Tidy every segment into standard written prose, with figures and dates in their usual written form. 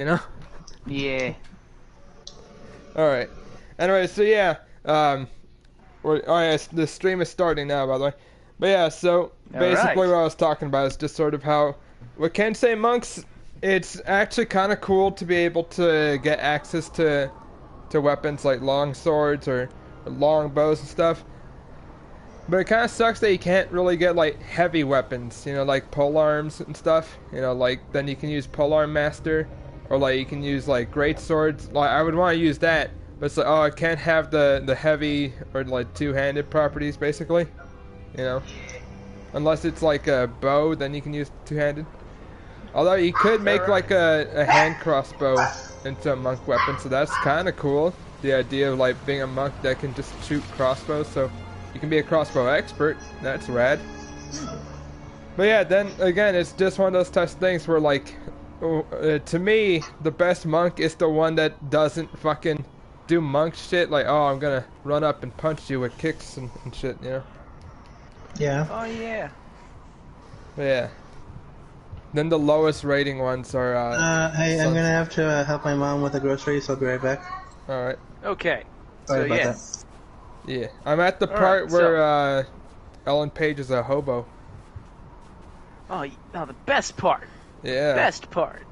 You know? Yeah. Alright. Anyway, so yeah, the stream is starting now, by the way. But yeah, so All basically right. what I was talking about is just sort of how with Kensei Monks, it's actually kind of cool to be able to get access to weapons like long swords or long bows and stuff. But it kind of sucks that you can't really get like heavy weapons, you know, like polearms and stuff. You know, like then you can use polearm master, or like you can use like great swords. Like I would want to use that, but it's like oh, I can't have the heavy or like two-handed properties basically. You know, unless it's like a bow, then you can use two-handed. Although you could make like a hand crossbow into a monk weapon, so that's kind of cool. The idea of like being a monk that can just shoot crossbows, so you can be a crossbow expert. That's rad. But yeah, then again, it's just one of those types of things where like, to me, the best monk is the one that doesn't fucking do monk shit. Like, oh, I'm gonna run up and punch you with kicks and shit, you know? Yeah. Oh yeah. But yeah. Then the lowest rating ones are. Hey, I'm gonna have to help my mom with the groceries. So I'll be right back. All right. Okay. Sorry So about yes. that. Yeah, I'm at the All part right, where Ellen Page is a hobo. Oh, the best part. Yeah. Best part.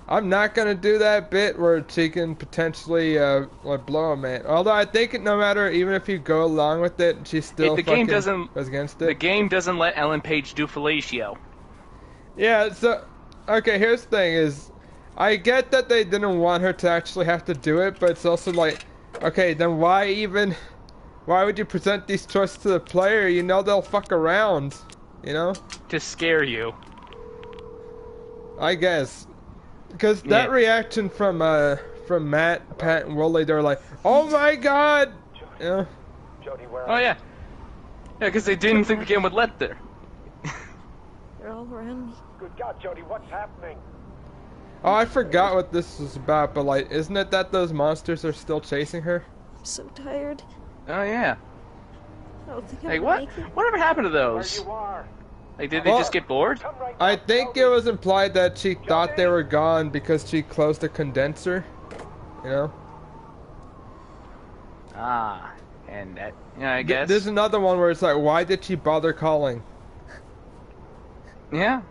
I'm not gonna do that bit where she can potentially like blow a man. Although I think no matter, even if you go along with it, she still The fucking game doesn't. goes against The it. game doesn't let Ellen Page do fellatio. Yeah. So okay, here's the thing: is I get that they didn't want her to actually have to do it, but it's also like, okay, then why would you present these choices to the player? You know they'll fuck around, you know? To scare you. I guess. Because that Yeah. reaction from Matt, Pat, and Wooly, they're like, "Oh my god!" Yeah. Oh yeah. Yeah, because they didn't think the game would let there. They're all around me. Good God, Jody, what's happening? Oh, I forgot what this was about, but like, isn't it that those monsters are still chasing her? I'm so tired. Oh yeah. I don't think Like I'm what? gonna make it. Whatever happened to Where those? you are? Like did they Well, just get bored? Come right I now, think Jody. it was implied that she thought they were gone because she closed the condenser. You know? Ah, and that, I guess. There's another one where it's like, why did she bother calling? Yeah.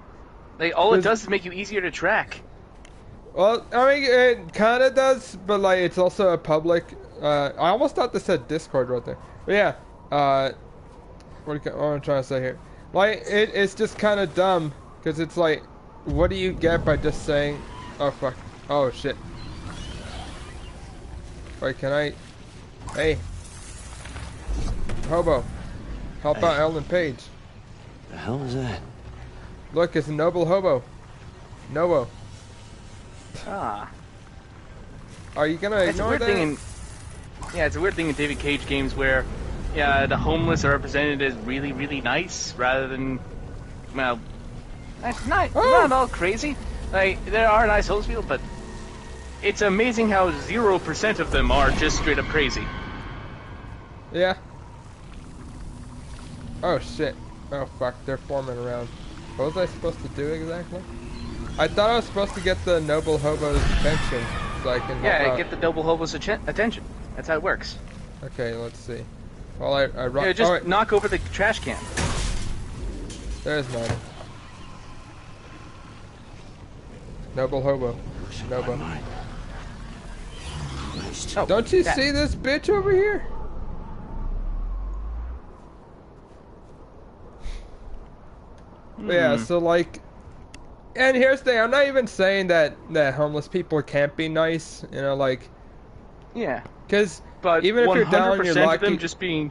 Like all it There's- does is make you easier to track. Well, I mean, it kind of does, but like, it's also a public. I almost thought this said Discord right there. But yeah, what am I trying to say here? Like, it's just kind of dumb because it's like, what do you get by just saying, "Oh fuck, oh shit"? Wait, can I? Hey, hobo, help out Ellen Page. The hell is that? Look, it's a noble hobo. Nobo. Ah. Are you gonna It's a ignore weird that? thing in it's a weird thing in David Cage games where the homeless are represented as really, really nice rather than well it's not all crazy. Like there are nice homeless people, but it's amazing how 0% of them are just straight up crazy. Yeah. Oh shit. Oh fuck, they're forming around. What was I supposed to do exactly? I thought I was supposed to get the noble hobo's attention so I can help out. Get the double hobo's attention. That's how it works. Okay, let's see. Well, I run. Yeah, just oh, wait. knock over the trash can. There's mine. Noble hobo. Nobo. Oh, Don't you that. see this bitch over here? But yeah, so like, and here's the thing, I'm not even saying that homeless people can't be nice, you know, like, Yeah. because But even if you're down, you're 100% lucky. of them just being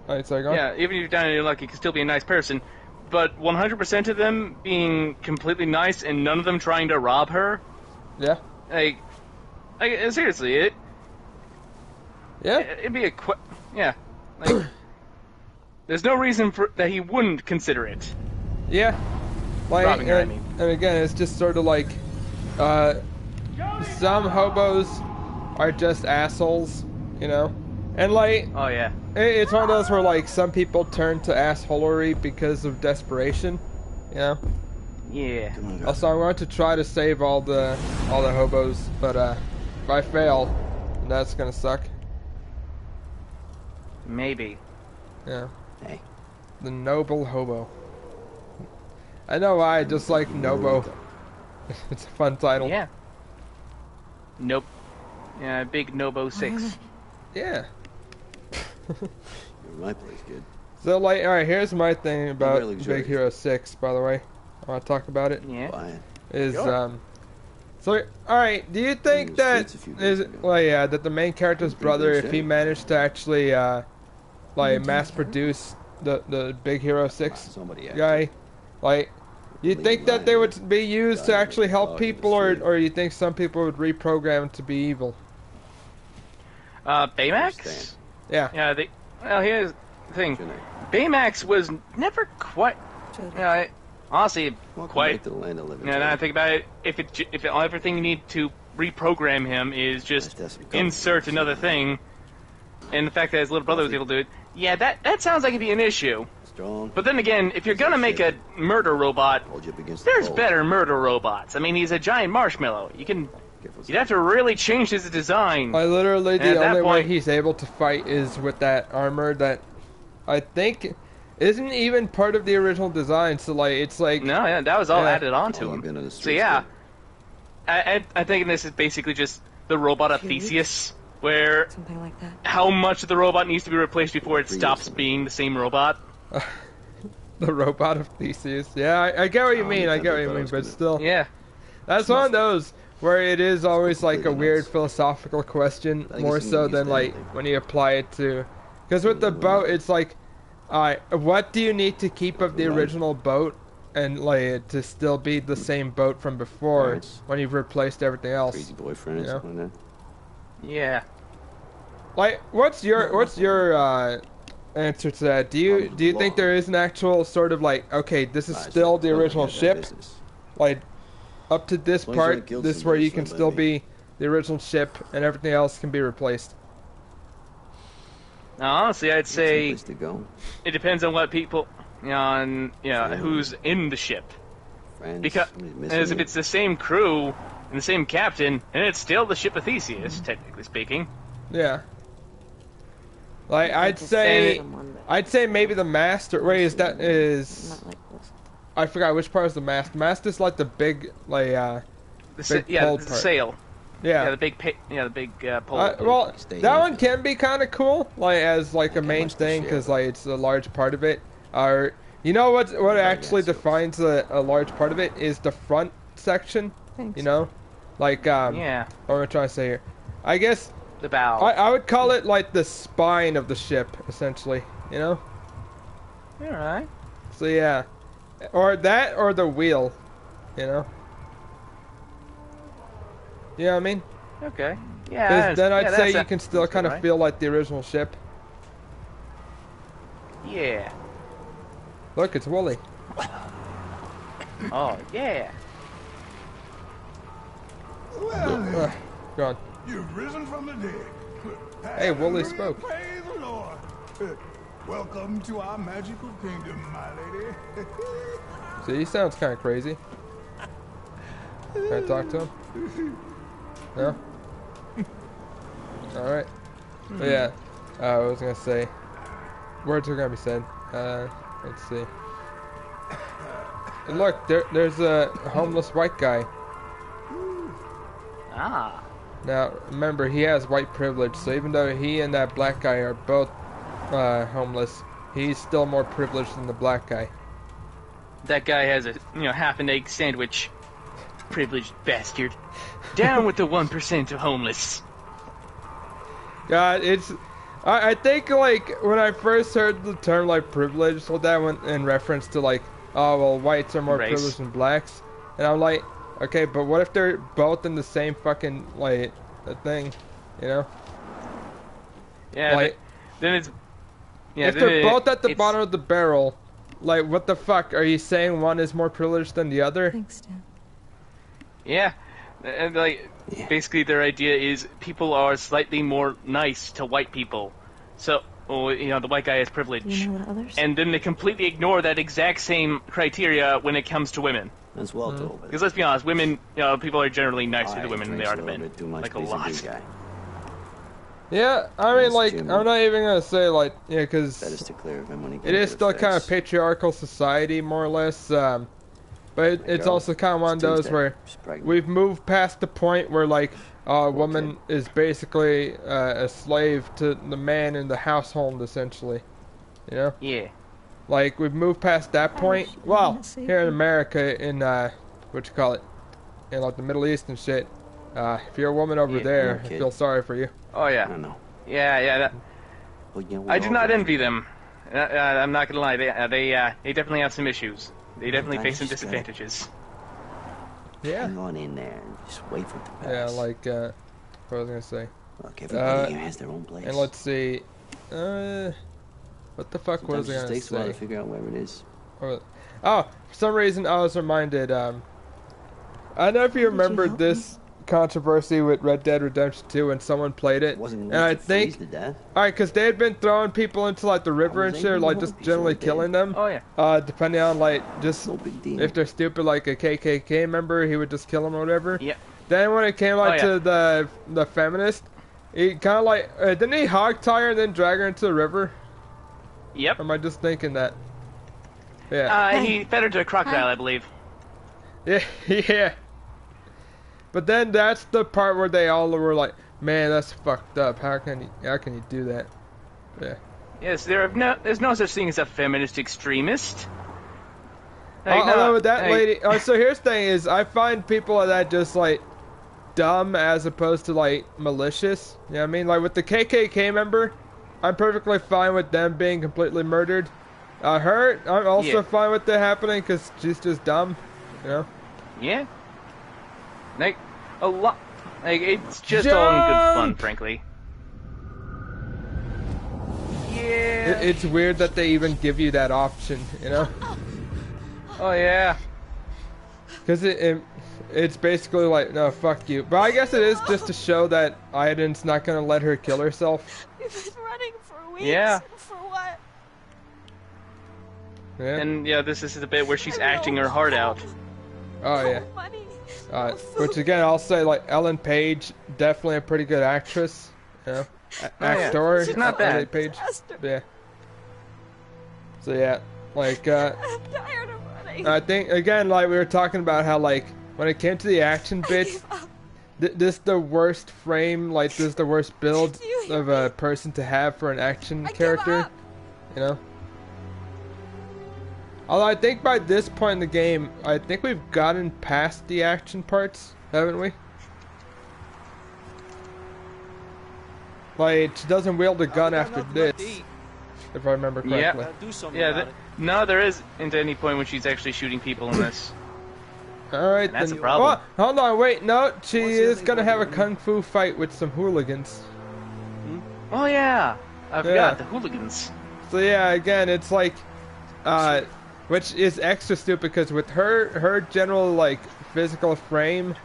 Oh, sorry, go on. Yeah, even if you're down and you're lucky, you can still be a nice person. But 100% of them being completely nice and none of them trying to rob her. Yeah. Like seriously, Yeah. it'd be yeah. Like, there's no reason that he wouldn't consider it. Yeah. Like, Robbing her, I mean. And again, it's just sort of like, some hobos are just assholes, you know? And like, Oh yeah. it's one of those where like some people turn to assholery because of desperation, you know? Yeah. Come on, go. Also, I'm going to try to save all the hobos, but if I fail, then that's gonna suck. Maybe. Yeah. Hey. The Noble Hobo. I know why, I just like Nobo. It's a fun title. Yeah. Nope. Yeah, big Nobo 6. Yeah. You're in my place, kid. So, like, alright, here's my thing about really Big luxurious. Hero 6, by the way. I want to talk about it. Yeah. Quiet. Is, Sure. So, alright, do you think the that streets a few is, days ago. well, yeah, that the main character's Pretty brother, good if he shape. managed to actually, like, mass produce the Big Hero 6 Somebody had guy, to. like, you Leave think him that they lying. would be used to Guy actually with a help dog in the people, or street. you think some people would reprogram to be evil? Baymax? Understand. Yeah. Yeah, well, here's the thing. Good night. Baymax was never quite, honestly, Welcome quite. back to the land of living. Now that I think about it, if everything you need to reprogram him is just insert another thing, and the fact that his little brother was able to do it, yeah, that sounds like it'd be an issue. Strong. But then again, if you're gonna make a murder robot, Hold you up against the there's pole. better murder robots. I mean, he's a giant marshmallow. You'd have to really change his design. Like, literally, And the at that only way point- he's able to fight is with that armor that I think isn't even part of the original design. So, like, it's like... No, yeah, that was all Yeah. added on to Long him. been on the So streets, yeah, kid. I think this is basically just the robot of Theseus, where Something like that. how much of the robot needs to be replaced before it Free stops yourself. being the same robot. The robot of Theseus. Yeah, I get what you mean, I get what you mean, but still. Yeah. That's one of those where it is always like a completely weird nuts. philosophical question, I more guess so you can than use like anything. when you apply it to... Because with the boat, it's like, what do you need to keep of the Right. original boat and like it to still be the same boat from before Parents. when you've replaced everything else? Crazy boyfriend and Yeah. something like that. Yeah. Like, what's your answer to that? Do you think there is an actual sort of like, okay, this is Guys, still the don't original forget that ship, business. like up to this As long as you part, haven't killed this where somebody, you can so still let me. be the original ship and everything else can be replaced? Now, honestly, I'd It's say someplace to go. it depends on what people, on who's in the ship. Friends. Because somebody's missing as if you. it's the same crew and the same captain, and it's still the ship of Theseus, technically speaking. Yeah. Like I'd Just say, someone that- I'd say maybe the master. Wait, is that is? Not like this. I forgot which part is the mast. Mast is like the big, like Big pole the part. sail. yeah. Yeah, the big pole. Well, Stay that in one it. can be kind of cool, like as like a Not main much to thing, share, because though. like it's a large part of it. Or you know what actually so. defines a large part of it is the front section. Thanks. You know, like yeah, what am I trying to say here? I guess the bow. I would call it like the spine of the ship, essentially. You know. All right. So yeah, or that or the wheel. You know. You know what I mean? Okay. Yeah. 'Cause then I'd yeah, say that's you can still that's kind of right. feel like the original ship. Yeah. Look, it's Wooly. Oh yeah. Ugh, go on. You've risen from the dead. Hey, Wooly Hallelujah, spoke. Praise the Lord. Welcome to our magical kingdom, my lady. See, he sounds kind of crazy. Can I talk to him? No? Alright. But yeah, I was gonna say, words are gonna be said. Let's see. And look, there's a homeless white guy. Ah. Now, remember, he has white privilege, so even though he and that black guy are both homeless, he's still more privileged than the black guy. That guy has a half an egg sandwich. Privileged bastard. Down with the 1% of homeless. God, it's... I think, like, when I first heard the term, like, privilege, well, that went in reference to, like, oh, well, whites are more Race. privileged than blacks. And I'm like, okay, but what if they're both in the same fucking, like, thing, you know? Yeah. Like, then it's. Yeah. if then they're both at the it's- bottom of the barrel, like, what the fuck? Are you saying one is more privileged than the other? Thanks, Dan. Yeah. And like, Yeah. basically their idea is people are slightly more nice to white people. So, the white guy has privilege. You know what others? And then they completely ignore that exact same criteria when it comes to women. That's well told. Because let's be honest, women, people are generally nicer to women than they are to men. Like a lot. Yeah, I mean, like, Jimmy. I'm not even gonna say, like, yeah, because That is to clear him when he it is still kind of patriarchal society, more or less, but it's also kind of one of those where we've moved past the point where, like, a woman is basically a slave to the man in the household, essentially, you know? Yeah. Like, we've moved past that point. Well, here in America, in, what you call it, in, like, the Middle East and shit, if you're a woman over there, I feel sorry for you. Oh, yeah. I don't know. Yeah. I do not envy them. I'm not gonna lie. They definitely have some issues. They definitely face some disadvantages. Yeah. Hang on in there and just wait for it to pass. Yeah, like, what was I gonna say? Look, everybody here has their own place. And let's see, what the fuck was I Sometimes it gonna takes a while say? to figure out where it is. Oh, for some reason I was reminded, I don't know if you remember this controversy with Red Dead Redemption 2 when someone played it. And I think, alright, because they had been throwing people into, like, the river and shit, or, like, just generally killing them. Oh, yeah. Depending on, like, just, if they're stupid, like a KKK member, he would just kill them or whatever. Yeah. Then when it came, like, to the feminist, he kind of, like, didn't he hog tie her and then drag her into the river? Yep. Or am I just thinking that? Yeah. He fed her to a crocodile, I believe. Yeah, yeah. But then that's the part where they all were like, "Man, that's fucked up. How can you do that?" Yeah. Yes, there's no such thing as a feminist extremist. Although with that lady, so here's the thing: is I find people like that just like dumb as opposed to like malicious. You know what I mean? Like with the KKK member, I'm perfectly fine with them being completely murdered. Her, I'm also fine with that happening because she's just dumb. You know? Yeah. Like, a lot. Like, it's just all in good fun, frankly. Yeah. It's weird that they even give you that option, you know? Oh, yeah. Because it's basically like, no, fuck you. But I guess it is just to show that Aiden's not going to let her kill herself. We've been running for weeks. Yeah. For what? Yeah. And, yeah, this is the bit where she's acting her heart out. Oh, yeah. Money. Which again, I'll say like Ellen Page, definitely a pretty good actress. You know, actor. She's not bad. Ellen Page. Yeah. So yeah, like I'm tired of running. I think again, like we were talking about how like when it came to the action bits, this the worst frame, like this is the worst build of a person to have for an action character. You know. Although I think by this point in the game, I think we've gotten past the action parts, haven't we? Like, she doesn't wield a gun after this, if I remember correctly. No, there isn't any point when she's actually shooting people in this. Alright, that's then. a problem. Oh, hold on, wait, no, she is gonna have a kung fu fight with some hooligans. Oh yeah, I forgot, the hooligans. So yeah, again, it's like, which is extra stupid because with her general like physical frame,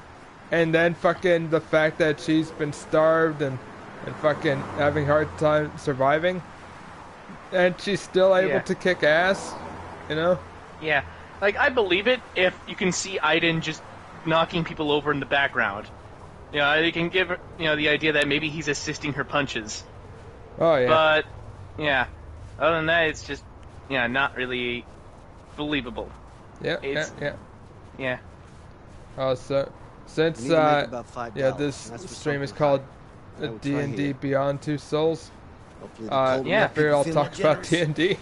and then fucking the fact that she's been starved and fucking having a hard time surviving, and she's still able to kick ass, you know? Yeah, like I believe it if you can see Aiden just knocking people over in the background. You know, you can give her, the idea that maybe he's assisting her punches. Oh yeah. But yeah, other than that, it's just not really believable. Yeah. Oh, so since this stream is called DND Beyond Two Souls, I figure I'll talk about DND.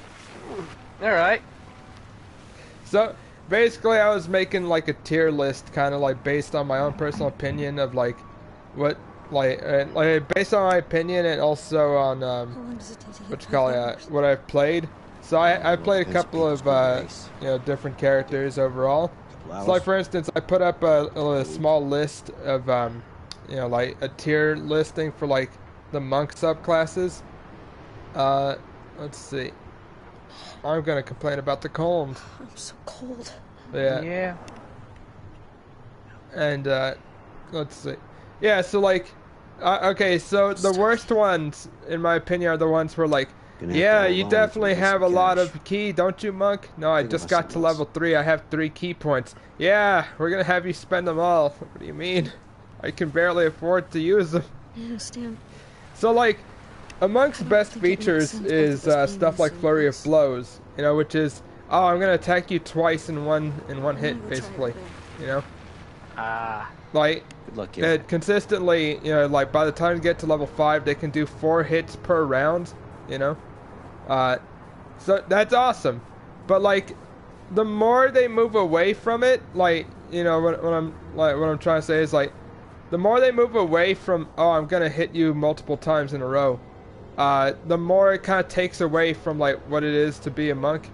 All right. So basically, I was making like a tier list, kind of like based on my own personal opinion of like what. Like based on my opinion and also on what I've played. So I played a couple of different characters overall. So like for instance, I put up a small list of like a tier listing for like the monk subclasses. Let's see. I'm gonna complain about the cold. I'm so cold. Yeah. Yeah. And let's see. Yeah, so like, okay, so the worst ones, in my opinion, are the ones where like Yeah, you definitely have a lot of key, don't you, Monk? No, I just got to level 3. I have 3 key points. Yeah, we're gonna have you spend them all. What do you mean? I can barely afford to use them. I understand. So, like, amongst best features is stuff like Flurry of Blows, you know, which is, oh, I'm gonna attack you twice in one hit, basically, you know. Like, good luck, kid. Consistently, you know, like by the time you get to level 5, they can do 4 hits per round, you know. So that's awesome, but like, the more they move away from it, like, you know, what I'm trying to say is like, the more they move away from, oh, I'm gonna hit you multiple times in a row, the more it kind of takes away from like what it is to be a monk,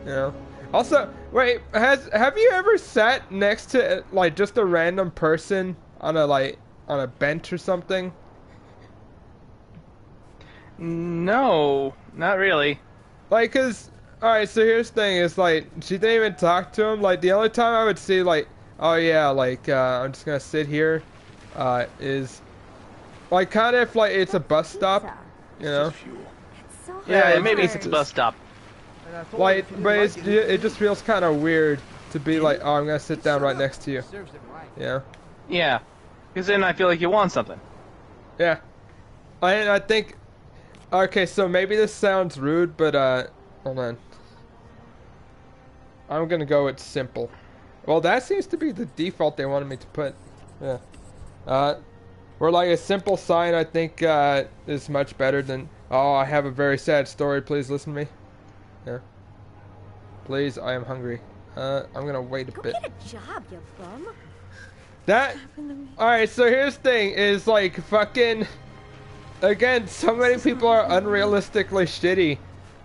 you know. Also, wait, have you ever sat next to like just a random person on a bench or something? No, not really. Like, cause, alright, so here's the thing, is like, she didn't even talk to him. Like, the only time I would see, like, oh yeah, like, I'm just gonna sit here, is, like, kind of if, like, it's a bus stop, you know? It's so hard. Yeah, maybe if it's a bus stop. Like, but it just feels kind of weird to be like, oh, I'm gonna sit down right next to you, yeah? Yeah, because then I feel like you want something. Yeah. I think, okay, so maybe this sounds rude, but, hold on. I'm gonna go with simple. Well, that seems to be the default they wanted me to put. Yeah. Or like a simple sign, I think, is much better than, oh, I have a very sad story, please listen to me. Yeah. Please, I am hungry. I'm gonna wait a bit. Go get a job, you bum. That, alright, so here's the thing, is like, fucking, again, so many people are unrealistically shitty,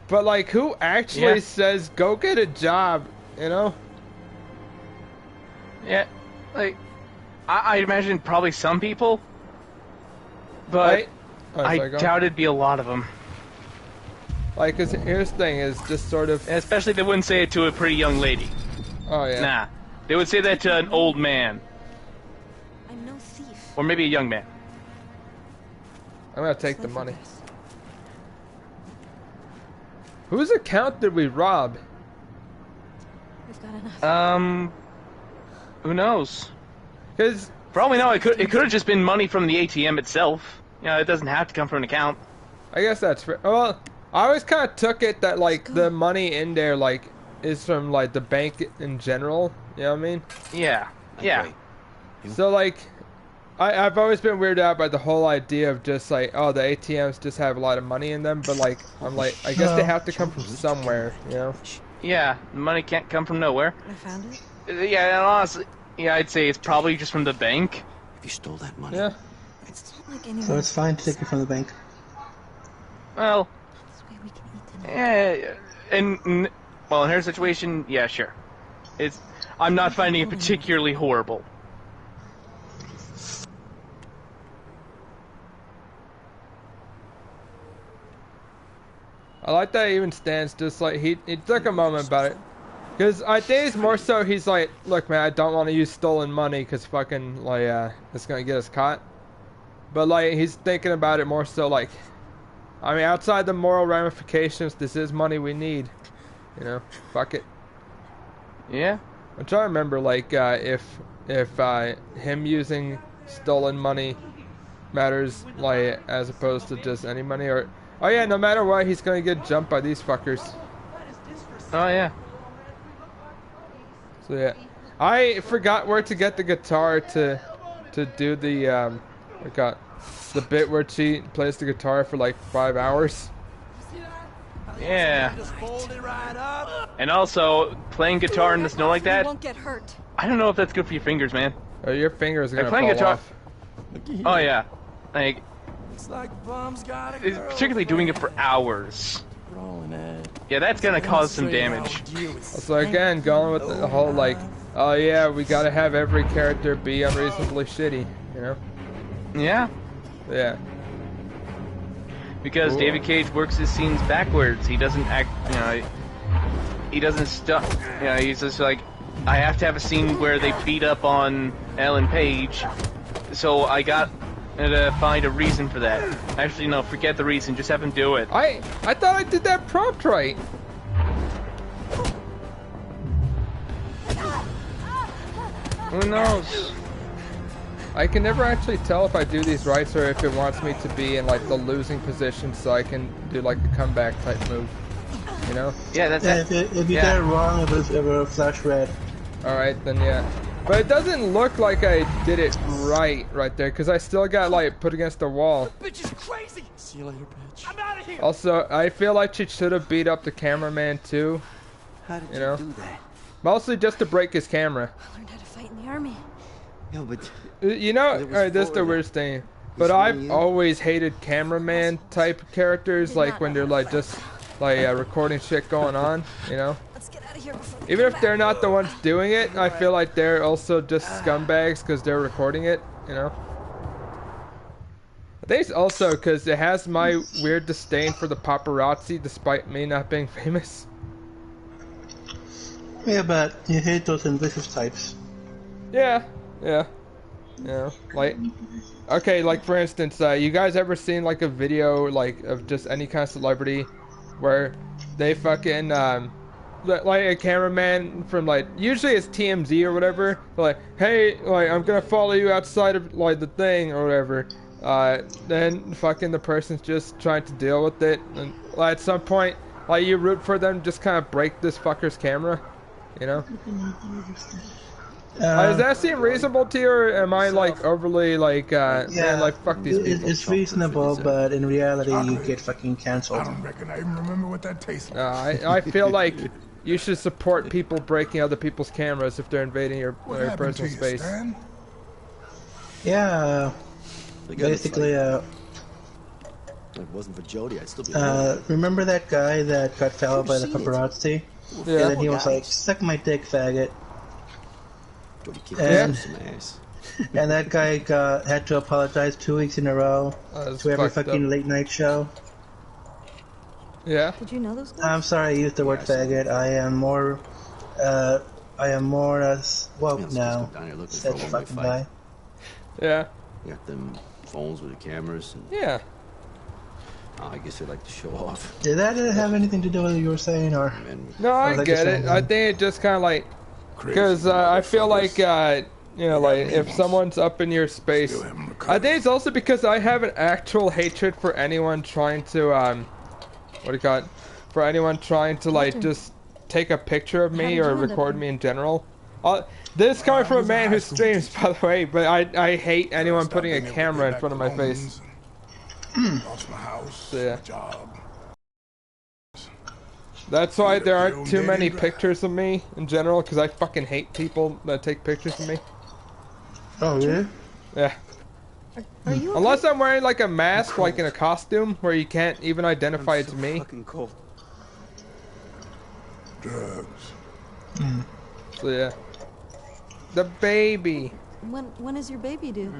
but like, who actually says, go get a job, you know? Yeah, like, I imagine probably some people, but I doubt it'd be a lot of them. Like, cause here's the thing, is just sort of... And especially they wouldn't say it to a pretty young lady. Oh, yeah. Nah. They would say that to an old man. I'm no thief. Or maybe a young man. I'm gonna take the money. Whose account did we rob? We've got enough. Who knows? Cause... For all we know, it could have just been money from the ATM itself. You know, it doesn't have to come from an account. I guess that's fair. Well, I always kind of took it that, like, the money in there, like, is from, like, the bank in general. You know what I mean? Yeah. Yeah. So, like, I've always been weirded out by the whole idea of just, like, oh, the ATMs just have a lot of money in them. But, like, I'm like, I guess they have to come from somewhere, you know? Yeah, money can't come from nowhere. I found it. Yeah, and honestly, yeah, I'd say it's probably just from the bank. If you stole that money... Yeah. It's not like anyone. So it's fine to take it from the bank. Well... This way we can eat tonight. Yeah, and well, in her situation, yeah, sure. I'm not finding it particularly horrible. I like that he even stands just like, he took a moment about it. Because I think it's more so he's like, look man, I don't want to use stolen money because fucking, like, it's going to get us caught. But like, he's thinking about it more so like, I mean, outside the moral ramifications, this is money we need. You know, fuck it. Yeah. I'm trying to remember, like, if him using stolen money matters, like, as opposed to just any money, or... Oh yeah, no matter what, he's gonna get jumped by these fuckers. Oh yeah. So yeah. I forgot where to get the guitar to do the, I got the bit where she plays the guitar for like 5 hours. Yeah. And also, playing guitar in the snow like that, won't get hurt. I don't know if that's good for your fingers, man. Oh, your fingers are gonna playing fall guitar off. Oh yeah. Like, It's like Bum's got a particularly doing it for hours. Yeah, that's gonna cause some damage. So again, going with the whole like, oh yeah, we gotta have every character be unreasonably shitty, you know? Yeah. Yeah. Because Cool. David Cage works his scenes backwards. He doesn't act, you know, he doesn't stuff, you know, he's just like, I have to have a scene where they beat up on Ellen Page, so I got and find a reason for that. Actually, no, forget the reason. Just have him do it. I thought I did that prompt right. Who knows? I can never actually tell if I do these right or if it wants me to be in like the losing position so I can do like a comeback type move. You know? Yeah, that's Yeah, it. if you get it wrong, it will flash red. Alright, then yeah. But it doesn't look like I did it right there, because I still got like put against the wall. Bitch is crazy. See you later, bitch. I'm out of here. Also, I feel like she should have beat up the cameraman too. How did You know? do that? Mostly just to break his camera. I learned how to fight in the army. Yeah, but You know, It was alright, that's for the them. weirdest thing. But for I've you. always hated cameraman type characters, like when they're like just like recording shit going on, you know? Let's get out of here before. Even if they're not the ones doing it, I feel like they're also just scumbags because they're recording it, you know? I think it's also because it has my weird disdain for the paparazzi despite me not being famous. Yeah, but you hate those invasive types. Yeah, yeah. You know, like, okay, like for instance, you guys ever seen like a video like of just any kind of celebrity where they fucking, like a cameraman from like, usually it's TMZ or whatever, like, hey, like, I'm gonna follow you outside of like the thing or whatever. Then fucking the person's just trying to deal with it, and like, at some point, like, you root for them to just kind of break this fucker's camera, you know? Does that seem reasonable to you, or am I like overly like, man, like, fuck these people? It's reasonable, but in reality, you get fucking I cancelled. don't reckon I even remember what that tastes like. I feel like you should support people breaking other people's cameras if they're invading your What their happened to personal you, space. Stan? Yeah, the guy basically, If it wasn't for Jody, I'd still be alive. remember that guy that got followed by the paparazzi? Yeah. And then he was like, suck my dick, faggot. Jody kicked and- some ass. And that guy had to apologize 2 weeks in a row That's to every fucked fucking up. late night show. Yeah. Did you know those guys? I'm sorry I used the word faggot. I am more woke Yeah, now. down here looking Said for the a one-way fucking fight. guy. Yeah. You got them phones with the cameras, and Yeah. I guess they like to show off. Did that have anything to do with what you were saying, or? And No, I like get I it. said, I think it just kind of like, Crazy because I feel like, motherfuckers. you know, like if someone's up in your space, Still haven't recovered. I think it's also because I have an actual hatred for anyone trying to, what do you call it? For anyone trying to like just take a picture of How me did you or end up record here? me in general. This is coming from a man who streams, by the way, but I hate anyone Stopped putting a being able to camera pay in back front of my face. loans and Lost my house, Yeah. my job. That's why there aren't Real too many nigga. pictures of me in general, because I fucking hate people that take pictures of me. Oh, really? Yeah. Are you? Unless I'm wearing like a mask, like in a costume, where you can't even identify it's me. fucking cold. Drugs. So yeah. The baby. When is your baby due?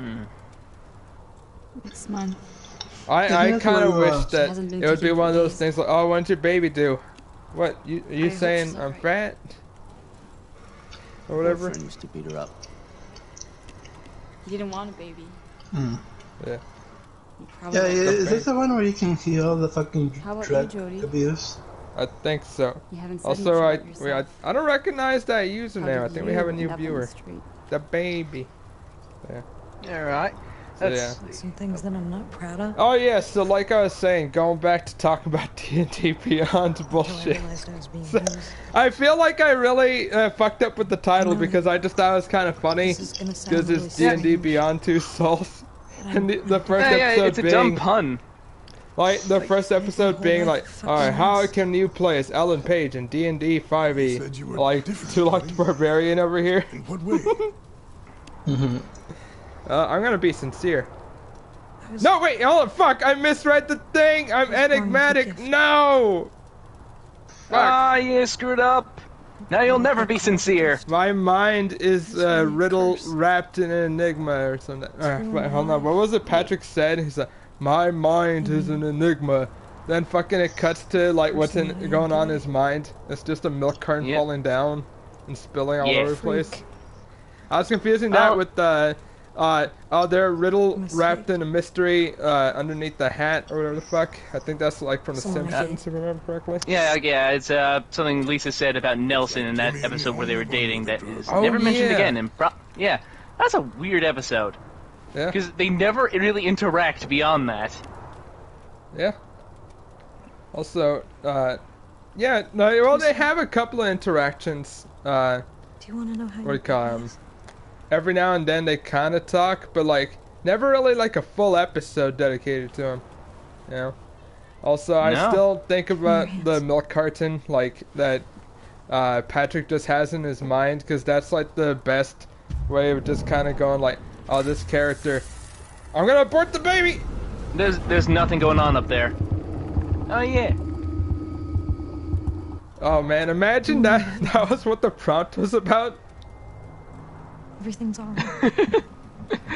Next month. I that's kind of what, wish that hasn't been it would be kicking one of those days. things like, oh, when's your baby due? What, you I hope saying she's I'm alright. fat? Or whatever? Friend used to beat her up. You didn't want a baby. Yeah. You probably Yeah, won't. is this the one where you can heal the fucking How about drug you, Jody? abuse? I think so. You haven't said Also, much about yourself. I don't recognize that How username. I did think we you have a end new up on the viewer. street? The baby. Alright. So, That's Some things that I'm not proud of. Oh yeah, so like I was saying, going back to talking about D&D Beyond Until I bullshit. realized I was being So- used. I feel like I really fucked up with the title because I just thought it was kind of funny This is gonna sound because really it's D&D strange, Beyond Two Souls, and the first yeah, episode it's a being dumb pun. like the first episode being like, fucking all right, how mess. can you play as Ellen Page in D&D 5e? Said you were Like different, Tulok buddy. the Barbarian over here. In what way? I'm gonna be sincere. No, wait, hold on, fuck, I misread the thing! I'm born with a enigmatic! gift. No! Fuck. Ah, you screwed up. Now you'll never be sincere. My mind is riddle wrapped in an enigma or something. Wait, hold on, what was it Patrick said? He's like, my mind is an enigma. Then fucking it cuts to like what's going on in his mind. It's just a milk carton Yep. falling down and spilling all Yeah, over the place. I was confusing that Oh. with they're a riddle wrapped in a mystery underneath the hat or whatever the fuck. I think that's like from The Simpsons, if I remember correctly. Yeah, it's something Lisa said about Nelson in that episode where they were dating that is never mentioned again. And yeah, that's a weird episode. Yeah. Because they never really interact beyond that. Yeah. Also, yeah, no, well, they have a couple of interactions. Do you want to know how What do you call them? Every now and then they kind of talk, but like never really like a full episode dedicated to them. You know. Also, I still think about the milk carton like that Patrick just has in his mind, because that's like the best way of just kind of going like, oh, this character, I'm gonna abort the baby. There's nothing going on up there. Oh yeah. Oh man, imagine that was what the prompt was about. Everything's alright.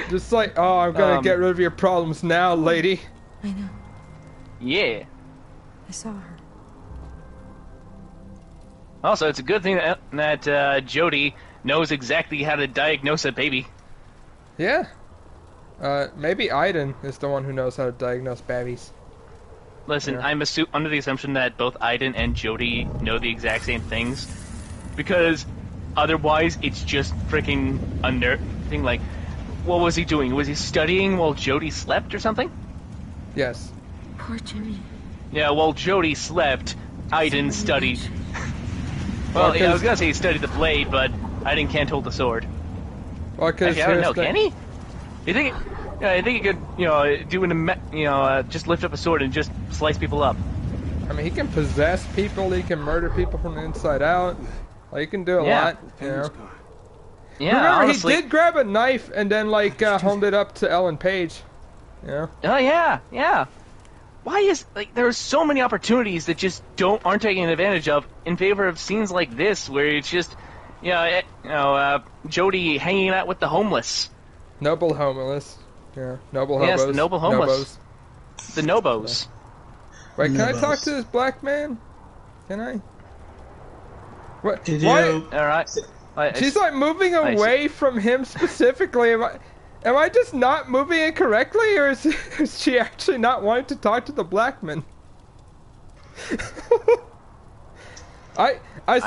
Just like, oh, I'm gonna get rid of your problems now, lady. I know. Yeah. I saw her. Also, it's a good thing that Jody knows exactly how to diagnose a baby. Yeah. Maybe Aiden is the one who knows how to diagnose babies. Listen, Yeah. I'm under the assumption that both Aiden and Jody know the exact same things, because otherwise it's just freaking a nerd thing. Like, what was he doing? Was he studying while Jody slept or something? Yes. Poor Jimmy. Yeah, while Jody slept, Aiden studied. Well, yeah, I was gonna say he studied the blade, but Aiden can't hold the sword. Well, because Actually, I don't know. Can he? You think? Yeah, I think he could, just lift up a sword and just slice people up. I mean, he can possess people. He can murder people from the inside out. Like, he can do a lot. You know. Yeah, Remember, honestly. he did grab a knife and then like honed it up to Ellen Page. You know. Oh yeah. Why is there are so many opportunities that just aren't taken advantage of in favor of scenes like this, where it's just, Jody hanging out with the homeless. Noble homeless. Yeah, noble hobos. Yes, the noble homeless. Nobos. The Nobos. Wait, can I talk to this black man? Can I? What? Did Why? you? All right. She's like moving away from him specifically. Am I just not moving incorrectly, or is she actually not wanting to talk to the black man? I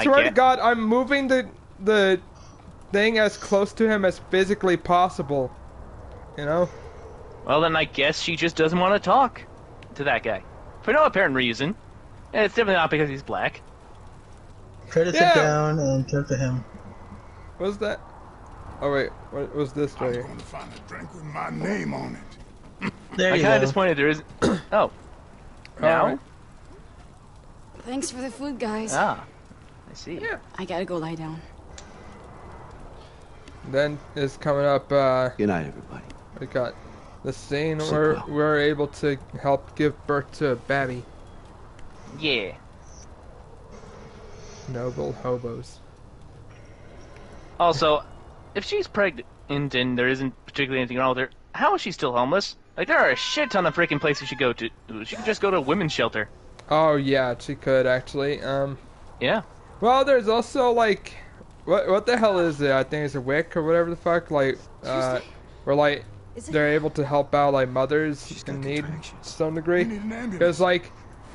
swear to God, I'm moving the thing as close to him as physically possible. You know? Well, then I guess she just doesn't want to talk to that guy for no apparent reason. And it's definitely not because he's black. Try to sit down and talk to him. What's that? Oh wait, what was this right here? I'm going to find a drink with my name on it. There I'm you kind of go. disappointed there isn't. Oh. Now? Alright. Thanks for the food, guys. Ah. I see. Yeah. I gotta go lie down. Then is coming up. Good night, everybody. We got the scene Sit where well. we're able to help give birth to a baby. Yeah. Noble hobos. Also, if she's pregnant and there isn't particularly anything wrong with her, how is she still homeless? Like, there are a shit ton of freaking places she could go to. She could just go to a women's shelter. Oh yeah, she could actually. Yeah. Well, there's also like, what the hell is it? I think it's a WIC or whatever the fuck. Like, where like they're able to help out like mothers in need to some degree. We need an ambulance. Because like,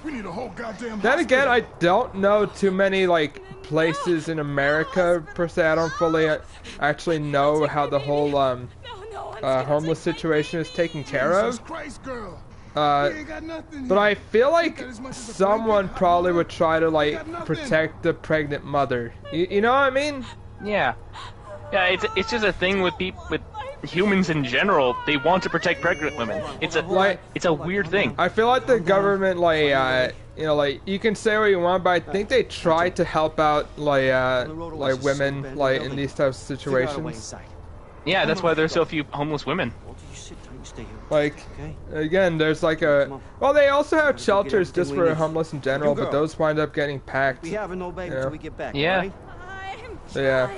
We need a whole goddamn then again, I hospital. don't know too many like places in America per se. I don't fully actually know how the whole homeless situation is taken care Jesus of. Christ, girl. Uh, We ain't got nothing But here. I feel like got as much as a someone blanket, probably hot would try to like got nothing. protect the pregnant mother. You know what I mean? Yeah. Yeah, it's just a thing with with humans in general. They want to protect pregnant women. It's a weird thing. I feel like the government like you can say what you want, but I think they try to help out like women like in these types of situations. Yeah, that's why there's so few homeless women. Like, again, there's like well, they also have shelters just for homeless in general, but those wind up getting packed. We have no baby till we get back. Yeah. Right? So, yeah.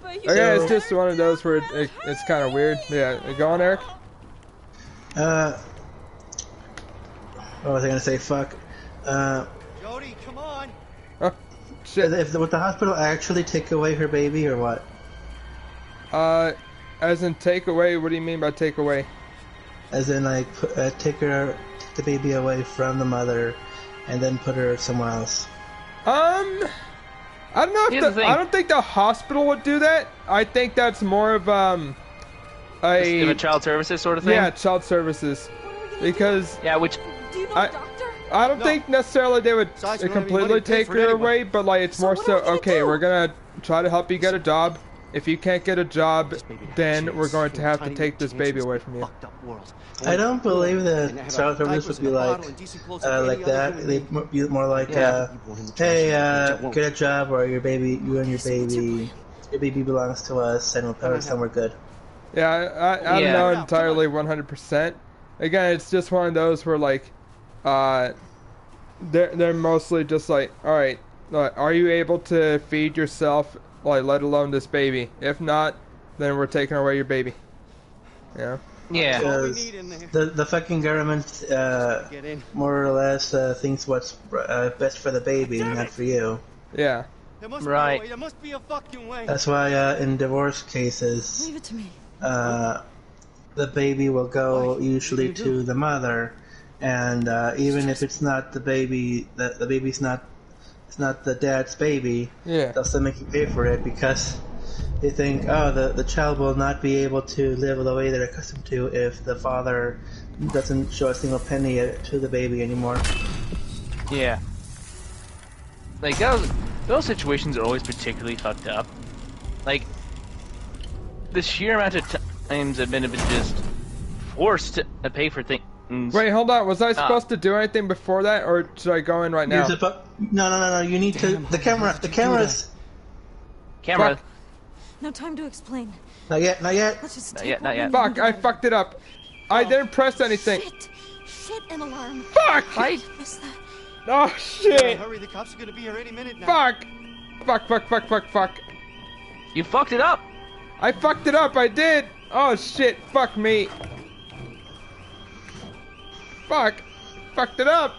Okay, it's just one of those where it's kind of weird. Yeah, go on, Eric. What was I gonna say? Fuck. Jody, come on. Oh, shit. Would the hospital actually take away her baby or what? As in take away? What do you mean by take away? As in, like, take the baby away from the mother, and then put her somewhere else. I don't know if I don't think the hospital would do that. I think that's more of a child services sort of thing. Yeah, child services, because which Do you know a doctor? I don't think necessarily they would completely take her away, but like it's more so, okay, we're gonna try to help you get a job. If you can't get a job, then we're going to have to take this baby away from you. I don't believe that child service would be like that. They'd be more like, hey, get a job, or your baby belongs to us, and we'll put her somewhere good. Yeah, I don't know entirely 100%. Again, it's just one of those where like, they're mostly just like, all right, are you able to feed yourself? Like, let alone this baby. If not, then we're taking away your baby. Yeah. Yeah. The fucking government, more or less, thinks what's best for the baby, not for you. Yeah. Right. There must be a fucking way. That's why, in divorce cases, Leave it to me. the baby will go usually to the mother, and even if it's not the baby, the baby's not. It's not the dad's baby. Yeah. They'll still make you pay for it because they think, oh, the child will not be able to live the way they're accustomed to if the father doesn't show a single penny to the baby anymore. Yeah. Like those situations are always particularly fucked up. Like the sheer amount of times I've been just forced to pay for things. Wait, hold on. Was I supposed to do anything before that, or should I go in right now? No. You need to. The cameras. Camera. Fuck. No time to explain. Not yet. Let's just take Not yet. Fuck! I fucked it up. I didn't press anything. Shit, an alarm. Fuck! I Missed that. Oh shit! Hurry, the cops are gonna be here any minute now. Fuck! Fuck! You fucked it up. I fucked it up. I did. Oh shit! Fuck me. Fuck! Fucked it up!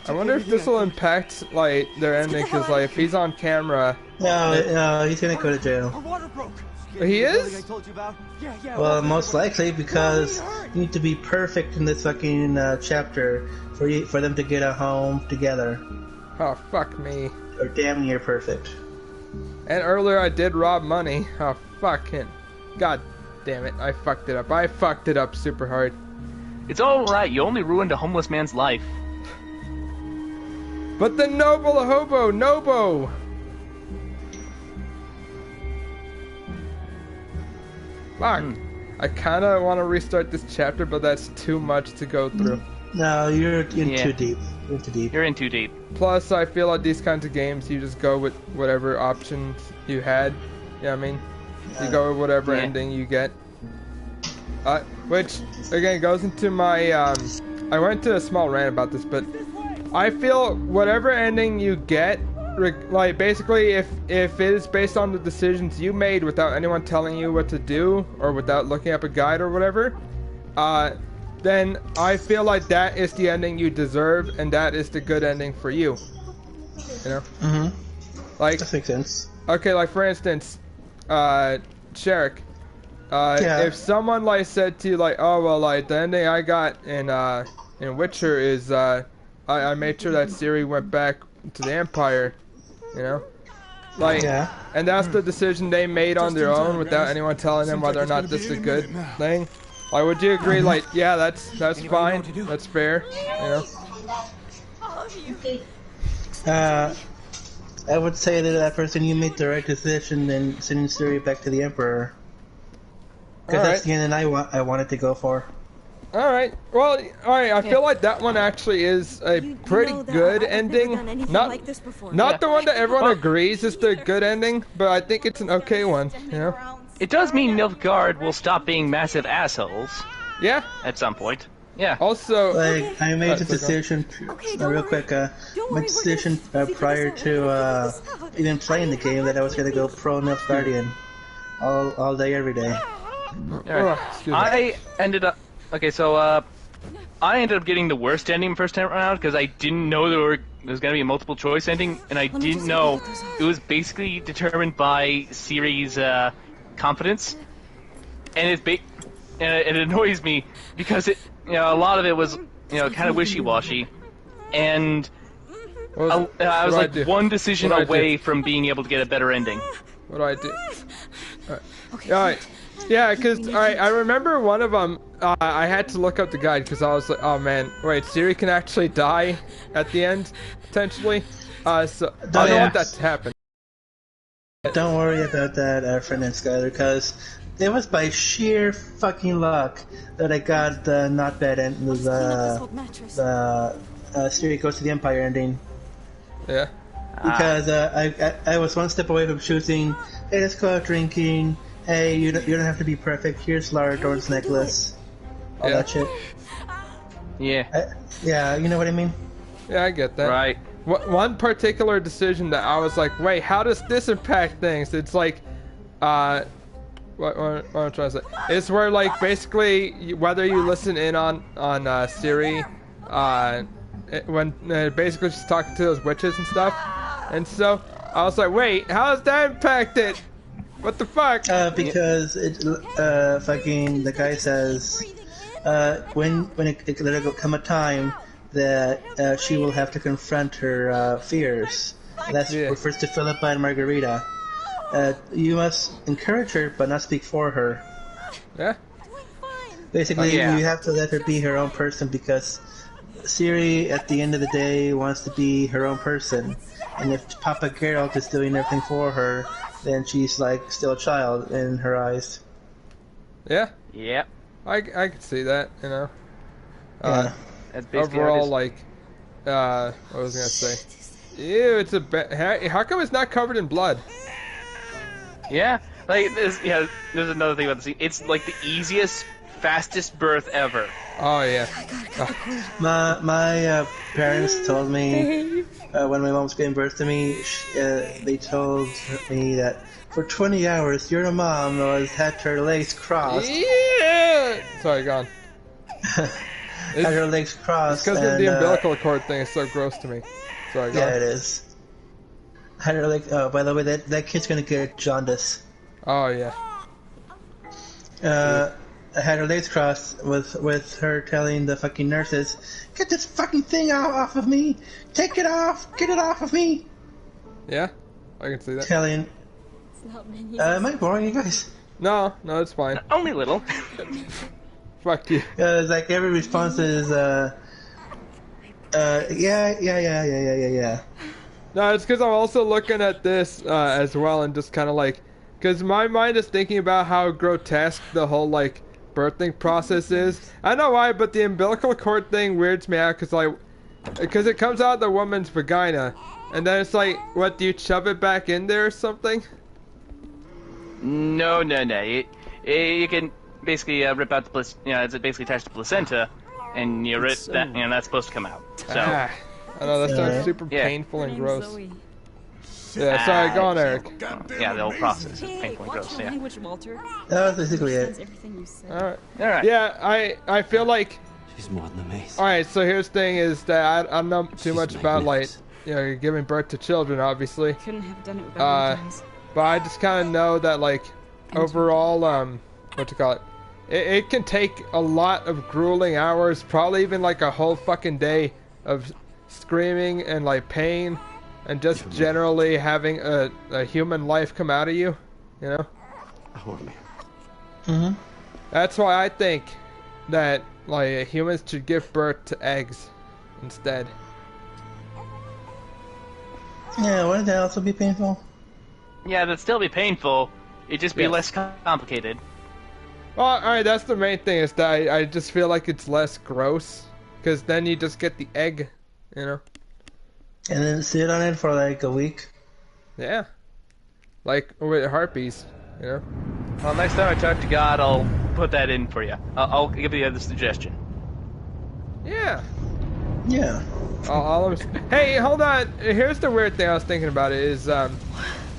I wonder if this will impact, like, their ending, because, like, if he's on camera... No, he's gonna go to jail. Our water broke. He is? I told you about? Yeah. Well, most likely, because you need to be perfect in this fucking chapter for them to get a home together. Oh, fuck me. Or damn near perfect. And earlier I did rob money. Oh, fuck him. God damn it, I fucked it up. I fucked it up super hard. It's alright, you only ruined a homeless man's life. But the noble hobo, Nobo! Fuck. I kinda wanna restart this chapter, but that's too much to go through. No, you're in too deep. You're too deep. You're in too deep. Plus, I feel like these kinds of games, you just go with whatever options you had. You know what I mean? You go with whatever ending you get. Which, again, goes into my, I went to a small rant about this, but I feel whatever ending you get, like, basically, if it is based on the decisions you made without anyone telling you what to do, or without looking up a guide or whatever, then I feel like that is the ending you deserve, and that is the good ending for you. You know? Mm-hmm. Like, That makes sense. okay, like, for instance, Sherrick, if someone, like, said to you, like, oh, well, like, the ending I got in Witcher is, I made sure that Ciri went back to the Empire, you know? Like, and that's the decision they made on their own without anyone telling them whether or not this is a good thing. Like, would you agree, like, yeah, that's fine, that's fair, you know? I would say to that person, you made the right decision in sending Ciri back to the Emperor. Because that's the ending I wanted to go for. Alright, well, alright, I feel like that one actually is a pretty good ending. Not the one that everyone agrees is the good ending, but I think it's an okay one, you know? It does mean Nilfgaard will stop being massive assholes. Yeah. At some point. Yeah. Also, like, I made the decision, real quick, made the decision prior to even playing the game that I was going to go pro Nilfgaardian all day, every day. I ended up... Okay, so, I ended up getting the worst ending first time around because I didn't know there there's gonna be a multiple choice ending, and I didn't know it was basically determined by Siri's confidence, and it annoys me because a lot of it was kind of wishy-washy, and I was like one decision away from being able to get a better ending. What do I do? Alright. Yeah, because I remember one of them, I had to look up the guide because I was like, oh man, wait, Siri can actually die at the end, potentially? So I don't want that to happen. Don't worry about that, friend and Skyler, because it was by sheer fucking luck that I got the not bad end, the Siri Goes to the Empire ending. Yeah. Because I was one step away from choosing, hey, let's go out drinking, hey, you don't have to be perfect, here's Lara Dorn's necklace. All that shit. Yeah. Yeah, you know what I mean? Yeah, I get that. Right. One particular decision that I was like, wait, how does this impact things? It's like, what I'm trying to say? It's where, like, basically, whether you listen in on Siri, when basically she's talking to those witches and stuff, and so I was like, wait, how does that impact it? What the fuck? Because fucking the guy says, when there'll come a time that she will have to confront her fears. That refers to Philippa and Margarita. You must encourage her, but not speak for her. Yeah. Basically, you have to let her be her own person, because Siri, at the end of the day, wants to be her own person. And if Papa Geralt is doing everything for her, then she's like still a child in her eyes. Yeah. Yep. I can see that, you know. Yeah. That's basically overall, like, what was I gonna say? Ew, it's a how come it's not covered in blood? Yeah, like there's another thing about the scene. It's like the easiest, fastest birth ever. Oh yeah. My parents told me when my mom was giving birth to me, they told me that for 20 hours your mom had her legs crossed. Yeah. Sorry, gone. Had her legs crossed. It's because of the umbilical cord thing. It's so gross to me. Sorry, gone. Yeah, it is. Had her legs. Oh, by the way, that kid's gonna get jaundice. Oh yeah. Had her legs crossed with her telling the fucking nurses, "Get this fucking thing off of me! Take it off! Get it off of me!" Yeah, I can see that. Telling. Am I boring you guys? No, it's fine. Only little. Fuck you. It's like every response is, yeah. No, it's because I'm also looking at this as well, and just kind of like, because my mind is thinking about how grotesque the whole like birthing process is. I don't know why, but the umbilical cord thing weirds me out because it comes out the woman's vagina, and then it's like, what, do you shove it back in there or something? No. You can basically rip out the it's basically attached to the placenta, and you rip that, and that's supposed to come out. So. I know that sounds super painful and gross. Yeah, sorry, go on, Eric. Yeah, the whole process is painful and gross. Yeah. That was basically it. All right. Yeah, I feel like. She's more than amazing. All right, so here's the thing: is that I don't know too much about like giving birth to children, obviously. Couldn't have done it without you guys. But I just kind of know that like overall, what you call it? It can take a lot of grueling hours, probably even like a whole fucking day of screaming and like pain, and just generally having a human life come out of you, you know? Mm-hmm. That's why I think that like humans should give birth to eggs instead. Yeah, wouldn't that also be painful? Yeah, that'd still be painful. It'd just be less complicated. Well, alright, that's the main thing, is that I just feel like it's less gross, because then you just get the egg, you know? And then sit on it for like a week? Yeah. Like with harpies, you know? Well, next time I talk to God, I'll put that in for you. I'll give you the suggestion. Yeah. Yeah. Hey, hold on. Here's the weird thing I was thinking about it is,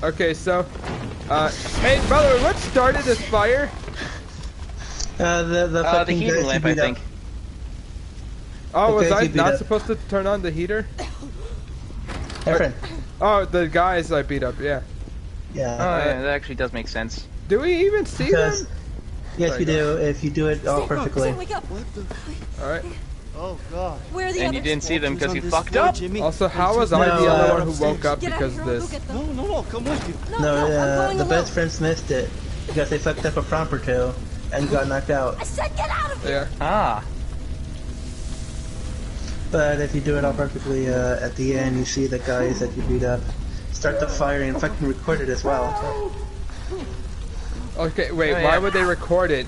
okay, so, hey, by the way, what started this fire? The heating lamp, I think. Oh, was I not supposed to turn on the heater? friend. Oh, the guys I beat up, yeah. Yeah. Oh, yeah, that actually does make sense. Do we even see Because, them? yes, Sorry, you do, if you do it all perfectly. Wake up. Alright. Oh God. Where are the And you others? didn't see them because you Walkers fucked on up. this floor, Jimmy. Also, how was I No, the only one who upstairs. woke up Get out because here, of I'll go this? get them. No, I'll come with you. No, I'm going the alone. best friends missed it because they fucked up a prompt or two and got knocked out. I said get out of here. Yeah. Ah. But if you do it all perfectly, at the end you see the guys that you beat up start the fire and fucking record it as well. Okay, wait, Oh, why yeah. would they record it?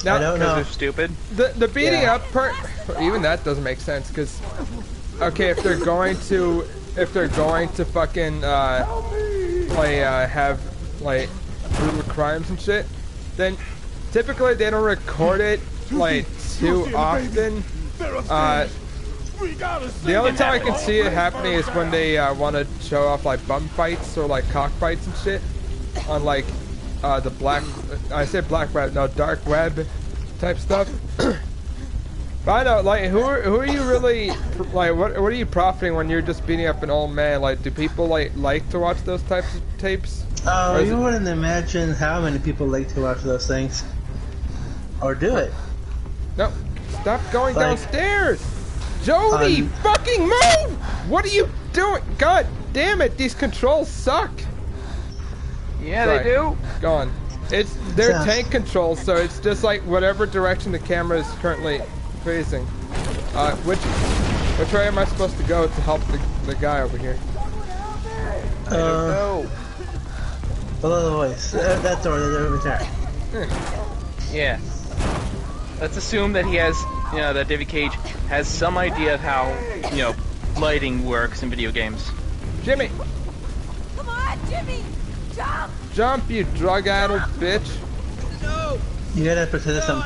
Now, I don't Because know. they're stupid. the beating Yeah. up part, even that doesn't make sense, because, okay, if they're going to fucking, have, like, brutal crimes and shit, then typically they don't record it, like, too often. The only time I can see it happening is when they want to show off like bum fights or like cockfights and shit on like the dark web type stuff. But I know, like, who are you really, like, what are you profiting when you're just beating up an old man? Like, do people like to watch those types of tapes? Oh, Or is you it- wouldn't imagine how many people like to watch those things. Or do it. No, stop going Like- downstairs! Jody, fucking move! What are you doing? God damn it, these controls suck! Yeah, Sorry. they do. Go on. They're Sounds- tank controls, so it's just like whatever direction the camera is currently facing. Which way am I supposed to go to help the guy over here? No. Below the voice. That door, over there. Yeah. Let's assume that he has, that David Cage has some idea of how, lighting works in video games. Jimmy! Come on, Jimmy. Jump. Jump, you drug-addled bitch! You gotta protect them.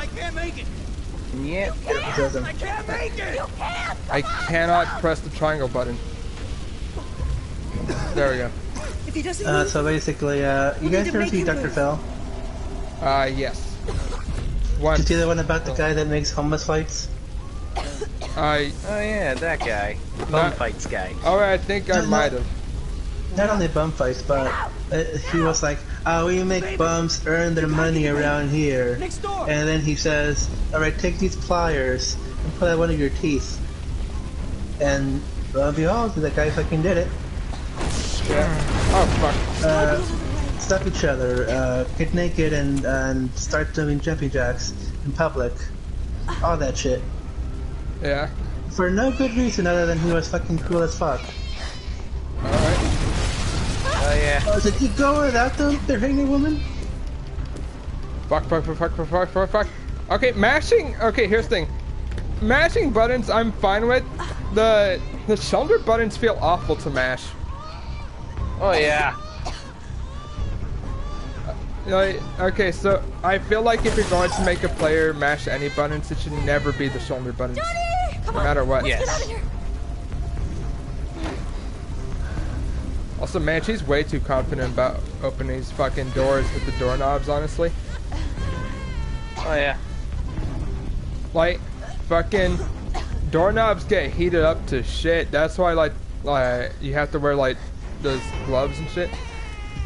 Yeah. Protect them. I cannot press the triangle button. There we go. If he doesn't move, So basically, you guys need to ever make see him Dr. move. Phil? Yes. Did Once. you see the one about the guy that makes homeless fights? Oh yeah, that guy. Bum Not- fights guy. Alright, I think I might have. Not only bum fights, but he was like, we make bums earn their money around here. And then he says, alright, take these pliers and pull out one of your teeth. And lo and behold, the guy fucking did it. Yeah. Oh, fuck. Stop each other, get naked and start doing jumping jacks in public. All that shit. Yeah. For no good reason other than he was fucking cool as fuck. Alright. Oh yeah. Oh, did you go without them? They're pregnant woman? Fuck. Okay, mashing. Okay, here's the thing. Mashing buttons, I'm fine with. The shoulder buttons feel awful to mash. Oh yeah. Like, okay, so I feel like if you're going to make a player mash any buttons, it should never be the shoulder buttons, Come no on. matter what. Yes. Get out of here. Also, man, she's way too confident about opening these fucking doors with the doorknobs, honestly. Oh yeah. Like, fucking doorknobs get heated up to shit. That's why, like you have to wear, like, those gloves and shit.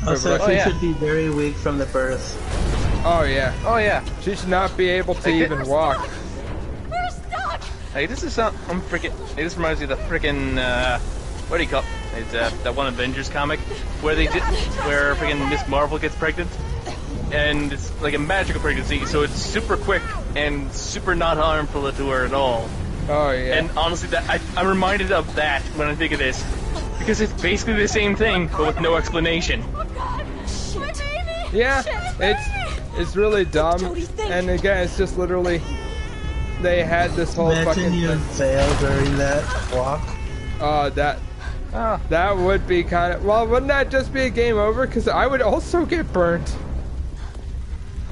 Also, Oh, she yeah. should be very weak from the birth. Oh, yeah. Oh yeah. She should not be able to even walk. We're stuck. Hey, this is some. I'm freaking. Hey, this reminds me of the freaking. What do you call it? It's that one Avengers comic where where freaking Miss Marvel gets pregnant, and it's like a magical pregnancy, so it's super quick and super not harmful to her at all. Oh, yeah. And honestly, I'm reminded of that when I think of this, because it's basically the same thing but with no explanation. Oh God. My baby. Yeah, Shit, it's really dumb, Jody, think. and again, it's just literally they had this whole Imagine fucking you thing. fail during that walk. That would be kind of, well, wouldn't that just be a game over? Because I would also get burnt.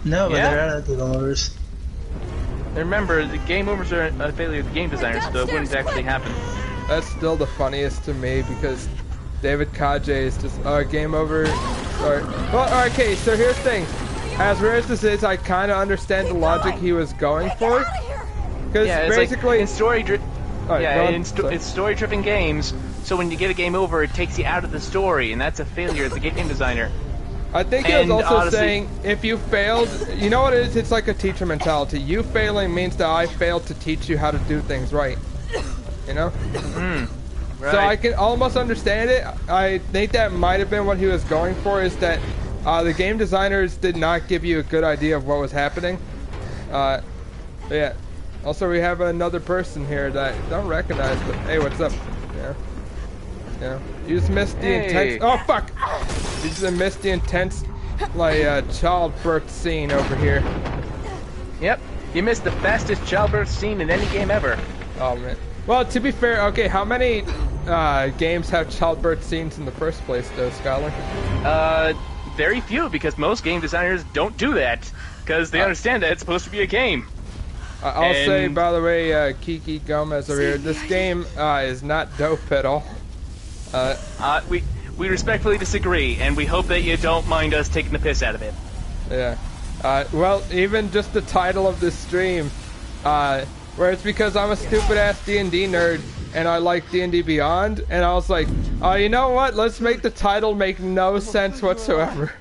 No, but Yeah? they're out of the numbers. And remember, the game overs are a failure of the game designers, so it wouldn't actually happen. That's still the funniest to me because David Kaje is just game over. Sorry. Well, okay, so here's the thing. As rare as this is, I kind of understand the logic he was going for. Because Yeah, it's basically, like in Alright, go on. in story-driven games, so when you get a game over, it takes you out of the story, and that's a failure as a game designer. I think it was And also honestly- saying if you failed, you know what it is? It's like a teacher mentality. You failing means that I failed to teach you how to do things right. You know? Right. So I can almost understand it. I think that might have been what he was going for, is that the game designers did not give you a good idea of what was happening. But yeah. Also, we have another person here that I don't recognize, but hey, what's up? Yeah. Yeah. You just missed the intense. Oh fuck! You just missed the intense, like, childbirth scene over here. Yep, you missed the fastest childbirth scene in any game ever. Oh man. Well, to be fair, okay, how many games have childbirth scenes in the first place, though, Scholar? Very few, because most game designers don't do that, because they understand that it's supposed to be a game. I'll say, by the way, Kiki Gomez over here, this game is not dope at all. We respectfully disagree, and we hope that you don't mind us taking the piss out of it. Yeah. Well, even just the title of this stream, where it's because I'm a stupid-ass D&D nerd, and I like D&D Beyond, and I was like, you know what? Let's make the title make no sense whatsoever.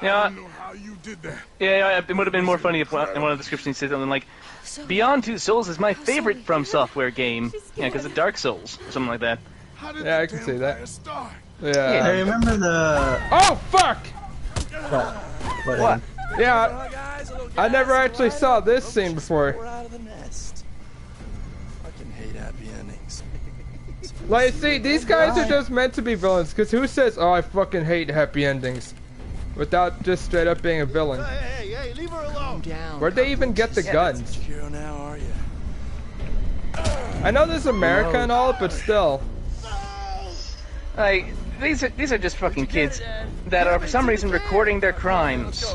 Yeah. I don't know how you did that. Yeah, it would have been more funny if in one of the descriptions said something like, Beyond Two Souls is my favorite From Software game. Yeah, because of Dark Souls, or something like that. How did Yeah, I the can see that. vampire start? Yeah. I remember the. Oh, fuck! What? Yeah, I never actually saw this scene before. We're out of the nest. Fucking hate happy endings. Like, see, these guys are just meant to be villains, because who says, oh, I fucking hate happy endings? Without just straight up being a villain. Hey, leave her alone. Down. Where'd they even get the guns? Hero now, are you? I know this is America and all, but still. Like, these are just fucking kids that are for some reason recording their crimes,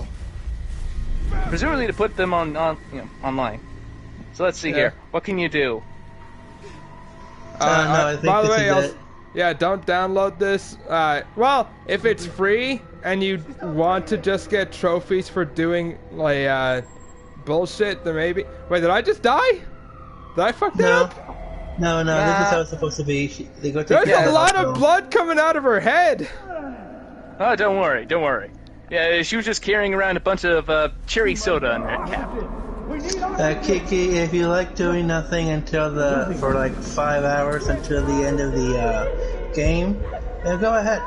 presumably to put them online. So let's see here. What can you do? No, I think by the this way, is it. yeah, don't download this. Well, if it's free and you want to just get trophies for doing like bullshit, then maybe. Wait, did I just die? Did I fuck that No. up? No, this is how it's supposed to be. They go take There's care a of lot the of blood coming out of her head. Oh, don't worry. Yeah, she was just carrying around a bunch of cherry soda in her cap. Kiki, if you like doing nothing for like 5 hours until the end of the game, go ahead.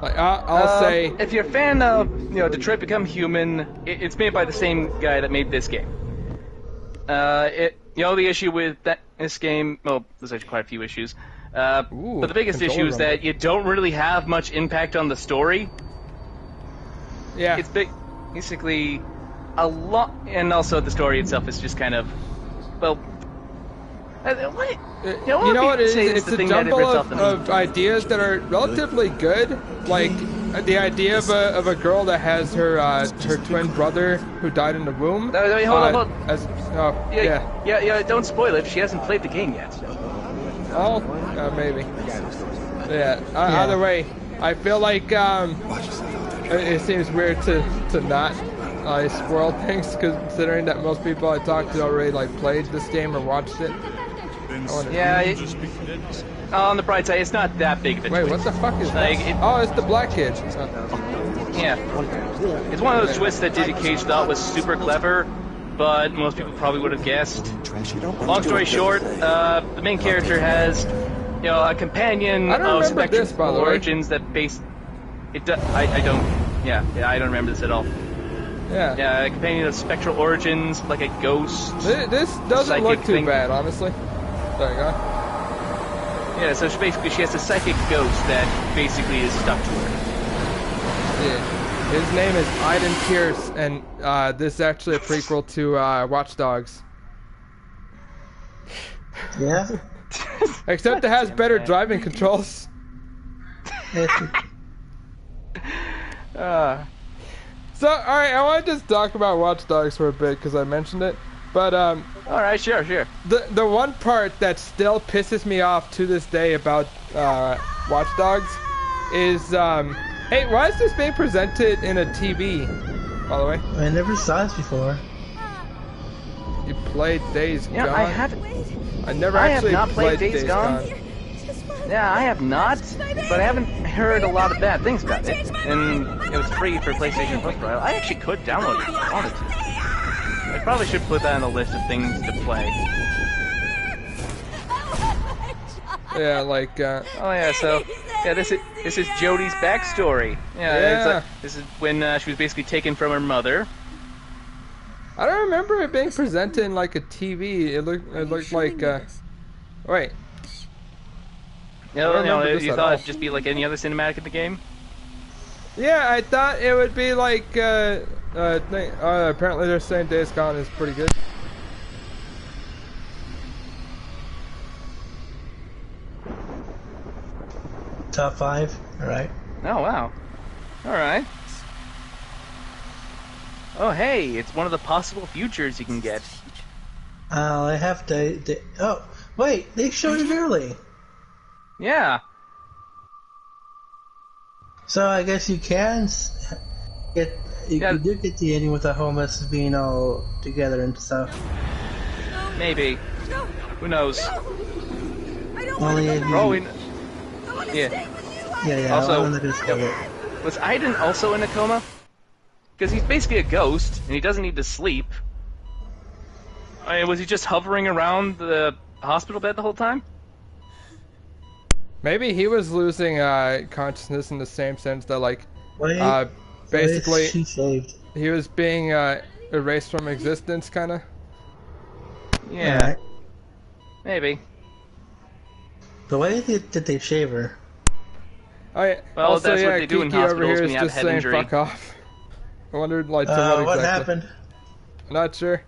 Like, I'll say, if you're a fan of Detroit Become Human, it's made by the same guy that made this game. The issue with this game, well, there's actually quite a few issues. But the biggest issue is that you don't really have much impact on the story. yeah. It's basically a lot, and also the story itself is just kind of, well, what? You know what it is? Say It's the a thing that it jumble rips off the of ideas that are relatively good. Like the idea of a girl that has her twin brother who died in the womb. Wait, hold on. Yeah. Yeah, don't spoil it. She hasn't played the game yet. Oh, maybe. Yeah. Either way, I feel like it seems weird to not spoil things, considering that most people I talked to already like played this game or watched it. Yeah. On the bright side, it's not that big of a Wait, twist. what the fuck is Like, that? Oh, it's the black kid. Yeah. It's one of those twists that David Cage thought was super clever, but most people probably would have guessed. Long story short, the main character has, a companion I don't of remember spectral this, by the way. origins that base. I don't. Yeah, I don't remember this at all. Yeah. Yeah, a companion of spectral origins, like a ghost. This doesn't psychic look too thing. bad, honestly. There you go. Yeah, so she has a psychic ghost that basically is stuck to her. Yeah. His name is Aiden Pierce, and this is actually a prequel to Watch Dogs. Yeah. Except it has better driving controls. So, alright, I want to just talk about Watch Dogs for a bit, because I mentioned it. But, Alright, sure. the one part that still pisses me off to this day about Watch Dogs is, hey, why is this being presented in a TV, by the way? I never saw this before. You played Days Gone? I haven't. I never I have actually not played played Days Gone. Yeah, I have not, but I haven't heard a lot of bad things about it. And it was free for PlayStation Plus trial. I actually could download it if I wanted to. I probably should put that on the list of things to play. Yeah, like. Oh yeah, so yeah, this is Jodie's backstory. Yeah, it's this is when she was basically taken from her mother. I don't remember it being presented in like a TV. It looked like. Wait. No, you thought it'd just be like any other cinematic in the game? Yeah, I thought it would be like. Apparently, they're saying Days Gone is pretty good. Top 5, alright. Oh, wow. Alright. Oh, hey, it's one of the possible futures you can get. I have to. Oh, wait, they showed it early. Yeah. So I guess you can get. You do get the ending with the homeless being all together and stuff. Maybe. Who knows? Only if you. Probably. Yeah. Yeah. Also, I'm not gonna spoil it. Was Aiden also in a coma? Because he's basically a ghost, and he doesn't need to sleep. I mean, was he just hovering around the hospital bed the whole time? Maybe he was losing consciousness in the same sense that, like, basically she saved. he was being erased from existence, kind of. Yeah. Right. Maybe. The way did they shave her? Well, that's what they do in Kiki over hospitals here when is you have just head saying injury. fuck off. I wondered, like, to what What exactly. happened? I'm not sure.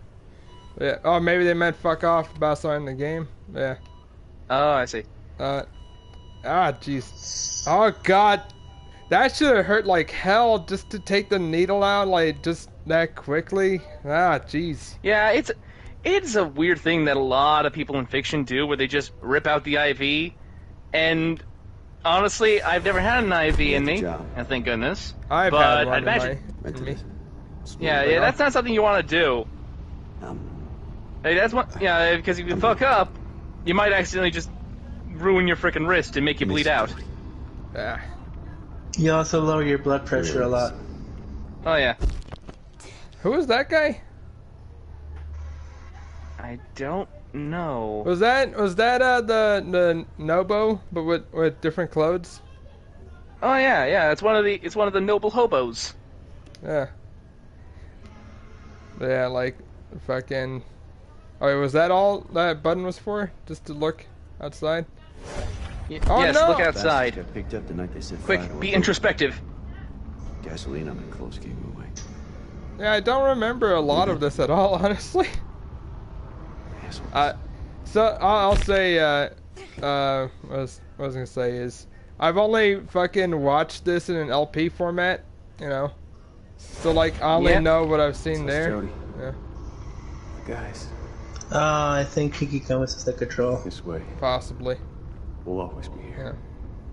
Yeah. Oh, maybe they meant fuck off about starting the game. Yeah. Oh, I see. Jeez. Oh, God. That should have hurt like hell just to take the needle out, like, just that quickly. Jeez. Yeah, it's a weird thing that a lot of people in fiction do, where they just rip out the IV, and honestly, I've never had an IV in me, and thank goodness. I've but had one I'd imagine, in me. yeah, that's not something you want to do. Hey, that's what, yeah, because if you fuck up, you might accidentally just ruin your frickin' wrist and make you bleed out. Yeah. You also lower your blood pressure a lot. Oh yeah. Who was that guy? I don't know. Was that the Nobo, but with different clothes? Oh yeah, it's one of the noble hobos. Yeah. Yeah, like fucking. Oh, was that all that button was for? Just to look outside? Oh, yes, no! look outside. Got picked up the night they set Quick, fire to be a introspective. gasoline on my clothes gave me away. Yeah, I don't remember a lot of this at all, honestly. So I'll say, what I was gonna say is, I've only fucking watched this in an LP format, you know. So like, I only know what I've seen there. Jody. Yeah. Guys, I think Kiki Comas is the control. this way. Possibly. We'll always be here.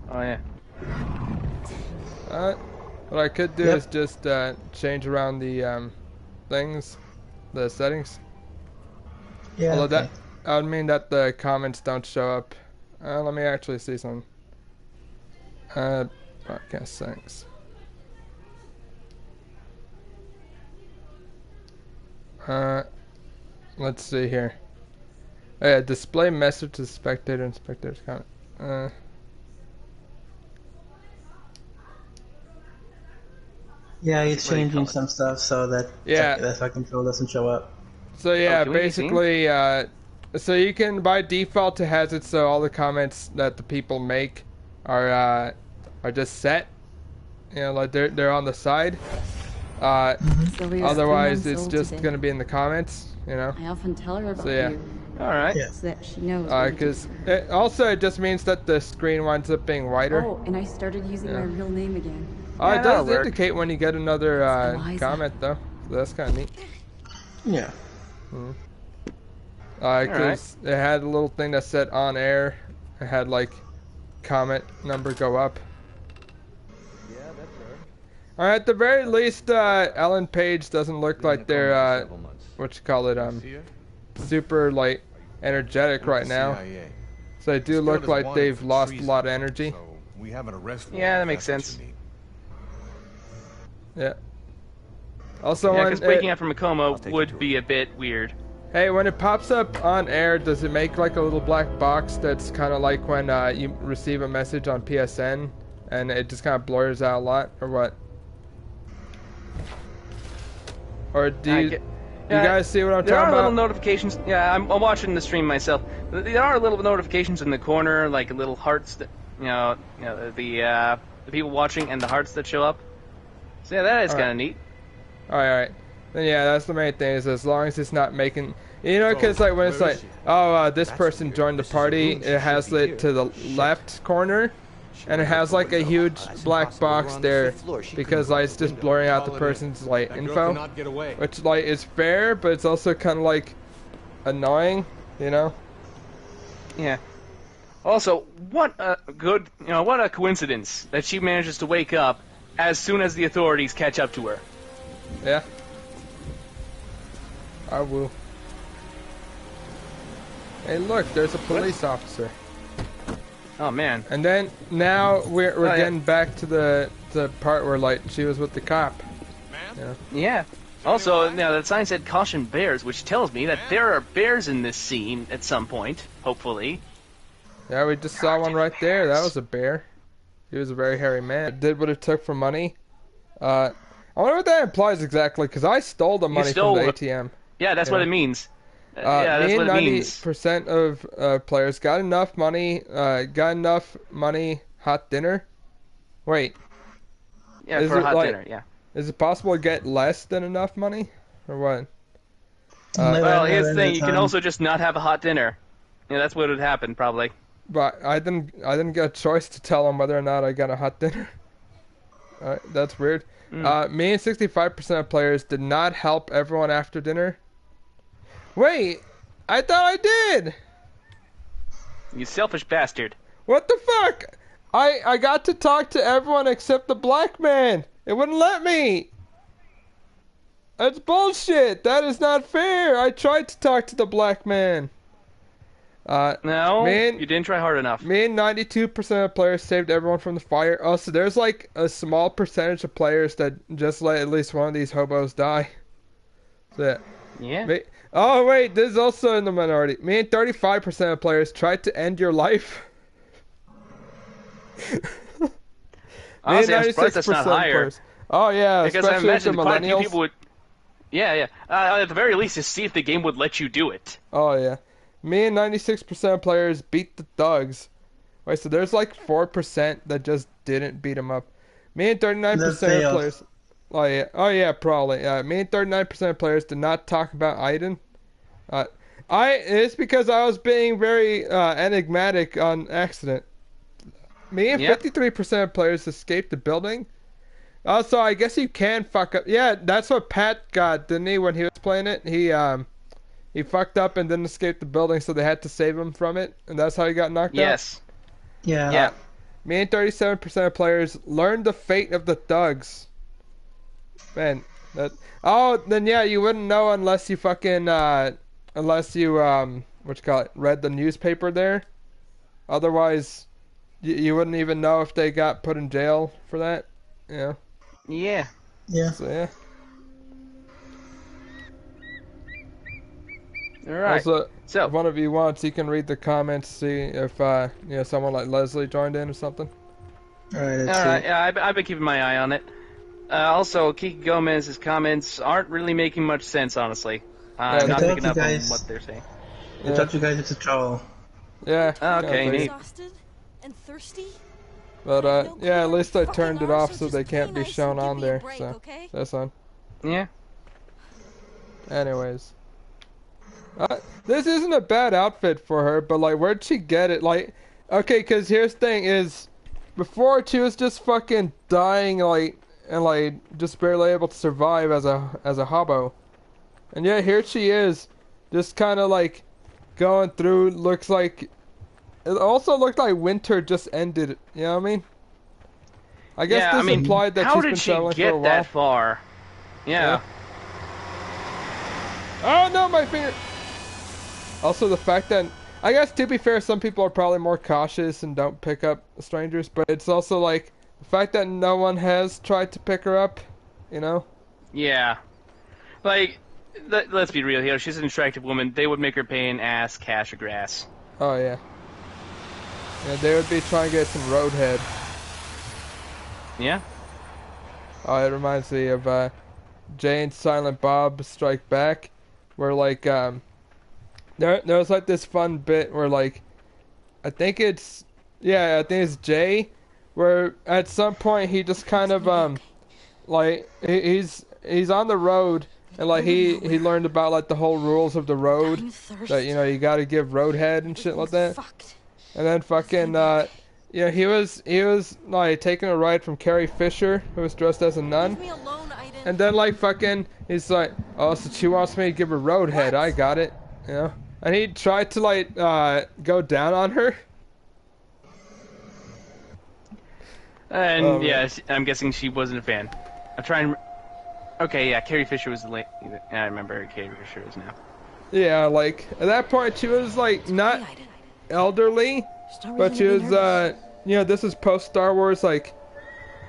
Yeah. Oh yeah. What I could do is just change around the things, the settings. Yeah. Although Okay. that would mean that the comments don't show up. Let me actually see some. Broadcast settings. Let's see here. Oh, yeah, display message to spectator and spectator's comment. Yeah, he's changing some stuff so that that's why control doesn't show up. So yeah, basically, so you can by default it has it so all the comments that the people make are just set. You know, like they're on the side. Otherwise, it's just gonna be in the comments. You know. I often tell her about you. All right. so that she knows. Because it just means that the screen winds up being wider. Oh, and I started using my real name again. It does indicate when you get another comment though. So that's kind of neat. Yeah. Because it had a little thing that said on air. It had like comment number go up. Yeah, that's right. At the very least, Ellen Page doesn't look like they're super like energetic right now. So they do look like they've lost a lot of energy. So we have an arrest warrant. Yeah, that makes if that's sense. what you need. Yeah. Also, Yeah, when because waking up from a coma would be a bit weird. hey, when it pops up on air, does it make like a little black box that's kind of like when you receive a message on PSN and it just kind of blurs out a lot, or what? Or do you guys see what I'm there talking are little about? notifications. Yeah, I'm watching the stream myself. There are little notifications in the corner, like little hearts that the people watching and the hearts that show up. So yeah, that is kind of neat. Alright. Then yeah, that's the main thing, is as long as it's not making... You know, because like when it's like, oh, this person joined the party, it has it to the left corner, and it has like a huge black box there, because like it's just blurring out the person's like info, which like is fair, but it's also kind of like annoying, you know? Yeah. Also, what a what a coincidence that she manages to wake up as soon as the authorities catch up to her. Yeah. I will. Hey, look, there's a police officer. Oh man. And then now we're getting back to the part where like she was with the cop. Yeah. Yeah. Also, now that sign said "caution bears," which tells me that there are bears in this scene at some point. Hopefully. Yeah, we just saw one right there. That was a bear. He was a very hairy man. Did what it took for money. I wonder what that implies exactly, because I stole the money from the ATM. Yeah, that's what it means. Yeah, that's what it means. 90% of players got enough money, hot dinner. Wait. Yeah, for a hot dinner, yeah. Is it possible to get less than enough money? Or what? Well, here's the thing, you can also just not have a hot dinner. Yeah, that's what would happen, probably. But I didn't get a choice to tell them whether or not I got a hot dinner. That's weird. Me and 65% of players did not help everyone after dinner. Wait, I thought I did. You selfish bastard. What the fuck? I got to talk to everyone except the black man. It wouldn't let me. That's bullshit. That is not fair. I tried to talk to the black man. No, you didn't try hard enough. Me and 92% of players saved everyone from the fire. Also, there's like a small percentage of players that just let at least one of these hobos die. So, yeah. Oh wait, this is also in the minority. Me and 35% of players tried to end your life. Honestly, I'm surprised that's not higher. Players. Oh yeah, because I imagine the quite a few millennials. people would. Yeah. At the very least, to see if the game would let you do it. Oh yeah. Me and 96% of players beat the thugs. Wait, so there's like 4% that just didn't beat them up. Me and 39% of players... Oh yeah, probably. Me and 39% of players did not talk about Aiden. It's because I was being very enigmatic on accident. Me and 53% of players escaped the building. Also, I guess you can fuck up... Yeah, that's what Pat got, didn't he, when he was playing it? He fucked up and didn't escape the building, so they had to save him from it, and that's how he got knocked out? Yes. Yeah. Me and 37% of players learned the fate of the thugs. Man, that... Oh, then yeah, you wouldn't know unless you fucking, read the newspaper there. Otherwise, you wouldn't even know if they got put in jail for that. Yeah. Yeah. Yeah. So, yeah. Alright. Also, so if one of you wants, you can read the comments, see if someone like Leslie joined in or something. Alright, yeah, I've been keeping my eye on it. Also, Kiki Gomez's comments aren't really making much sense, honestly. I'm not picking up on what they're saying. I told you guys it's a troll. Yeah. Okay, neat. Exhausted and thirsty. But yeah, at least I turned it off so they can't be shown on there. So that's on. Yeah. Anyways. This isn't a bad outfit for her, but like, where'd she get it? Like, okay, cause here's the thing is, before she was just fucking dying, and just barely able to survive as a hobo, and yeah, here she is, just kind of like going through. Looks like it also looked like winter just ended. You know what I mean? I guess this implied that she's been traveling for a while. How did she get that far? Yeah. Oh no, my finger. Also, the fact that I guess to be fair, some people are probably more cautious and don't pick up strangers, but it's also like the fact that no one has tried to pick her up, you know? Yeah. Like, let's be real here. She's an attractive woman. They would make her pay in ass, cash, or grass. Oh, yeah. Yeah, they would be trying to get some roadhead. Yeah? Oh, it reminds me of Jay and Silent Bob Strike Back, where like there was like this fun bit where like I think it's Jay, where at some point he just kind of like he's on the road and like he learned about like the whole rules of the road, that you know you got to give roadhead and shit like that, and then fucking yeah, he was like taking a ride from Carrie Fisher, who was dressed as a nun. And then like fucking he's like, oh, so she wants me to give her roadhead. I got it, you know. And he tried to like go down on her. And yeah, I'm guessing she wasn't a fan. I'm trying. Okay, yeah, Carrie Fisher was the late. I remember who Carrie Fisher is now. Yeah, like at that point she was like not elderly, but she was you know, this is post Star Wars, like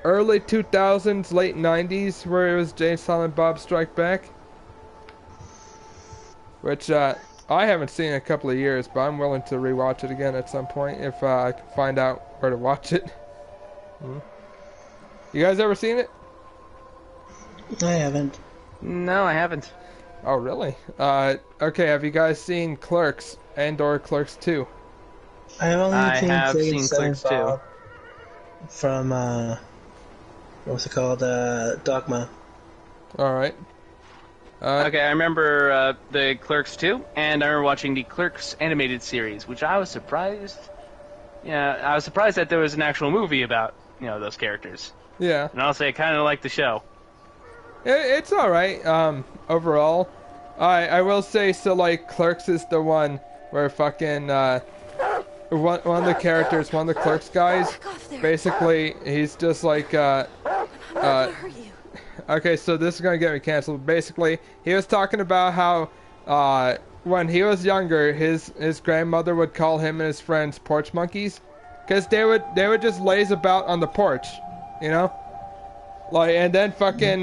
early 2000s, late 90s, where it was Jay and Silent Bob Strike Back, which I haven't seen in a couple of years, but I'm willing to rewatch it again at some point if I can find out where to watch it. You guys ever seen it? I haven't. No, I haven't. Oh, really? Okay, have you guys seen Clerks and/or Clerks 2? I have only seen Clerks 2. From, what's it called? Dogma. Alright. Okay, I remember the Clerks 2, and I remember watching the Clerks animated series, which I was surprised. Yeah, I was surprised that there was an actual movie about, you know, those characters. Yeah. And I'll say I kind of like the show. It's alright, overall. I will say, so like, Clerks is the one where fucking, one of the characters, one of the Clerks guys, basically, he's just like, okay, so this is gonna get me canceled. Basically, he was talking about how, when he was younger, his grandmother would call him and his friends porch monkeys, because they would just laze about on the porch, you know? Like, and then fucking,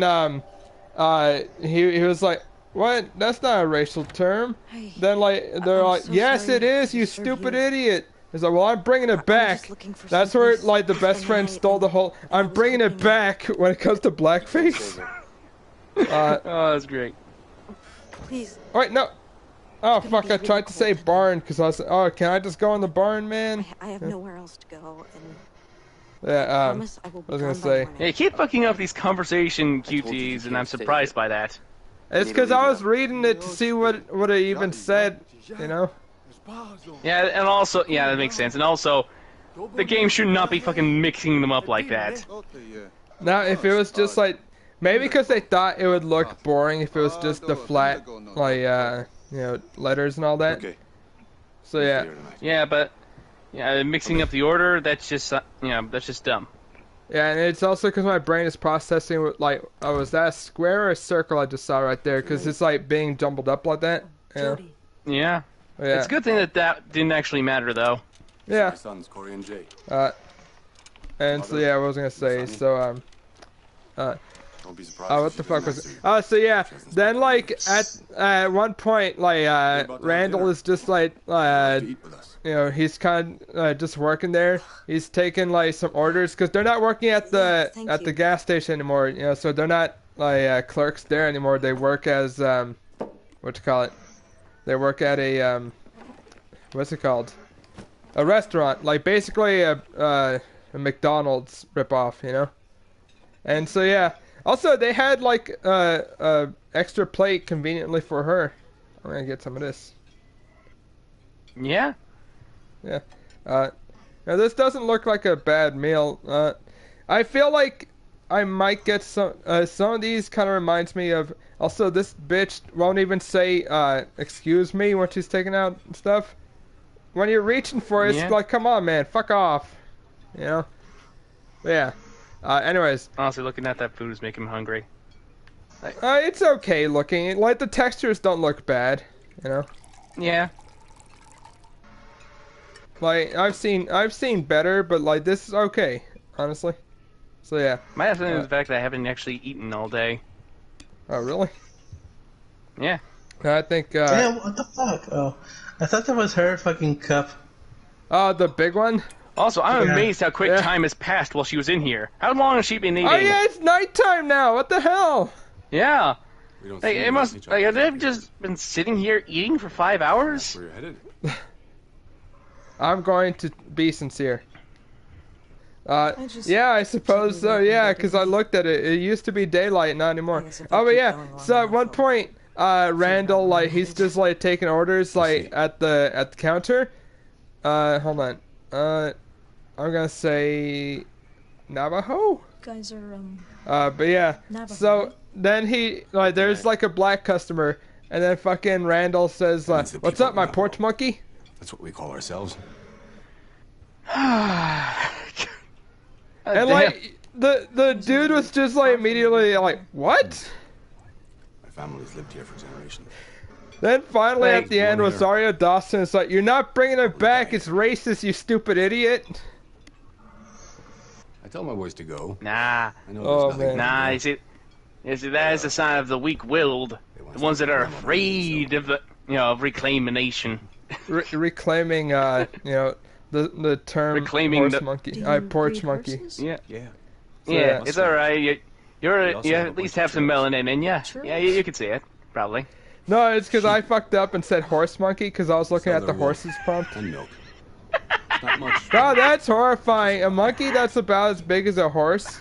he was like, what? That's not a racial term. Then, like, they're like, yes, it is, you stupid idiot. He's like, well, I'm bringing it back. That's where, like, the best friend stole the whole... I'm bringing it back when it comes to blackface. Oh, that's great. Please. Wait, no. Oh, fuck, I tried to say barn, because I was... Oh, can I just go in the barn, man? I have nowhere else to go, and... Yeah, I was gonna say... Yeah, you keep fucking up these conversation cuties, and I'm surprised by that. It's because I was reading it to see what it even said, you know? Yeah, and also... Yeah, that makes sense. And also, the game should not be fucking mixing them up like that. Now, if it was just like... Maybe because they thought it would look boring if it was just the flat, like, you know, letters and all that. So, yeah. Yeah, but... Yeah, mixing up the order, that's just, you know, that's just dumb. Yeah, and it's also because my brain is processing with, like, oh, was that a square or a circle I just saw right there? Because it's, like, being jumbled up like that. Yeah. Yeah. Yeah. It's a good thing that didn't actually matter, though. Yeah. My sons, Corey and Jay. And so, yeah, what was I going to say? So, Don't be surprised. oh, what the fuck was it? Oh, so yeah, then, like, at one point, like, Randall is just, like, you know, he's kind of just working there. He's taking, like, some orders, because they're not working at the gas station anymore, you know, so they're not, like, clerks there anymore. They work as, they work at a, what's it called? A restaurant, like, basically a McDonald's ripoff, you know? And so, yeah. Also, they had, like, a extra plate conveniently for her. I'm gonna get some of this. Yeah. Yeah. Now, this doesn't look like a bad meal. I feel like I might get some of these kind of reminds me of... Also, this bitch won't even say, excuse me when she's taking out stuff. When you're reaching for it, it's like, come on, man, fuck off. You know? But yeah. Anyways. Honestly, looking at that food is making me hungry. It's okay looking. Like, the textures don't look bad, you know? Yeah. Like I've seen better, but like this is okay, honestly. So yeah. Might have something to do with the fact that I haven't actually eaten all day. Oh really? Yeah. I think. Yeah, what the fuck? Oh, I thought that was her fucking cup. Oh, the big one. Also, I'm Yeah. amazed how quick time has passed while she was in here. How long has she been eating? Oh yeah, it's nighttime now. What the hell? Yeah. We don't Like, see it you must. each Like, other. have they just been sitting here eating for 5 hours? Where you're headed? I'm going to be sincere. just Yeah, I suppose so. genuinely Yeah, think because that I looked at it. It used to be daylight, not anymore. guess if I Oh, but keep yeah. going long So at enough, one I'll point, Randall, like, he's just like taking orders, like, see. at the counter. Hold on. I'm gonna say Navajo. Guys are But yeah. Navajo. So then he like, there's like a black customer, and then fucking Randall says, Means the "What's people up, my of porch Navajo. monkey?" That's what we call ourselves. And like the dude was just like immediately like, "What?" My family's lived here for generations. Then finally Like, at the end, one Rosario Dawson is like, "You're not bringing it back. It's racist, you stupid idiot." I tell my boys to go. Nah. I know Oh, there's nothing. man. Nah, you see, that is a sign of the weak-willed, the ones that are afraid of the, of reclamation. Reclaiming, the term Reclaiming horse the- monkey, Do you porch breed monkey. horses? Yeah, Yeah. yeah, Must it's be. all right. You We also have a at bunch least of have some trails. melanin in you. True. Yeah, you could see it, probably. No, it's because I fucked up and said horse monkey because I was looking at the Southern wolf. horses prompt. And milk. Not much. Oh, that's horrifying. A monkey that's about as big as a horse.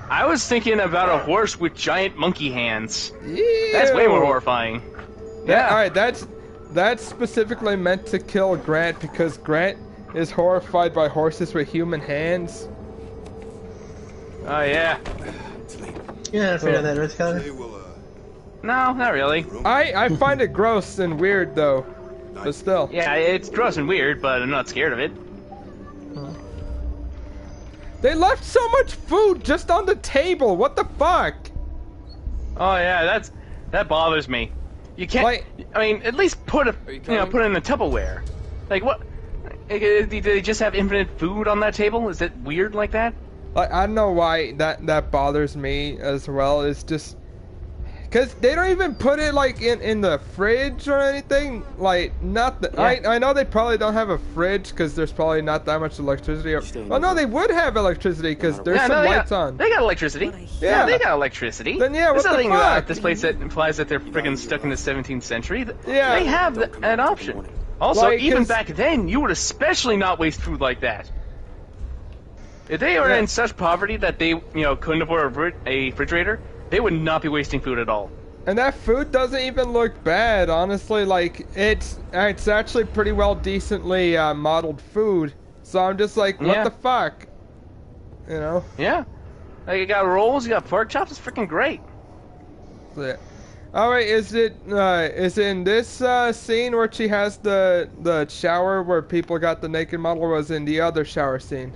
I was thinking about a horse with giant monkey hands. Ew. That's way more horrifying. Yeah. Alright, that's specifically meant to kill Grant because Grant is horrified by horses with human hands. Oh yeah. It's late. Yeah, I figured that, right, Skyler? Today we'll, No, not really. I find it gross and weird though, but still. Yeah, it's gross and weird, but I'm not scared of it. They left so much food just on the table. What the fuck? Oh yeah, that bothers me. You can't. Like- I mean, at least put a you put it coming? in the Tupperware. Like what? Do they just have infinite food on that table? Is it weird like that? Like I don't know why that bothers me as well. It's just because they don't even put it like in the fridge or anything. Like not the, Yeah. I know they probably don't have a fridge because there's probably not that much electricity. Stay in Well, no, your they would have electricity because there's Yeah, some no, they lights got, on. They got electricity. What I Yeah, hear. they got electricity. Then yeah, There's what the nothing fuck? about this place that implies that they're friggin' stuck in the 17th century. Yeah. They have an option. Also, Like, even 'cause- back then, you would especially not waste food like that. If they were Yeah. in such poverty that they, couldn't afford a refrigerator, they would not be wasting food at all. And that food doesn't even look bad, honestly. Like it's actually pretty well decently modeled food. So I'm just like, what Yeah. the fuck? You know? Yeah. Like, you got rolls, you got pork chops, it's freaking great. So, yeah. All right, is it in this scene where she has the shower where people got the naked model, or was it in the other shower scene?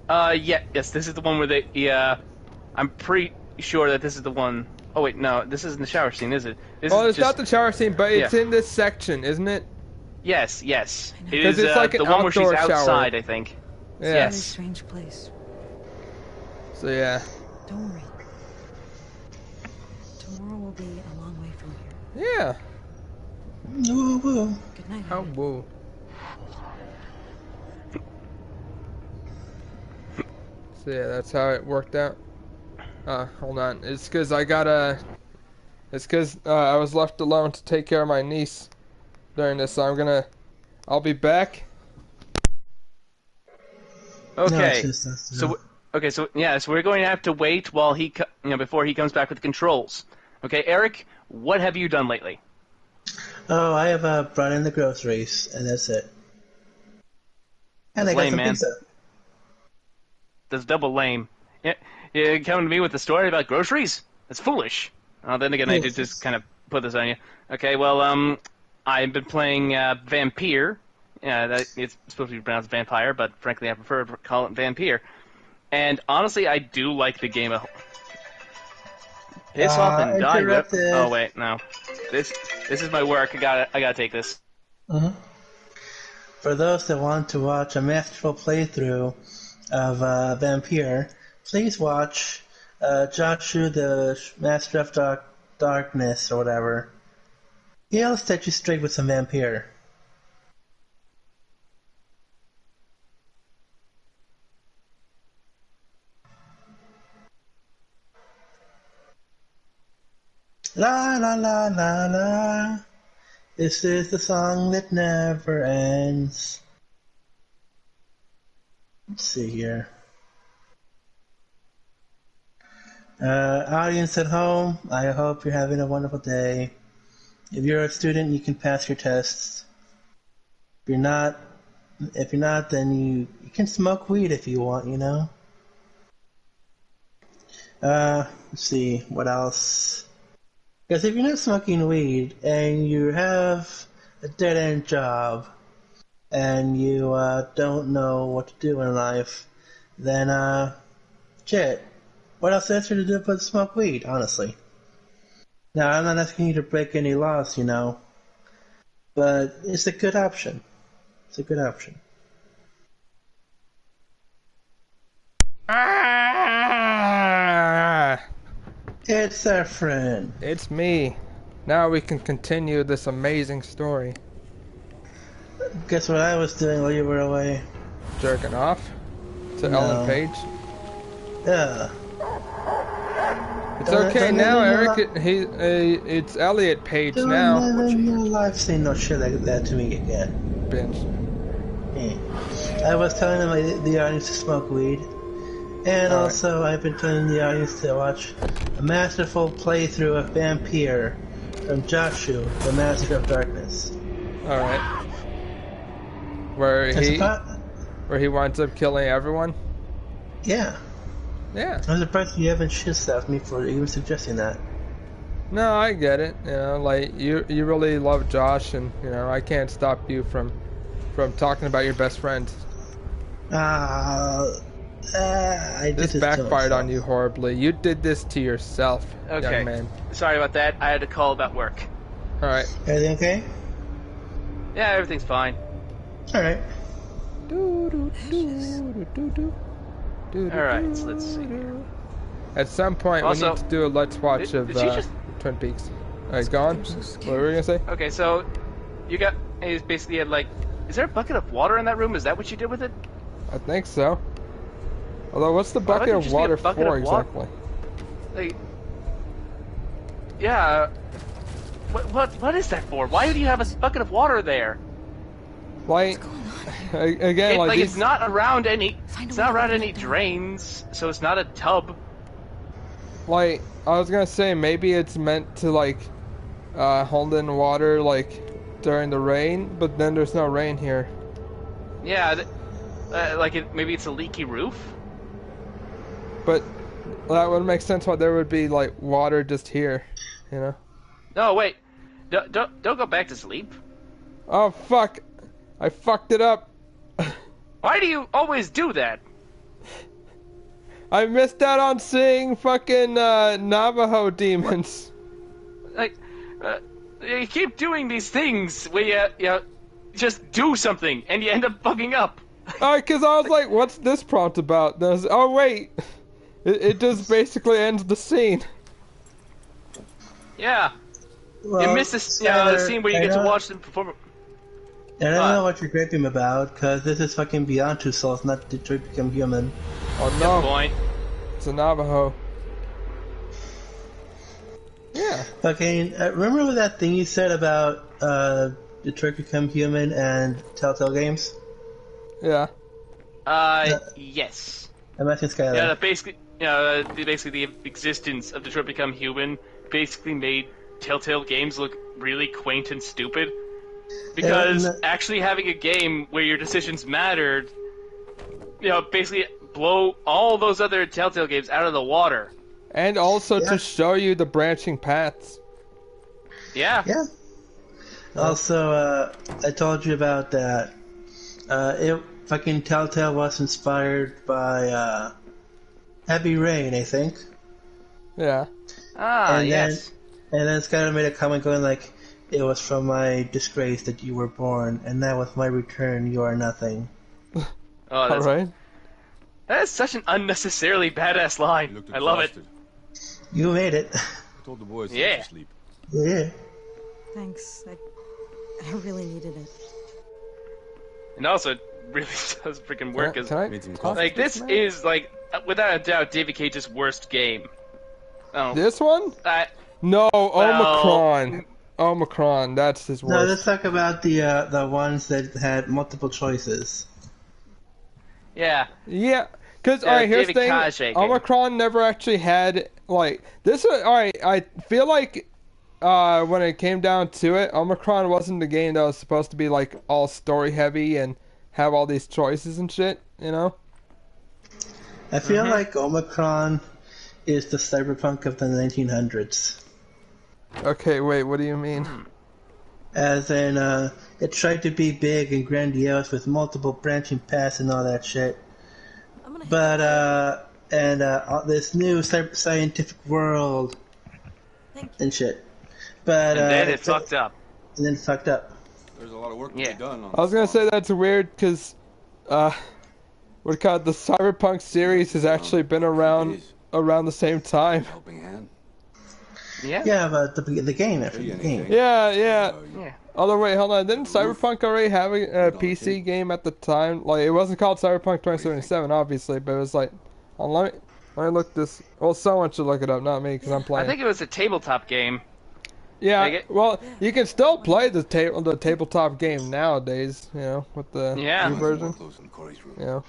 Yes, this is the one where they, I'm pretty sure that this is the one. Oh wait, no, this isn't the shower scene, is it? This Well, is it's just, not the shower scene, but it's Yeah. in this section, isn't it? Yes, yes. It 'Cause is it's like the an one where she's outdoor shower. outside, I think. Yeah. Yes. Very strange place. So yeah. Don't worry. Tomorrow will be a long way from here. Yeah. Woo, woo. Good night. Oh, Harry. whoa. So yeah, that's how it worked out. Hold on. It's because I was left alone to take care of my niece during this, so I'll be back. No, Okay. it's just us, So so we're going to have to wait while before he comes back with the controls. Okay, Eric, what have you done lately? Oh, I have brought in the groceries, and that's it. And I got Lame, some man. pizza. That's double lame. Yeah, you coming to me with a story about groceries? That's foolish. Then again, I did just kind of put this on you. Okay, well, I've been playing Vampire. Yeah, it's supposed to be pronounced vampire, but frankly, I prefer to call it Vampire. And honestly, I do like the game. Piss off and die. Whip. Interrupted. Oh wait, no. This is my work. I gotta take this. Uh-huh. for those that want to watch a masterful playthrough of Vampire, please watch Joshu the Master of Darkness or whatever. He'll set you straight with some Vampire. La la la la la. This is the song that never ends. Let's see here. Audience at home, I hope you're having a wonderful day. If you're a student, you can pass your tests. If you're not, then you can smoke weed if you want, you know? Let's see, what else? Because if you're not smoking weed and you have a dead-end job and you don't know what to do in life, then shit. What else is there to do but smoke weed, honestly? Now, I'm not asking you to break any laws, you know, but it's a good option. It's a good option. Ah! It's our friend. It's me. Now we can continue this amazing story. Guess what I was doing while you were away? Jerking off to No. Ellen Page. Yeah. It's okay now, Eric. It's Elliot Page now. Don't never in your life say no shit like that to me again. Binge. Yeah. I was telling the audience to smoke weed. And All also, I've been telling the audience to watch a masterful playthrough of Vampire from Joshu, the Master of Darkness. Alright. Where he winds up killing everyone? Yeah. Yeah. I'm surprised you haven't shit-staffed me for even suggesting that. No, I get it. You know, like you really love Josh, and you know I can't stop you from talking about your best friend. I did This backfired on you horribly. You did this to yourself, Okay. young man. Sorry about that. I had to call about work. All right. Everything okay? Yeah, everything's fine. Alright. Alright, so let's see here. At some point, Also, we need to do a let's watch of did she just- Twin Peaks. Alright, go on. What were you gonna say? Okay, so you got. He basically had like. Is there a bucket of water in that room? Is that what you did with it? I think so. Although, what's the Why bucket would it of just be a water bucket for of water? exactly? Like. Yeah. What is that for? Why do you have a bucket of water there? Like, again, like it's not around any. It's not around any drains, so it's not a tub. like I was gonna say, maybe it's meant to like hold in water like during the rain, but then there's no rain here. Yeah, maybe it's a leaky roof. But that would make sense why there would be like water just here, you know? No, wait. Don't go back to sleep. Oh fuck! I fucked it up. Why do you always do that? I missed out on seeing fucking Navajo demons. Like, you keep doing these things where you just do something and you end up bugging up. Cause I was like, what's this prompt about? Then I was, oh wait, it just basically ends the scene. Yeah. Well, You missed the Skylar, scene where you get to watch them perform. I don't know what you're griping about, because this is fucking Beyond Two Souls, not Detroit Become Human. Oh Good no, point. it's a Navajo. Yeah. Fucking, remember that thing you said about Detroit Become Human and Telltale Games? Yeah. Yes. I'm asking Skylar. Yeah, basically the existence of Detroit Become Human basically made Telltale Games look really quaint and stupid. Because actually having a game where your decisions mattered, basically blow all those other Telltale games out of the water. And also to show you the branching paths. Yeah. Yeah. Also, I told you about that. Fucking Telltale was inspired by Heavy Rain, I think. Yeah. Ah, yes. And then Skylar made a comment going like, It was from my disgrace that you were born, and now with my return, you are nothing. Oh, All that's, right. that is such an unnecessarily badass line. I love it. You made it. I told the boys Yeah. to sleep. Yeah. Thanks. I really needed it. And also, it really does freaking work. As, Can I? Made some coffee. like, this is, like, without a doubt, David Cage's worst game. Oh, This one? that, No, Omicron. Omicron. That's his No, worst. let's talk about the ones that had multiple choices. yeah. Yeah, because alright, here's the David thing. Cage game. Omicron never actually had like this. Alright, I feel like when it came down to it, Omicron wasn't the game that was supposed to be like all story heavy and have all these choices and shit. You know? I feel like Omicron is the cyberpunk of the 1900s. Okay, wait. What do you mean? As in, it tried to be big and grandiose with multiple branching paths and all that shit. I'm gonna But, this new scientific world Thank and shit. But, And then it fucked up. And then it fucked up. There's a lot of work to Yeah. be done on I was gonna say that's weird because what it called the Cyberpunk series has actually been around the same time. helping hand. Yeah. Yeah, but the game after the game. Yeah. Yeah. Although wait, hold on. Didn't Cyberpunk already have a PC game at the time? Like it wasn't called Cyberpunk 2077, obviously, but it was like. Let me look this. Well, someone should look it up, not me, because I'm I playing. think it was a tabletop game. Yeah. like it- Well, you can still play the tabletop game nowadays. You know, with the Yeah. new version. Close in Corey's room. You know.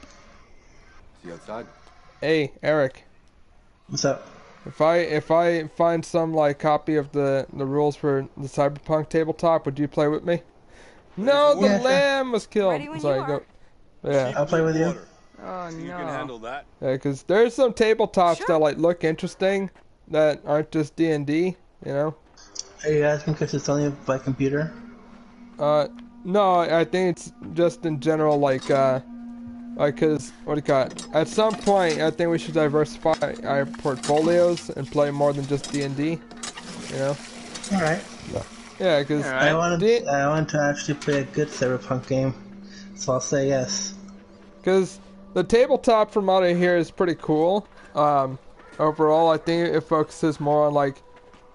See outside? Hey, Eric. What's up? If I find some like copy of the rules for the Cyberpunk tabletop, would you play with me? No, the Yeah, sure. lamb was killed. Ready when Sorry, you go. are. Yeah, I'll play with you. Oh You no. can handle that. yeah, because there's some tabletops Sure. that like look interesting that aren't just D&D. You know. Are you asking because it's only by computer? No, I think it's just in general cause what do you call it? At some point, I think we should diversify our portfolios and play more than just D&D. You know. All right. Yeah, because Alright. I want to actually play a good cyberpunk game, so I'll say yes. Because the tabletop from out of here is pretty cool. Overall, I think it focuses more on like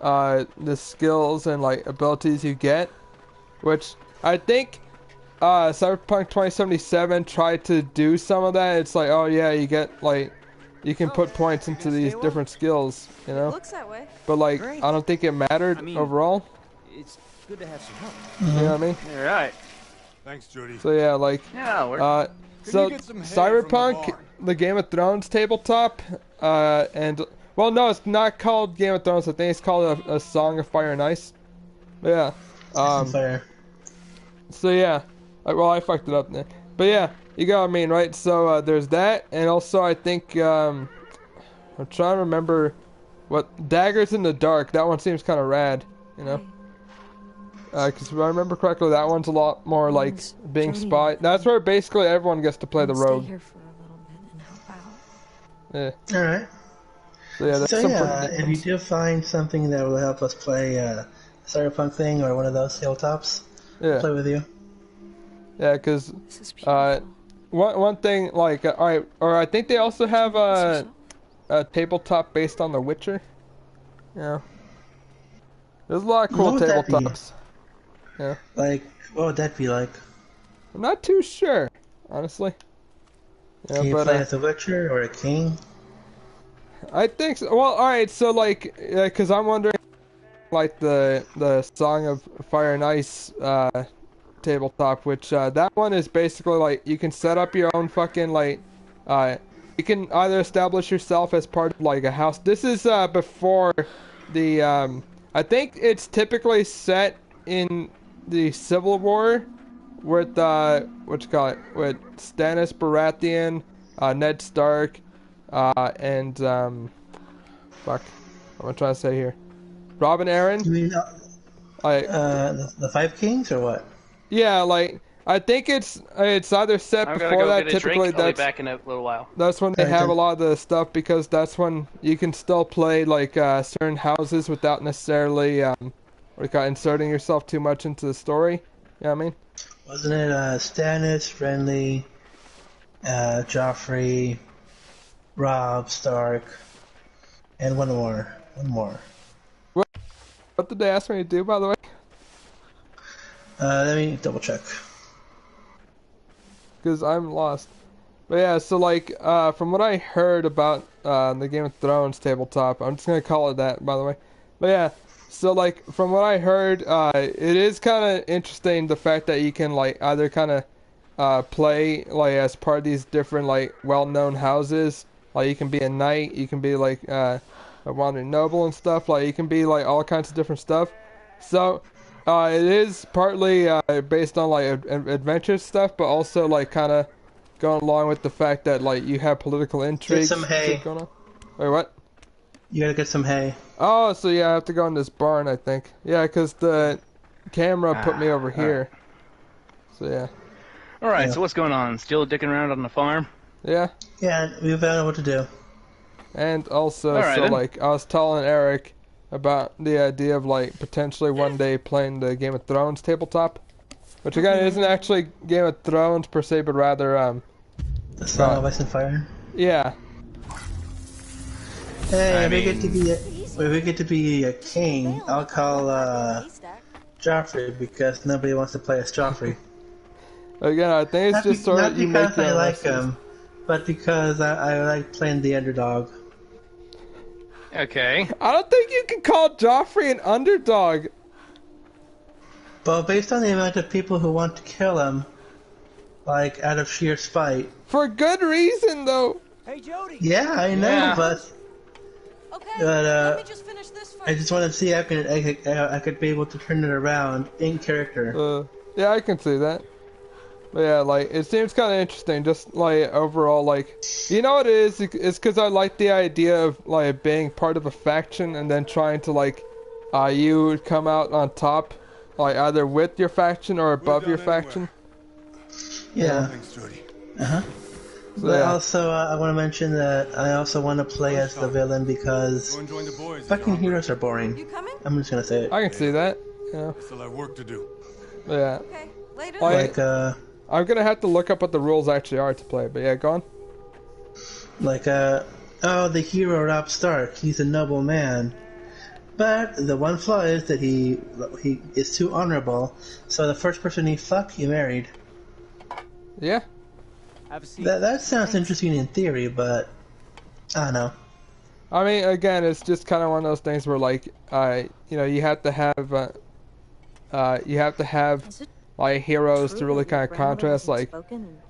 the skills and like abilities you get, which I think Cyberpunk 2077 tried to do some of that. It's like, oh yeah, you get like you can put points into these different skills, you know. Looks that way. But like, I don't think it mattered overall. It's good to have some help. You know what I mean? All right. Thanks, Jody. So yeah, like. Yeah, we're So you get some hay from the Cyberpunk, barn? the Game of Thrones tabletop, and well, no, it's not called Game of Thrones. I think it's called a Song of Fire and Ice. Yeah. Fair. So yeah, well, I fucked it up there. But yeah, you got what I mean, right? So there's that, and also I think I'm trying to remember what Daggers in the Dark. That one seems kind of rad, you know. Because if I remember correctly, that one's a lot more like being spy. That's where basically everyone gets to play the rogue. Stay here for a little bit and help out. Yeah. All right. So yeah, that's So some yeah, pretty if you do find something that will help us play a cyberpunk thing or one of those tabletops, yeah, play with you. yeah, because This is beautiful. one thing like all right, or I think they also have a tabletop based on The Witcher. Yeah, there's a lot of cool What would that be? tabletops. Yeah, Like, what would that be like? I'm not too sure, honestly. Yeah, Can you but play as a Witcher or a king? I think so. Well, all right, so like, because I'm wondering, like the Song of Fire and Ice tabletop, which that one is basically like you can set up your own fucking like, you can either establish yourself as part of like a house. This is before the I think it's typically set in the Civil War with what you call it, with Stannis Baratheon, Ned Stark, and fuck, what am I trying to say here? Robin Aaron. You mean Like, the Five Kings or what? yeah, like I think it's either set I'm gonna before go that. get a Typically, drink. I'll be that's back in a little while. when they Okay. have a lot of the stuff because that's when you can still play like certain houses without necessarily what do kind of inserting yourself too much into the story. You know what I mean? Wasn't it Stannis, Renly, Joffrey, Robb, Stark, and one more? One more. What did they ask me to do, by the way? Let me double check. Because I'm lost. But yeah, so like, from what I heard about the Game of Thrones tabletop, I'm just gonna call it that, by the way. But yeah, so like, from what I heard, it is kind of interesting the fact that you can like either kind of play like as part of these different like well-known houses. Like you can be a knight, you can be like a wandering noble and stuff. Like you can be like all kinds of different stuff. So it is partly based on like adventure stuff, but also like kind of going along with the fact that like you have political intrigue. Get some hay. Going on. Wait, what? You gotta get some hay. Oh, so yeah, I have to go in this barn, I think. Yeah, because the camera put me over here. So yeah. Alright, so what's going on? Still dicking around on the farm? Yeah. Yeah, we found out what to do. And also, Alright, so then. like, I was telling Eric about the idea of like potentially one day playing the Game of Thrones tabletop, which again isn't actually Game of Thrones per se, but rather The Song of Ice and Fire. Yeah. Hey, if we get to be a king, I'll call Joffrey because nobody wants to play as Joffrey. Again, I think it's just sort of you make Not because your I own like lessons. him, but because I like playing the underdog. Okay. I don't think you can call Joffrey an underdog. But based on the amount of people who want to kill him, like out of sheer spite. For good reason, though. Hey, Jody. Yeah, I know, Yeah. but Okay, let me just finish this first. I just want to see if I could be able to turn it around in character. Yeah, I can see that. But yeah, like, it seems kind of interesting, just, like, overall, like, you know what it is? It's because I like the idea of, like, being part of a faction and then trying to, like, you would come out on top, like, either with your faction or above your faction. Yeah. Thanks, Jody. Uh-huh. So, But yeah. also, I want to mention that I also want to play as the villain because Go and join the boys. fucking heroes are boring. You coming? I'm just gonna say it. I can see that, yeah. Still have work to do. Yeah. Okay, later. Like, Like, I'm gonna have to look up what the rules actually are to play, but yeah, go on. oh, the hero Robb Stark, he's a noble man. But the one flaw is that he is too honorable, so the first person he fucked, he married. Yeah. Have a seat. That sounds interesting in theory, but I don't know. I mean, again, it's just kind of one of those things where, like, you know, you have to have like heroes to really kind of contrast. Like,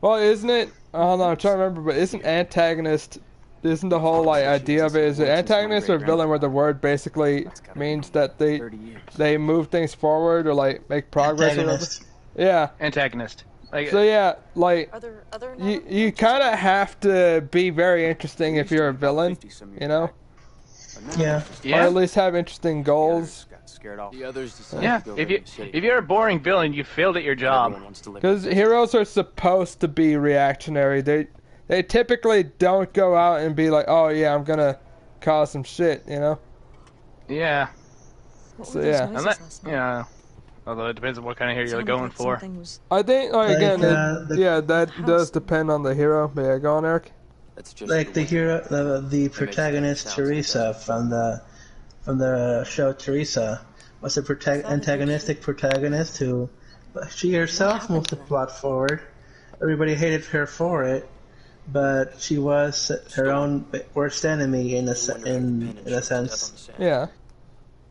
well, isn't it? I don't know. I'm trying to remember, but isn't antagonist? Isn't the whole like idea of it? Is it antagonist or villain, where the word basically means that they move things forward or like make progress? Or whatever? Antagonist. Yeah. Antagonist. Like, So yeah, like. Are there other You kind of have to be very interesting if you're a villain, you know? Yeah. Or yeah. at least have interesting goals. Got scared off. The others decided Yeah, to go if live in the city. you're a boring villain, you failed at your job. Everyone wants to live Because in the heroes are supposed to be reactionary. They typically don't go out and be like, oh yeah, I'm gonna cause some shit, you know? Yeah. So yeah. Yeah. Although it depends on what kind of hero you're going for. I think, like, again, the- yeah, that does depend on the hero. But yeah, go on, Eric. That's just Like the way- hero, the protagonist Teresa from the show Teresa was a antagonistic protagonist who she herself moved the plot forward. Everybody hated her for it, but she was her own worst enemy in a sense, Yeah.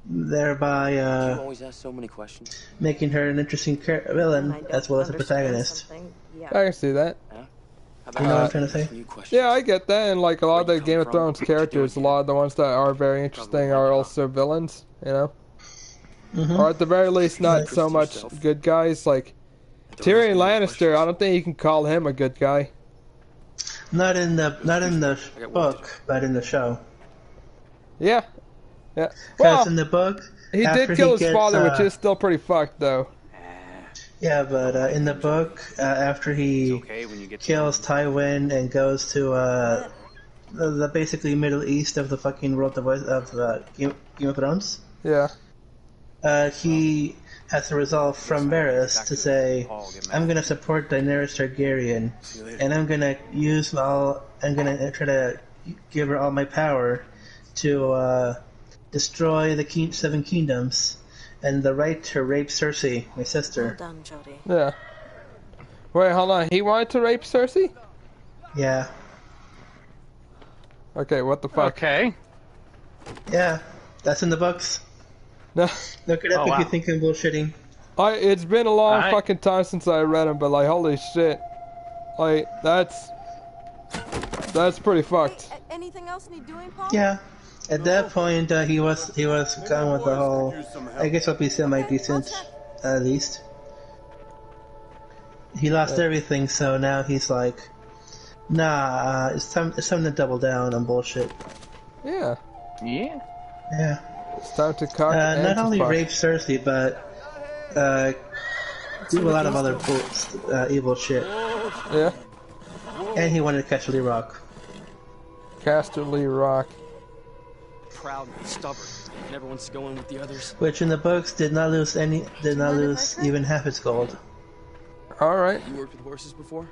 thereby You always ask so many questions. making her an interesting villain as well as a protagonist. I can see that. How You know what I'm about trying to say? new questions? Yeah, I get that, and like a lot of the Game of Thrones characters, a lot of the ones that are very interesting are also villains, you know? Or at the very least, not so much good guys. Like Tyrion Lannister, I don't think you can call him a good guy. Not in the book, but in the show. Yeah. Yeah. Because Well, in the book, he after did kill his gets, father, which is still pretty fucked, though. Yeah, but in the book, after he Okay, when you get to kills Tywin and goes to the basically Middle East of the fucking world of Game of Thrones, Yeah. he has a resolve from Varys to say, I'm going to support Daenerys Targaryen, and I'm going to I'm going to try to give her all my power to destroy the Seven Kingdoms and the right to rape Cersei, my sister. Well done, Jody. Yeah. Wait, hold on. He wanted to rape Cersei? Yeah. Okay, what the fuck? Okay. Yeah, that's in the books. No. Look it up if wow. you think I'm bullshitting. It's been a long Alright. fucking time since I read them, but like, holy shit. Like, that's pretty fucked. Hey, anything else need doing, Paul? Yeah. At that point, he was gone with the whole. I guess I'll be semi-decent, at least. He lost everything, so now he's like, nah, it's time to double down on bullshit. Yeah. Yeah. Yeah. It's time to cock and Not to only fuck. rape Cersei, but do a lot of other evil shit. Yeah. And he wanted Casterly Rock. Casterly Rock. Proud and stubborn. Never wants to go in with the others. Which in the books did not lose even half its gold. Alright. You worked with horses before?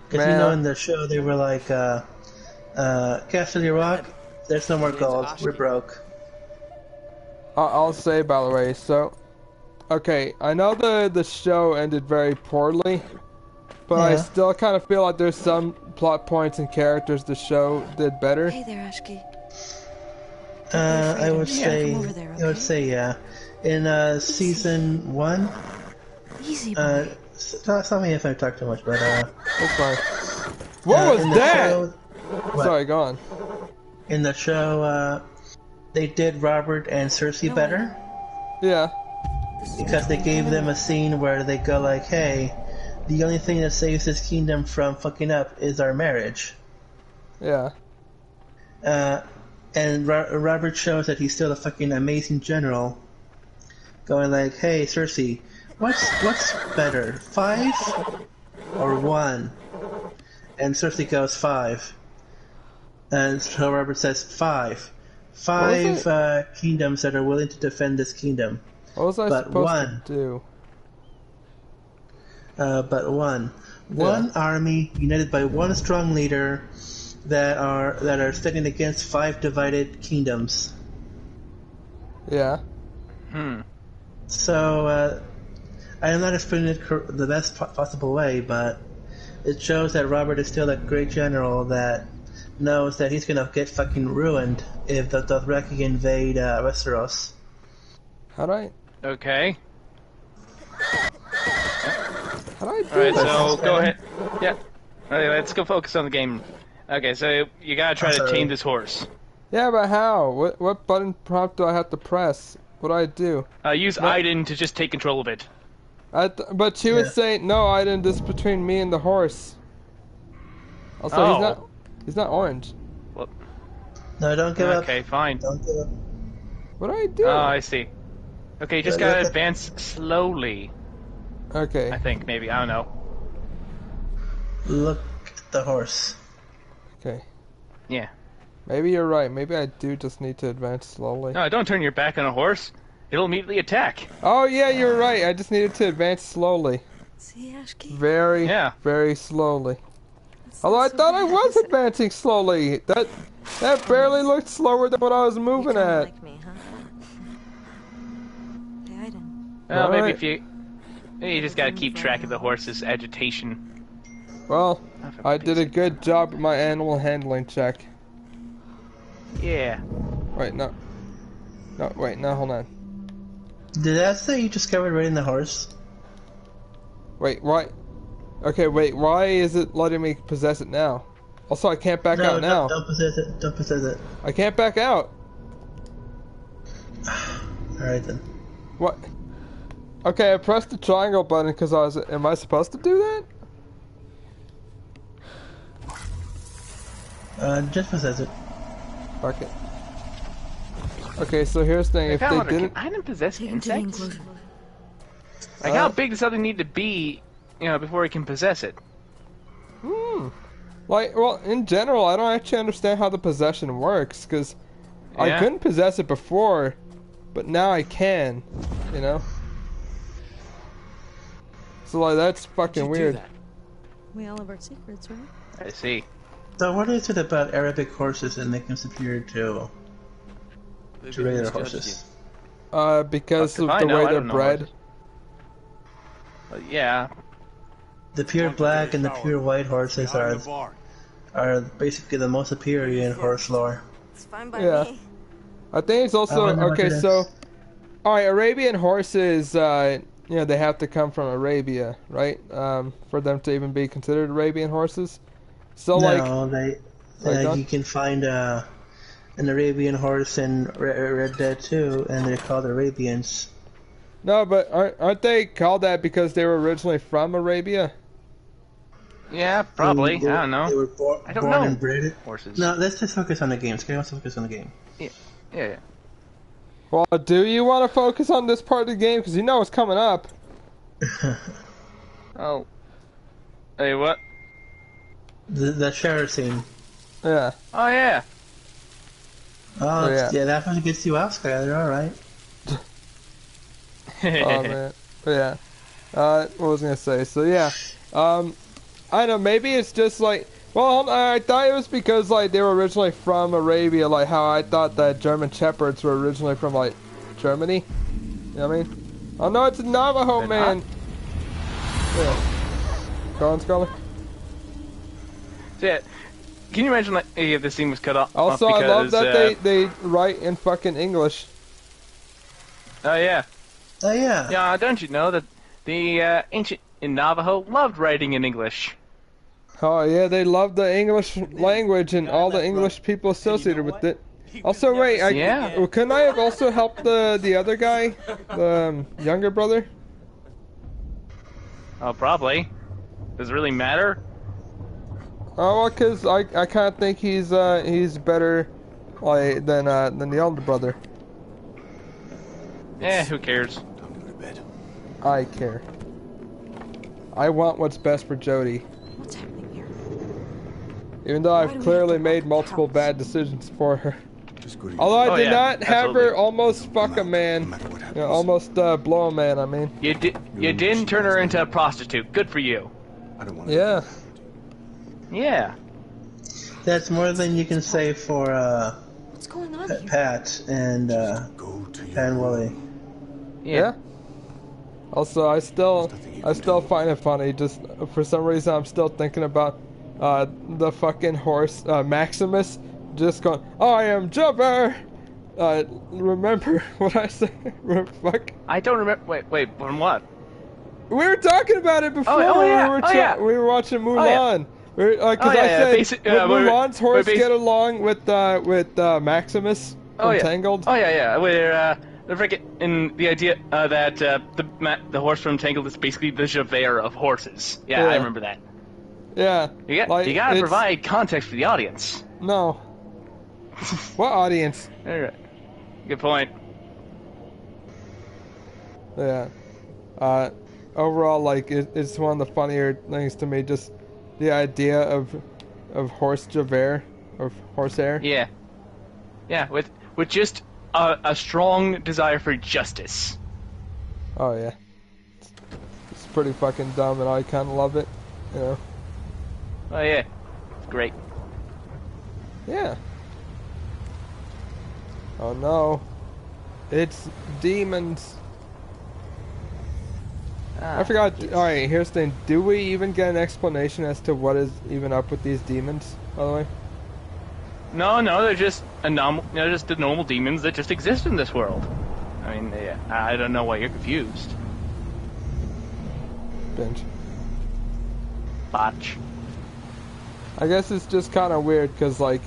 Because you know in the show they were like, Casterly Rock, there's no more gold, we're broke. I'll say, by the way, so... Okay, I know the show ended very poorly, but I still kind of feel like there's some plot points and characters the show did better. Hey there, Ashki. I would say, Come over there, I would say, yeah. In season 1, Easy, boy. tell me if I talk too much, but That's fine. What was in the that? show- what? Sorry, go on. In the show, they did Robert and Cersei better Yeah. because they gave them a scene where they go like, "Hey, the only thing that saves this kingdom from fucking up is our marriage." Yeah. And Robert shows that he's still a fucking amazing general, going like, "Hey, Cersei, what's better, 5 or 1?" And Cersei goes 5. And so Robert says 5. 5 kingdoms that are willing to defend this kingdom. What was I But supposed one. to do? But one army united by one strong leader that are standing against 5 divided kingdoms. Yeah. So I'm not explaining it the best possible way, but it shows that Robert is still a great general that knows that he's gonna get fucking ruined if the Dothraki invade Westeros. How'd Okay. I do Alright, this? so go ahead. Yeah. Okay, let's go focus on the game. Okay, so you gotta try to tame this horse. Yeah, but how? What button prompt do I have to press? What do I do? Use Iden to just take control of it. But she was saying, no, Aiden, this is between me and the horse. Also, he's not orange. Well, No, don't give up. okay, fine. Don't give up. What do I do? Oh, I see. Okay, you just gotta advance slowly. Okay. I think, maybe. I don't know. Look at the horse. Okay. Yeah. Maybe you're right. Maybe I do just need to advance slowly. No, don't turn your back on a horse. It'll immediately attack. Oh, yeah, you're right. I just needed to advance slowly. See, Ashki? Very, very slowly. Although I thought I was advancing slowly. That barely looked slower than what I was moving at. Like me, huh? Hey, Aiden. Well, maybe you just gotta keep track of the horse's agitation. Well, I did a good job with my animal handling check. Yeah. Wait, no. No, wait, no, hold on. Did that say you discovered riding the horse? Wait, why? Okay, wait, why is it letting me possess it now? Also, I can't back out now. Don't possess it. Don't possess it. I can't back out. Alright then. What? Okay, I pressed the triangle button because I was. Am I supposed to do that? Just possess it. Fuck it. Okay, so here's the thing. If they didn't. I didn't possess insects. Closer. Like, how big does something need to be, before he can possess it? Like, well, in general, I don't actually understand how the possession works, because I Yeah. couldn't possess it before, but now I can, you know? So like that's fucking weird. We all have our secrets, right? I see. So what is it about Arabic horses that make them superior to regular horses? Because of I the know, way I they're don't know bred. Yeah. The pure black and the pure white horses are basically the most superior in horse lore. It's fine by me. I think it's also okay. So, all right, Arabian horses. You know, they have to come from Arabia, right? For them to even be considered Arabian horses. So, you can find an Arabian horse in Red Dead 2, and they're called Arabians. No, but aren't they called that because they were originally from Arabia? Yeah, probably. I don't know. They were born and bred. Horses. No, let's just focus on the game. Let's focus on the game. Yeah. Well, do you want to focus on this part of the game? Because you know it's coming up. Oh. Hey, what? The shower scene. Yeah. Oh, yeah. Oh, yeah, that one gets you out, Skyler. Alright. Oh, man. But yeah. What was I going to say? So, yeah. I don't know, maybe it's just like... Well, I thought it was because, like, they were originally from Arabia, like how I thought that German Shepherds were originally from, like, Germany. You know what I mean? Oh, no, it's a Navajo, man. Yeah. Go on, Scholar. So, yeah. Can you imagine, like, if this scene was cut off? Also, because, I love that they write in fucking English. Oh, yeah. Oh, yeah. Yeah, don't you know that the ancient in Navajo loved writing in English? Oh, yeah, they love the English language and all the English people associated with it. Also, wait, couldn't I have also helped the other guy? The younger brother? Oh, probably. Does it really matter? Oh, well, because I kind of think he's better like than the older brother. Who cares? Time to go to bed. I care. I want what's best for Jody. What's happening here? Even though I've clearly made multiple bad decisions for her. Just Although I did not have her almost fuck a man. You know, almost blow a man, I mean. You didn't turn her into a prostitute. Good for you. I don't want Yeah. Yeah. That's more than you can say for What's going on here? Pat and Willie. Yeah. Also, I still find it funny. Just for some reason, I'm still thinking about the fucking horse Maximus just going, "I am Jumper." Remember what I said? Fuck. I don't remember. Wait. From what? We were talking about it before. We were watching Mulan. Because I said, would Mulan's horse get along with Maximus from Tangled? Oh yeah. We're freaking the idea that the horse from Tangled is basically the Javert of horses. Yeah, I remember that. Yeah. You gotta provide context for the audience. No. What audience? Alright. Good point. Yeah. Overall, like, it's one of the funnier things to me, just the idea of horse Javert, of horsehair. Yeah. Yeah, with just a strong desire for justice. Oh yeah. It's pretty fucking dumb, and I kind of love it. You know. Oh yeah. Great. Yeah. Oh no. It's demons. I forgot. Alright, here's the thing. Do we even get an explanation as to what is even up with these demons, by the way? No, they're just just the normal demons that just exist in this world. I mean, I don't know why you're confused. Binge. Botch. I guess it's just kind of weird, because, like...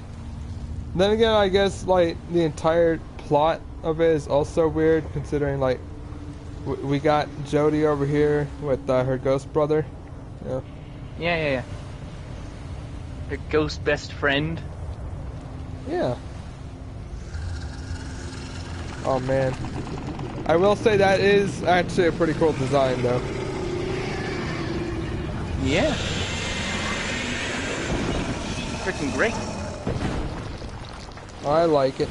Then again, I guess, like, the entire plot of it is also weird, considering, like... We got Jody over here with her ghost brother. Yeah. Yeah. Her ghost best friend. Yeah. Oh man. I will say that is actually a pretty cool design though. Yeah. Freaking great. I like it.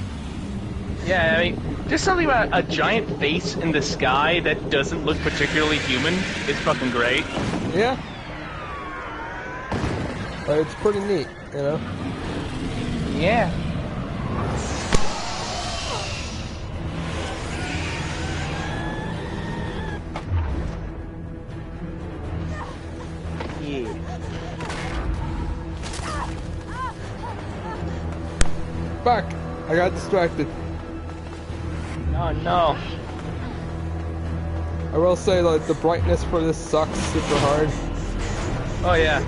Yeah, I mean, Just something about a giant face in the sky that doesn't look particularly human is fucking great. Yeah. It's pretty neat, you know? Yeah. Yeah. Fuck! I got distracted. Oh no. I will say, like, the brightness for this sucks super hard. Oh yeah.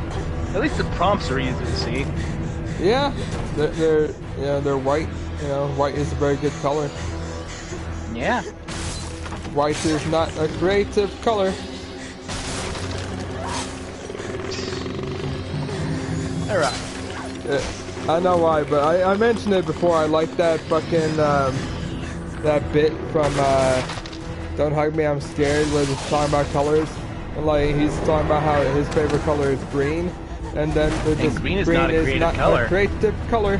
At least the prompts are easy to see. Yeah, they're white. You know, white is a very good color. Yeah. White is not a creative color. Alright. I know why, but I mentioned it before. I like that fucking that bit from Don't Hug Me, I'm Scared, where he's talking about colors. And like he's talking about how his favorite color is green, and then they're just green is not a creative color. A creative color.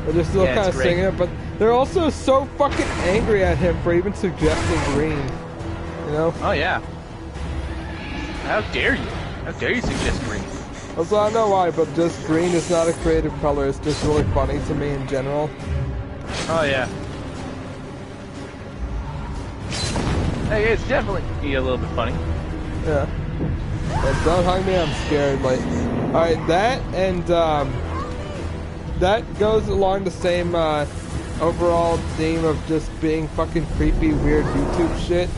They're just still kind of singing it, but they're also so fucking angry at him for even suggesting green. You know? Oh yeah. How dare you? How dare you suggest green? Also, I don't know why, but just green is not a creative color. It's just really funny to me in general. Oh yeah. Hey, it's definitely a little bit funny. Yeah. But Don't Hug Me, I'm Scared. Like, alright, that and that goes along the same overall theme of just being fucking creepy, weird YouTube shit.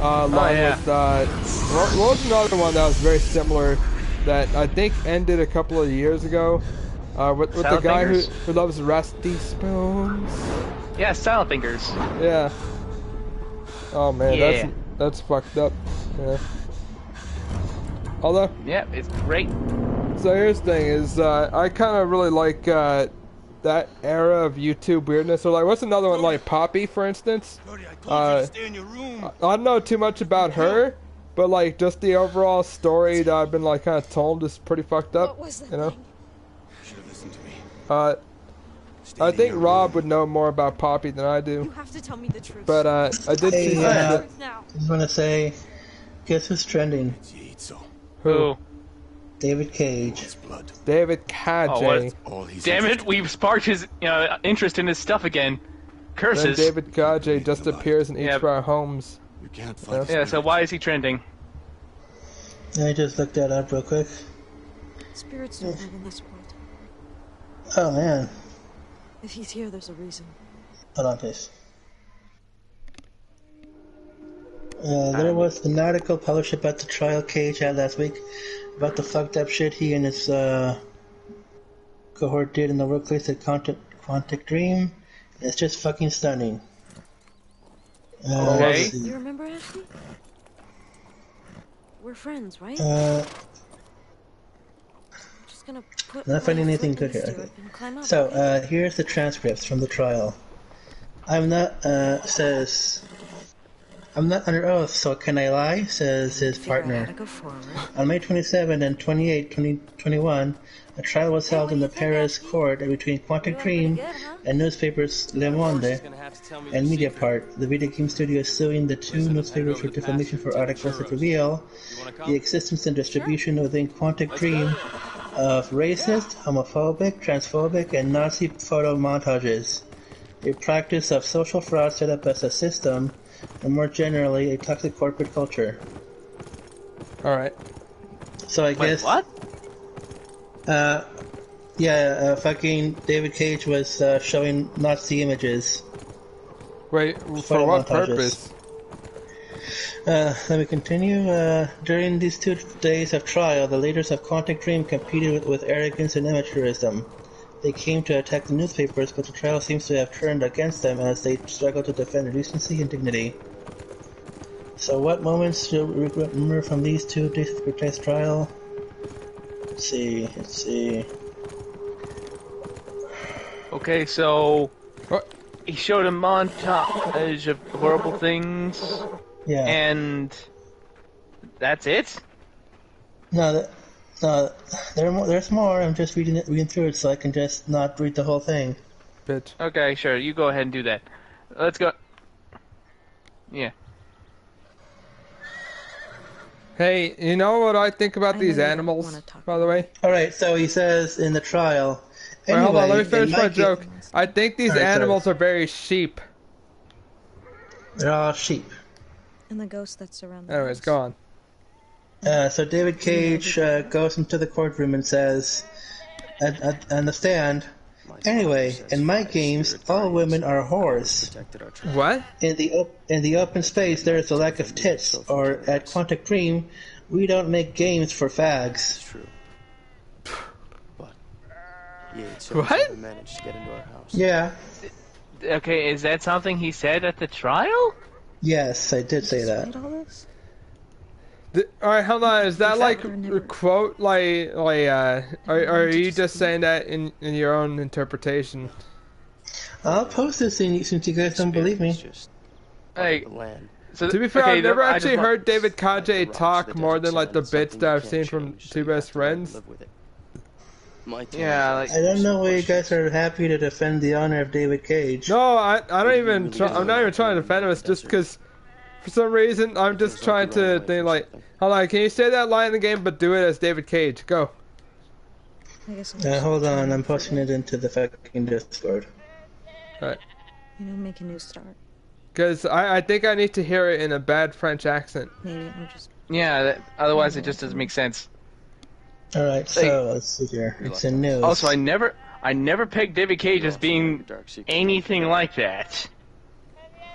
Along with what was another one that was very similar that I think ended a couple of years ago? With the guy who loves Rusty Spoons. Yeah, Silent Fingers. Yeah. Oh man, that's fucked up. Yeah. Although. Yeah, it's great. So here's the thing: is I kind of really like that era of YouTube weirdness. Or like, what's another one like Poppy, for instance? I don't know too much about her, but like just the overall story that I've been like kind of told is pretty fucked up. You know. I think Rob would know more about Poppy than I do. You have to tell me the truth. But I did see that. I just want to say, guess who's trending? Who? David Cage. David Cage. Damn it! We've sparked his interest in his stuff again. Curses. Then David Cage just appears in each of our homes. You can't fight. Yeah. So why is he trending? I just looked that up real quick. Spirits don't live in this world. Oh man. If he's here, there's a reason. Hold on, please. There was an article published about the trial Cage had last week about the fucked up shit he and his cohort did in the workplace at Quantic Dream. It's just fucking stunning. Okay. You remember Ashley? We're friends, right? I'm not finding anything good here. Okay. So, here's the transcripts from the trial. I'm not under oath, so can I lie? Says his partner. On May 27 and 28, 2021, a trial was held in the Paris court between Quantic Dream and newspapers Le Monde and Mediapart. The video game studio is suing the two newspapers for defamation for articles that reveal the existence and distribution within Quantic Dream of racist, homophobic, transphobic, and Nazi photo montages, a practice of social fraud set up as a system, and more generally, a toxic corporate culture. Alright. So I guess... what? Fucking David Cage was showing Nazi images. Wait, for what purpose? Let me continue. During these 2 days of trial, the leaders of Quantic Dream competed with arrogance and amateurism. They came to attack the newspapers, but the trial seems to have turned against them as they struggle to defend decency and dignity. So what moments do we remember from these 2 days of protest trial? Let's see. Okay, so what? He showed a montage of horrible things. Yeah. And that's it? No, there's more. I'm just reading through it so I can just not read the whole thing. Bitch. Okay, sure. You go ahead and do that. Let's go. Yeah. Hey, you know what I think about I these know you don't animals, wanna talk by the about way? Alright, so he says in the trial. Wait, Anyway, hold on, let me in finish my ga- joke. I think these Alright, sorry. animals are very sheep. They're all sheep. And the ghosts that surround the Anyways, house. go on. So David Cage goes into the courtroom and says, on the stand, anyway, in my games, all women are whores. What? In the open space, there is a lack of tits, or at Quantic Dream, we don't make games for fags. True. But What? managed to get into our house. Yeah, Okay, is that something he said at the trial? yes, I did say that. Did all this? Alright, hold on, is that like Or never. a quote, are you just saying that in your own interpretation? I'll post this since you guys don't believe me. Just Like, the land. so, To be fair, okay, I've never I actually just want- heard David Like the Kaji rocks, talk the more desert than like the sand, bits something that you I've can't seen from change, so Two you have Best to learn to Friends. live with it. My turn. Yeah, like, I don't know why you guys are happy to defend the honor of David Cage. No, I don't even really I'm not even trying to defend him. It's just because for some reason I'm just trying to think like, hold on, can you say that line in the game but do it as David Cage? Go. I guess I'm just Hold on, trying I'm to posting it into the fucking Discord. Alright. make a new start. Because I think I need to hear it in a bad French accent. Maybe I'm just yeah, otherwise it just doesn't make sense. Alright, so let's see here. It's in news. Also, I never pegged David Cage as being anything like that.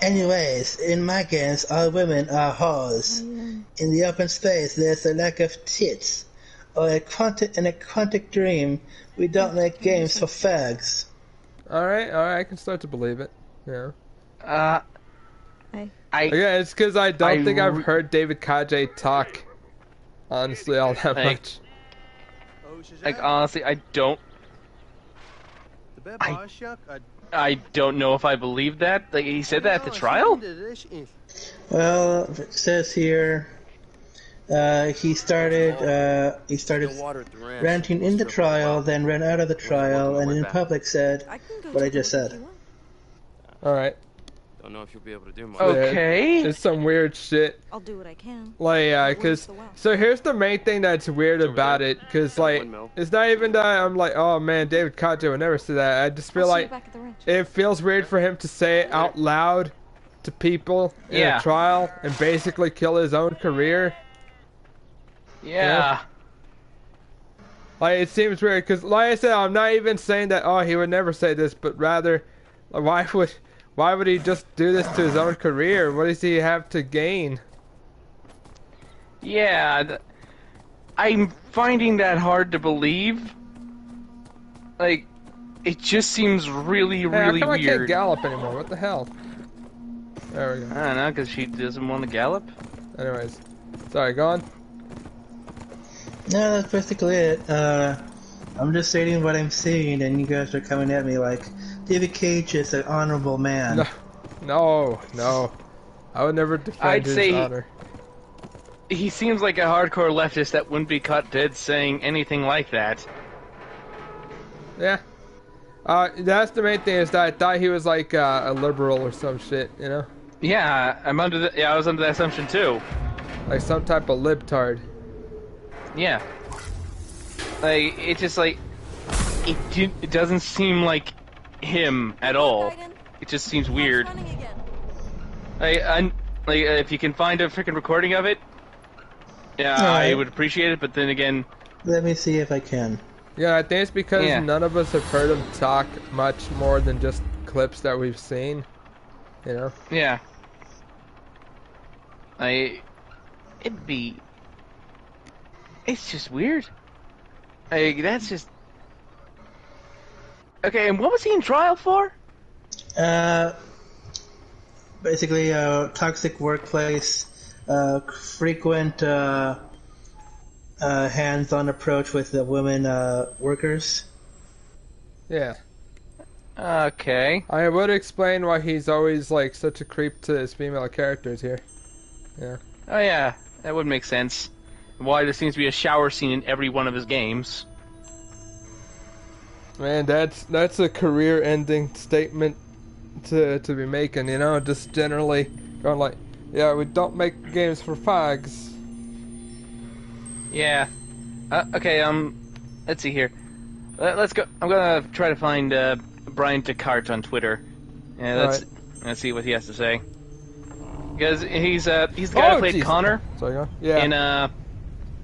Anyways, in my games, all women are whores. In the open space, there's a lack of tits. Or in a quantic dream, we don't make games for fags. Alright, I can start to believe it. Yeah. Hey. Yeah, it's because I don't think I've re- heard David Kaji talk, honestly, all that Like- much. Like, honestly, I don't know if I believe that. Like, he said that at the trial? Well, it says here, he started ranting in the trial, then ran out of the trial, and in public said I can go what I take a just look if said. you want. Alright. Don't know if you'll be able to do much. Okay. It's some weird shit. I'll do what I can. Like, cause, so here's the main thing that's weird about it, cause, like, it's not even that I'm like, oh man, David Kaji would never say that. I just feel I'll see you like back at the ranch. it feels weird for him to say it out loud to people in Yeah. a trial and basically kill his own career. Yeah. Like, it seems weird, cause, like I said, I'm not even saying that, oh, he would never say this, but rather, like, why would he just do this to his own career? What does he have to gain? Yeah. I'm finding that hard to believe. Like, it just seems really, Hey, really how come I can't weird. gallop anymore? What the hell? There we go. I don't know, because she doesn't want to gallop. Anyways, sorry, go on. No, that's basically it. I'm just stating what I'm seeing, and you guys are coming at me like, David Cage is an honorable man. No. I would never defend I'd his say honor. He seems like a hardcore leftist that wouldn't be caught dead saying anything like that. Yeah. That's the main thing, is that I thought he was like a liberal or some shit, you know? Yeah, I was under that assumption too. Like some type of libtard. Yeah. Like, it's just like, it doesn't seem like him at all. It just seems weird. Like, if you can find a freaking recording of it, yeah, I Alright. would appreciate it, but then again, Let me see if I can. Yeah, I think it's because Yeah. none of us have heard him talk much more than just clips that we've seen, you know? yeah. It's just weird. That's just... Okay, and what was he in trial for? Basically, toxic workplace, frequent hands-on approach with the women workers. Yeah. Okay. I would explain why he's always like such a creep to his female characters here. Yeah. Oh yeah, that would make sense. Why there seems to be a shower scene in every one of his games. Man, that's a career-ending statement to be making, you know? Just generally going like, Yeah, we don't make games for fags. Yeah. Okay, let's see here. Let's go. I'm gonna try to find Brian Descartes on Twitter. Yeah, let's see what he has to say. Because he's the guy who played geez. Connor. Sorry, go. Yeah.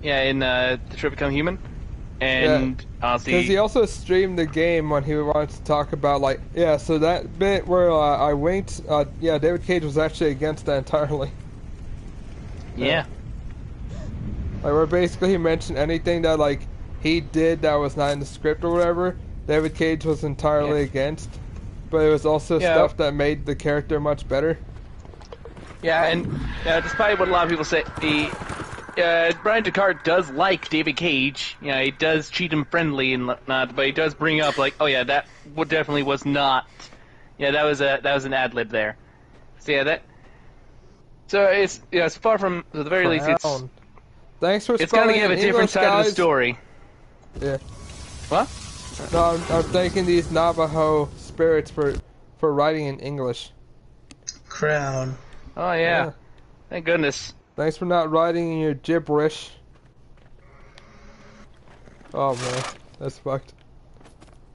In Detroit Become Human. And because he also streamed the game when he wanted to talk about so that bit where I winked, David Cage was actually against that entirely. Yeah. Where basically he mentioned anything that he did that was not in the script or whatever, David Cage was entirely against. But it was also stuff that made the character much better. Yeah, and despite what a lot of people say, Brian Descartes does like David Cage. Yeah, he does treat him friendly and whatnot, but he does bring up that definitely was not. Yeah, that was an ad lib there. So it's far from at the very least it's. Thanks for it's gonna give a different side of the story. Yeah. What? No, I'm thanking these Navajo spirits for writing in English. Crown. Oh yeah. Thank goodness. Thanks for not writing in your gibberish. Oh man, that's fucked.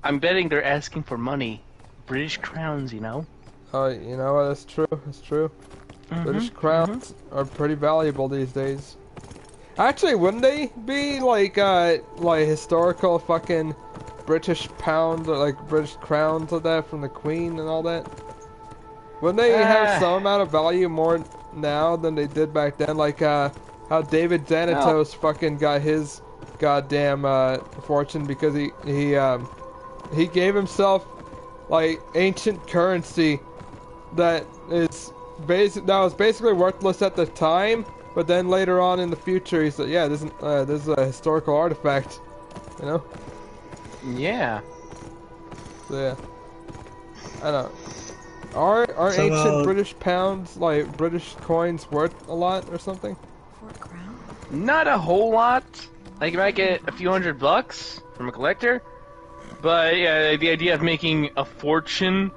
I'm betting they're asking for money. British crowns, you know? Oh, you know what, that's true, that's true. British crowns are pretty valuable these days. Actually, wouldn't they be like historical fucking British pound, British crowns like that from the Queen and all that? Wouldn't they have some amount of value more now than they did back then? How David Xanatos fucking got his goddamn fortune because he gave himself ancient currency that was basically worthless at the time, but then later on in the future he said, yeah, this is a historical artifact, you know? Yeah. So yeah, I don't know. Are ancient British pounds, British coins, worth a lot or something? Not a whole lot. You might get a few $100 from a collector, but yeah, the idea of making a fortune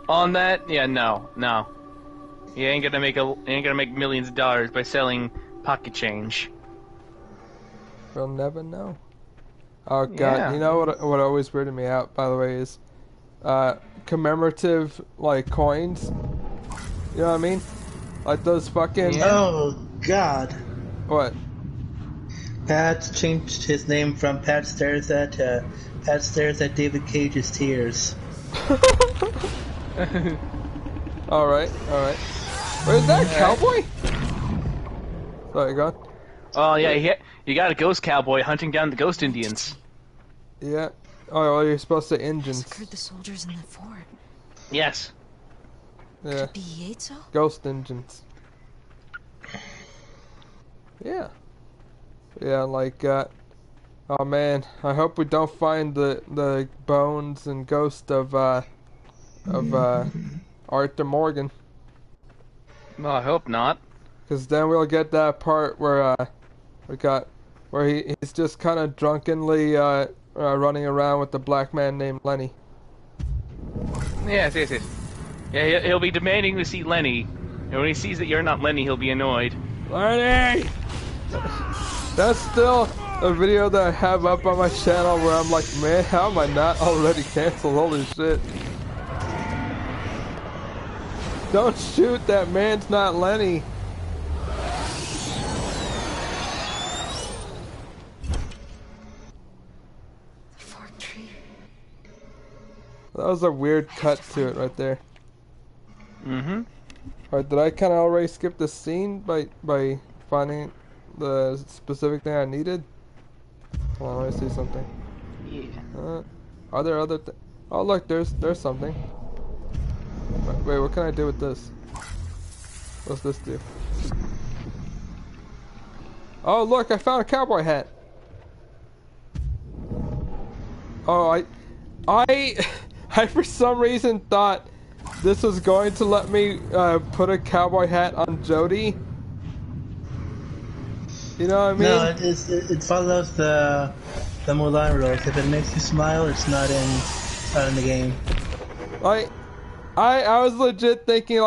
on that, no. You ain't gonna make millions of dollars by selling pocket change. We'll never know. Oh god, you know what always weirded me out, by the way, is commemorative coins. You know what I mean? Those fucking Oh god. What? Pat changed his name from Pat Stares at Pat Stares at David Cage's Tears. Alright. Wait, is that a cowboy? Sorry, go on. Oh yeah, you got a ghost cowboy hunting down the ghost Indians. Yeah. Oh, well, you're supposed to Indians. Massacred the soldiers in the fort. Yes. Yeah. Could be Yatezo? Ghost Indians. Yeah. Yeah, oh man, I hope we don't find the bones and ghost of Arthur Morgan. Well, I hope not. Because then we'll get that part where he's just kind of drunkenly running around with the black man named Lenny. Yes. Yeah, he'll be demanding to see Lenny, and when he sees that you're not Lenny, he'll be annoyed. Lenny! That's still a video that I have up on my channel where I'm like, man, how am I not already canceled? Holy shit. Don't shoot, that man's not Lenny. The fork tree. That was a weird cut to it right there. Mm-hmm. Alright, did I kind of already skip the scene by finding the specific thing I needed? Hold on, let me see something. Yeah. Are there other oh look, there's something. Wait, what can I do with this? What's this do? Oh look, I found a cowboy hat. Oh, I for some reason thought this was going to let me put a cowboy hat on Jody. You know what I mean? No, it follows the Mulan rules. If it makes you smile, it's not in the game. I was legit thinking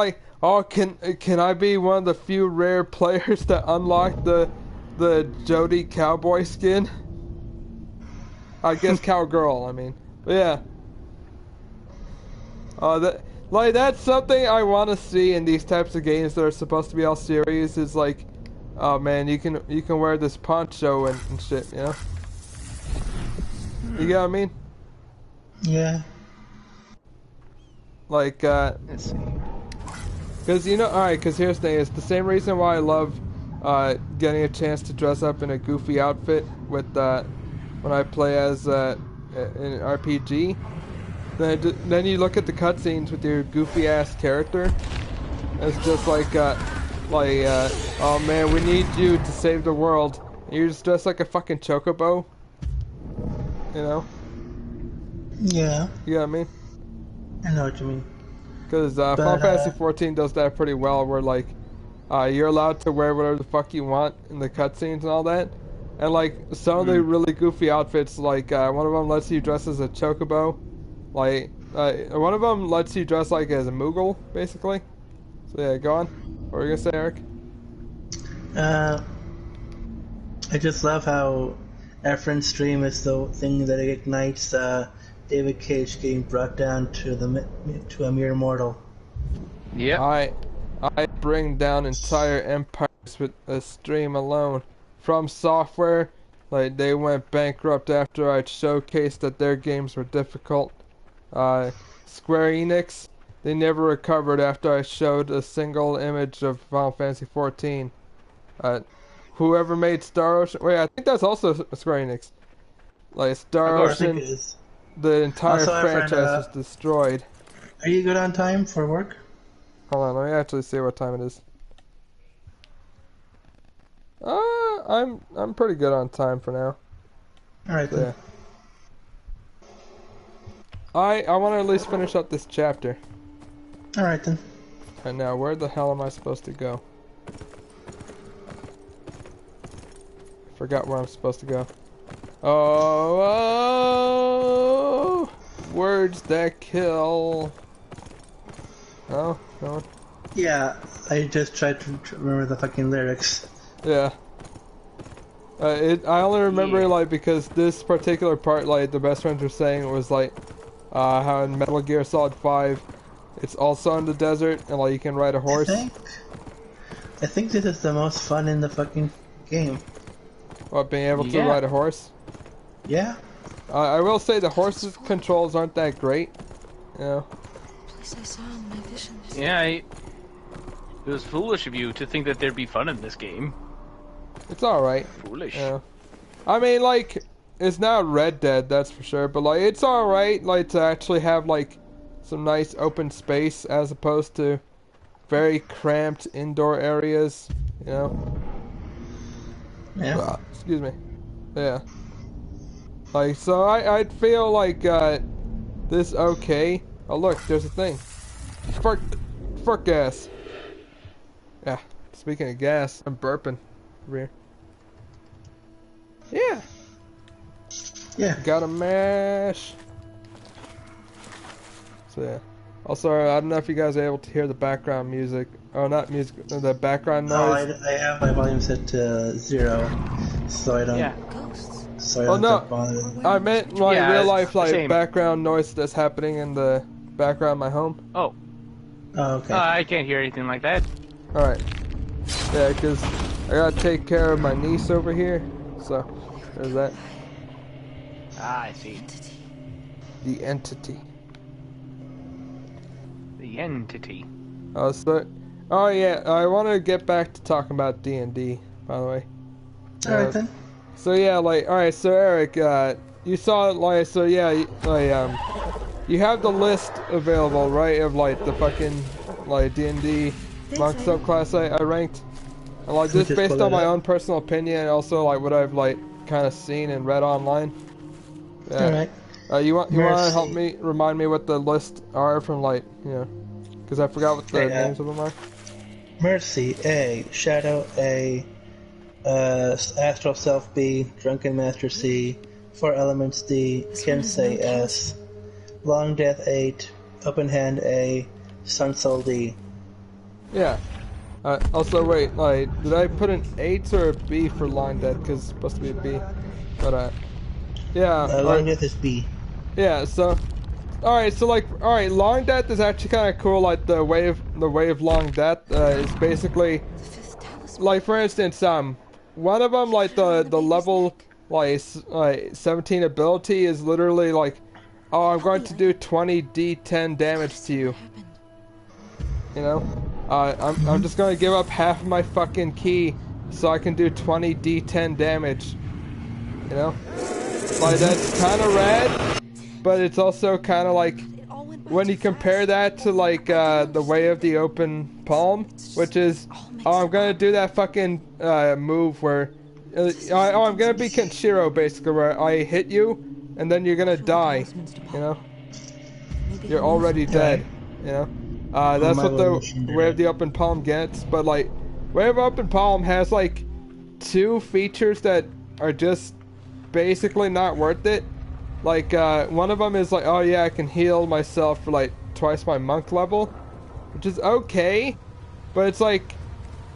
oh, can I be one of the few rare players that unlock the Jody cowboy skin? I guess cowgirl. I mean, but yeah. That's something I want to see in these types of games that are supposed to be all serious. Is like, oh man, you can wear this poncho and shit, you know? You get what I mean? Yeah. Like, Let's see. because alright, because here's the thing, it's the same reason why I love getting a chance to dress up in a goofy outfit with when I play as an RPG. Then you look at the cutscenes with your goofy ass character. It's just like, oh man, we need you to save the world. And you're just dressed like a fucking chocobo. You know? Yeah. You know what I mean? I know what you mean. Because Final Fantasy 14 does that pretty well, where like you're allowed to wear whatever the fuck you want in the cutscenes and all that. And like some of the really goofy outfits, like one of them lets you dress as a chocobo. Like one of them lets you dress like as a Moogle, basically. So yeah, go on. What were you gonna say, Eric? I just love how Efren's stream is the thing that ignites David Cage getting brought down to a mere mortal. Yeah. I bring down entire empires with a stream alone. From Software, like they went bankrupt after I showcased that their games were difficult. Square Enix, they never recovered after I showed a single image of Final Fantasy 14. Whoever made Star Ocean, wait, I think that's also Square Enix. Like Star Ocean, the entire Also, franchise was destroyed. Are you good on time for work? Hold on, let me actually see what time it is. I'm pretty good on time for now. Alright then. Yeah. I want to at least finish up this chapter. Alright then. And now, where the hell am I supposed to go? I forgot where I'm supposed to go. Oh, words that kill. Oh, no. Yeah, I just tried to remember the fucking lyrics. Yeah. I only remember like because this particular part, like the best friends were saying, was like how in Metal Gear Solid 5, it's also in the desert and like you can ride a horse. I think this is the most fun in the fucking game. What, being able to ride a horse? Yeah. I will say the horse's controls aren't that great. You know. Place I saw in my visions. Yeah, it was foolish of you to think that there'd be fun in this game. It's alright. Foolish. Yeah. I mean, like, it's not Red Dead, that's for sure, but, like, it's alright, like, to actually have, like, some nice open space as opposed to very cramped indoor areas, you know? Yeah. Excuse me. Yeah. Like, so I'd feel like, this okay. Oh, look, there's a thing. Fart gas. Yeah, speaking of gas, I'm burping. Over here. Yeah. Got a mash. So yeah. Also, I don't know if you guys are able to hear the background music. Oh, not music. The background noise. No, I have my volume set to 0, so I don't. Yeah. So I don't have to bother. I meant like real life, like background noise that's happening in the background of my home. Oh. Oh, okay. I can't hear anything like that. All right. Yeah, because I gotta take care of my niece over here, so there's that. Ah, I see. The entity. The entity. Oh yeah, I want to get back to talking about D&D, by the way. Alright then. So yeah, like, alright, so Eric, you saw it, like, so yeah, you have the list available, right, of like the fucking, like, D&D Monk subclass I ranked. And like, just based on my own personal opinion, and also like what I've like kind of seen and read online. Yeah. Alright. You want to help me remind me what the list are from, like, you know, because I forgot what the names of them are. Mercy A, Shadow A, Astral Self B, Drunken Master C, Four Elements D, Kensei S, Long Death 8, Open Hand A, Sun Soul D. Yeah. Also, wait, like, did I put an 8 or a B for Long Dead? Because it's supposed to be a B. But, yeah. Long Death is B. Yeah, so... Alright, so, like, alright, Long Death is actually kind of cool. Like, the way of Long Death is basically... Like, for instance, one of them, like, the level, like 17 ability is literally, like, oh, I'm going to do 20 D10 damage to you. You know? I'm just gonna give up half of my fucking key so I can do 20 D10 damage. You know? Like, that's kind of rad, but it's also kind of like, when you compare that to, like, the Way of the Open Palm, which is, oh, I'm gonna do that fucking move where, oh, I'm gonna be Kenshiro, basically, where I hit you, and then you're gonna die, you know? You're already dead, you know? That's what the Way of the Open Palm gets, but, like, Way of Open Palm has, like, 2 features that are just basically not worth it. Like, one of them is like, oh yeah, I can heal myself for, like, twice my monk level, which is okay, but it's like,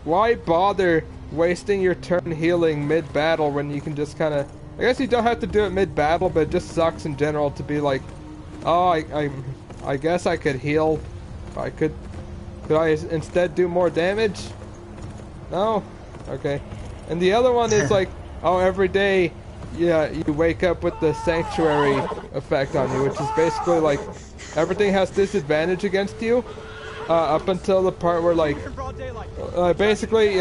why bother wasting your turn healing mid-battle when you can just kind of... I guess you don't have to do it mid-battle, but it just sucks in general to be like, oh, I guess I could heal. Could I instead do more damage? No? Okay. And the other one is like, oh, every day, yeah, you wake up with the Sanctuary effect on you, which is basically like, everything has disadvantage against you, up until the part where, like, basically,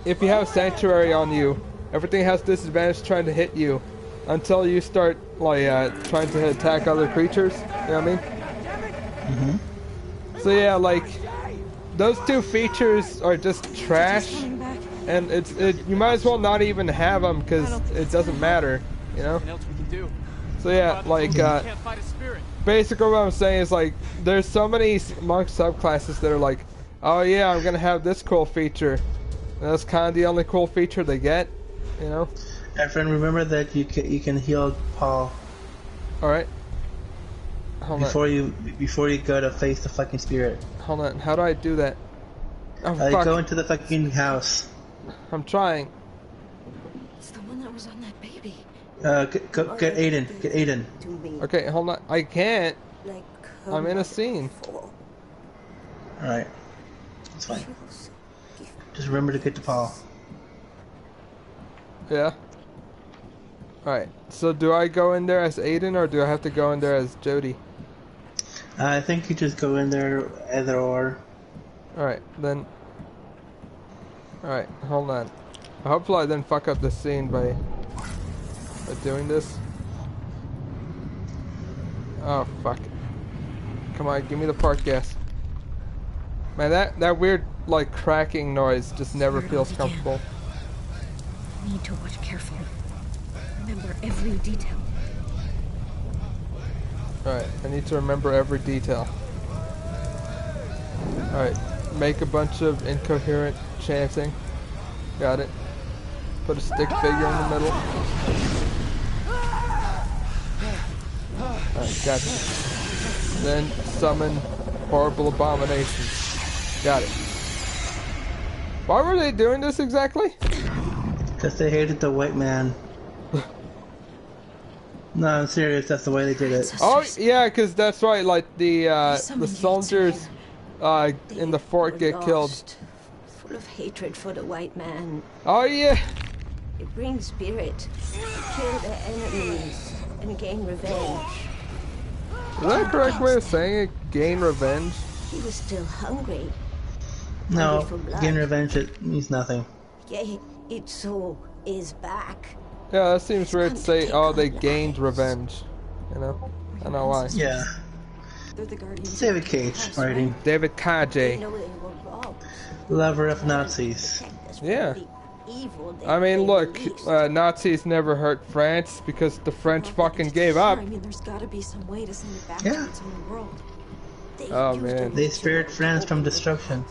if you have Sanctuary on you, everything has disadvantage trying to hit you, until you start, like, trying to attack other creatures, you know what I mean? Mm-hmm. So yeah, like, those 2 features are just trash, and you might as well not even have them, because it doesn't matter, you know? So yeah, like, basically what I'm saying is, like, there's so many monk subclasses that are like, oh yeah, I'm gonna have this cool feature, and that's kind of the only cool feature they get, you know? And friend, remember that you can heal Paul. Alright. Before you go to face the fucking spirit. Hold on, how do I do that? Oh, fuck. Go into the fucking house. I'm trying. It's the one that was on that baby. Get Aiden. Get Aiden. Okay, hold on. I can't. I'm in a scene. Alright. It's fine. Just remember to get to Paul. Yeah. Alright, so do I go in there as Aiden, or do I have to go in there as Jody? I think you just go in there either or. Alright, then... Alright, hold on. Hopefully I didn't fuck up the scene by doing this. Oh, fuck. Come on, give me the part gas. Man, that weird, like, cracking noise just never feels comfortable. I need to watch carefully. Remember every detail. Alright, I need to remember every detail. Alright, make a bunch of incoherent chanting. Got it. Put a stick figure in the middle. Alright, gotcha. Then summon horrible abominations. Got it. Why were they doing this exactly? Because they hated the white man. No, I'm serious, that's the way they did it. Oh, yeah, because that's right, like, the soldiers in the fort get killed. Full of hatred for the white man. Oh, yeah. It brings spirit. Kill their enemies and gain revenge. Is that a correct way of saying it? Gain revenge? He was still hungry. No, gain revenge, it means nothing. Yet its soul is back. Yeah, that seems weird to say, oh, they gained revenge. You know? I don't know why. Yeah. David Cage writing. David Cage. Lover of Nazis. Yeah. I mean, look, Nazis never hurt France because the French fucking gave up. I mean, there's gotta be some way to send it back Yeah. to its own world. Oh, man. They spared France from destruction.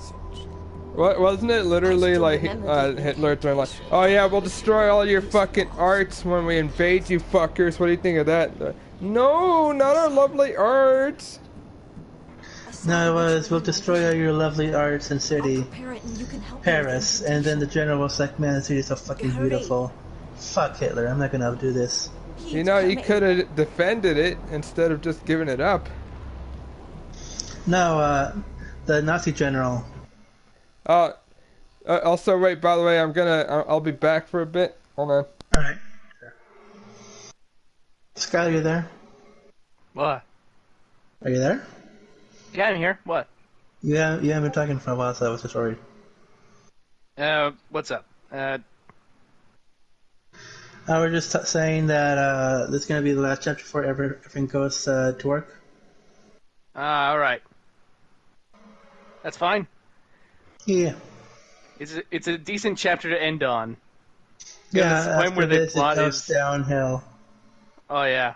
What, wasn't it literally like Hitler throwing like, oh yeah, we'll destroy all your fucking arts when we invade you fuckers. What do you think of that? No, not our lovely arts. No, it was, we'll destroy all your lovely arts and city, Paris. And then the general was like, man, the city's so fucking beautiful. Fuck Hitler, I'm not gonna do this. You know, you could have defended it instead of just giving it up. No, the Nazi general. Also, wait, by the way, I'll be back for a bit. Hold on. Alright. Skyler, you there? What? Are you there? Yeah, I'm here. What? You haven't been talking for a while, so I was just worried. What's up? I was just saying that this is going to be the last chapter before everything goes to work. Alright. That's fine. Yeah. It's a decent chapter to end on. Yeah, when where the plot goes downhill. Oh, yeah.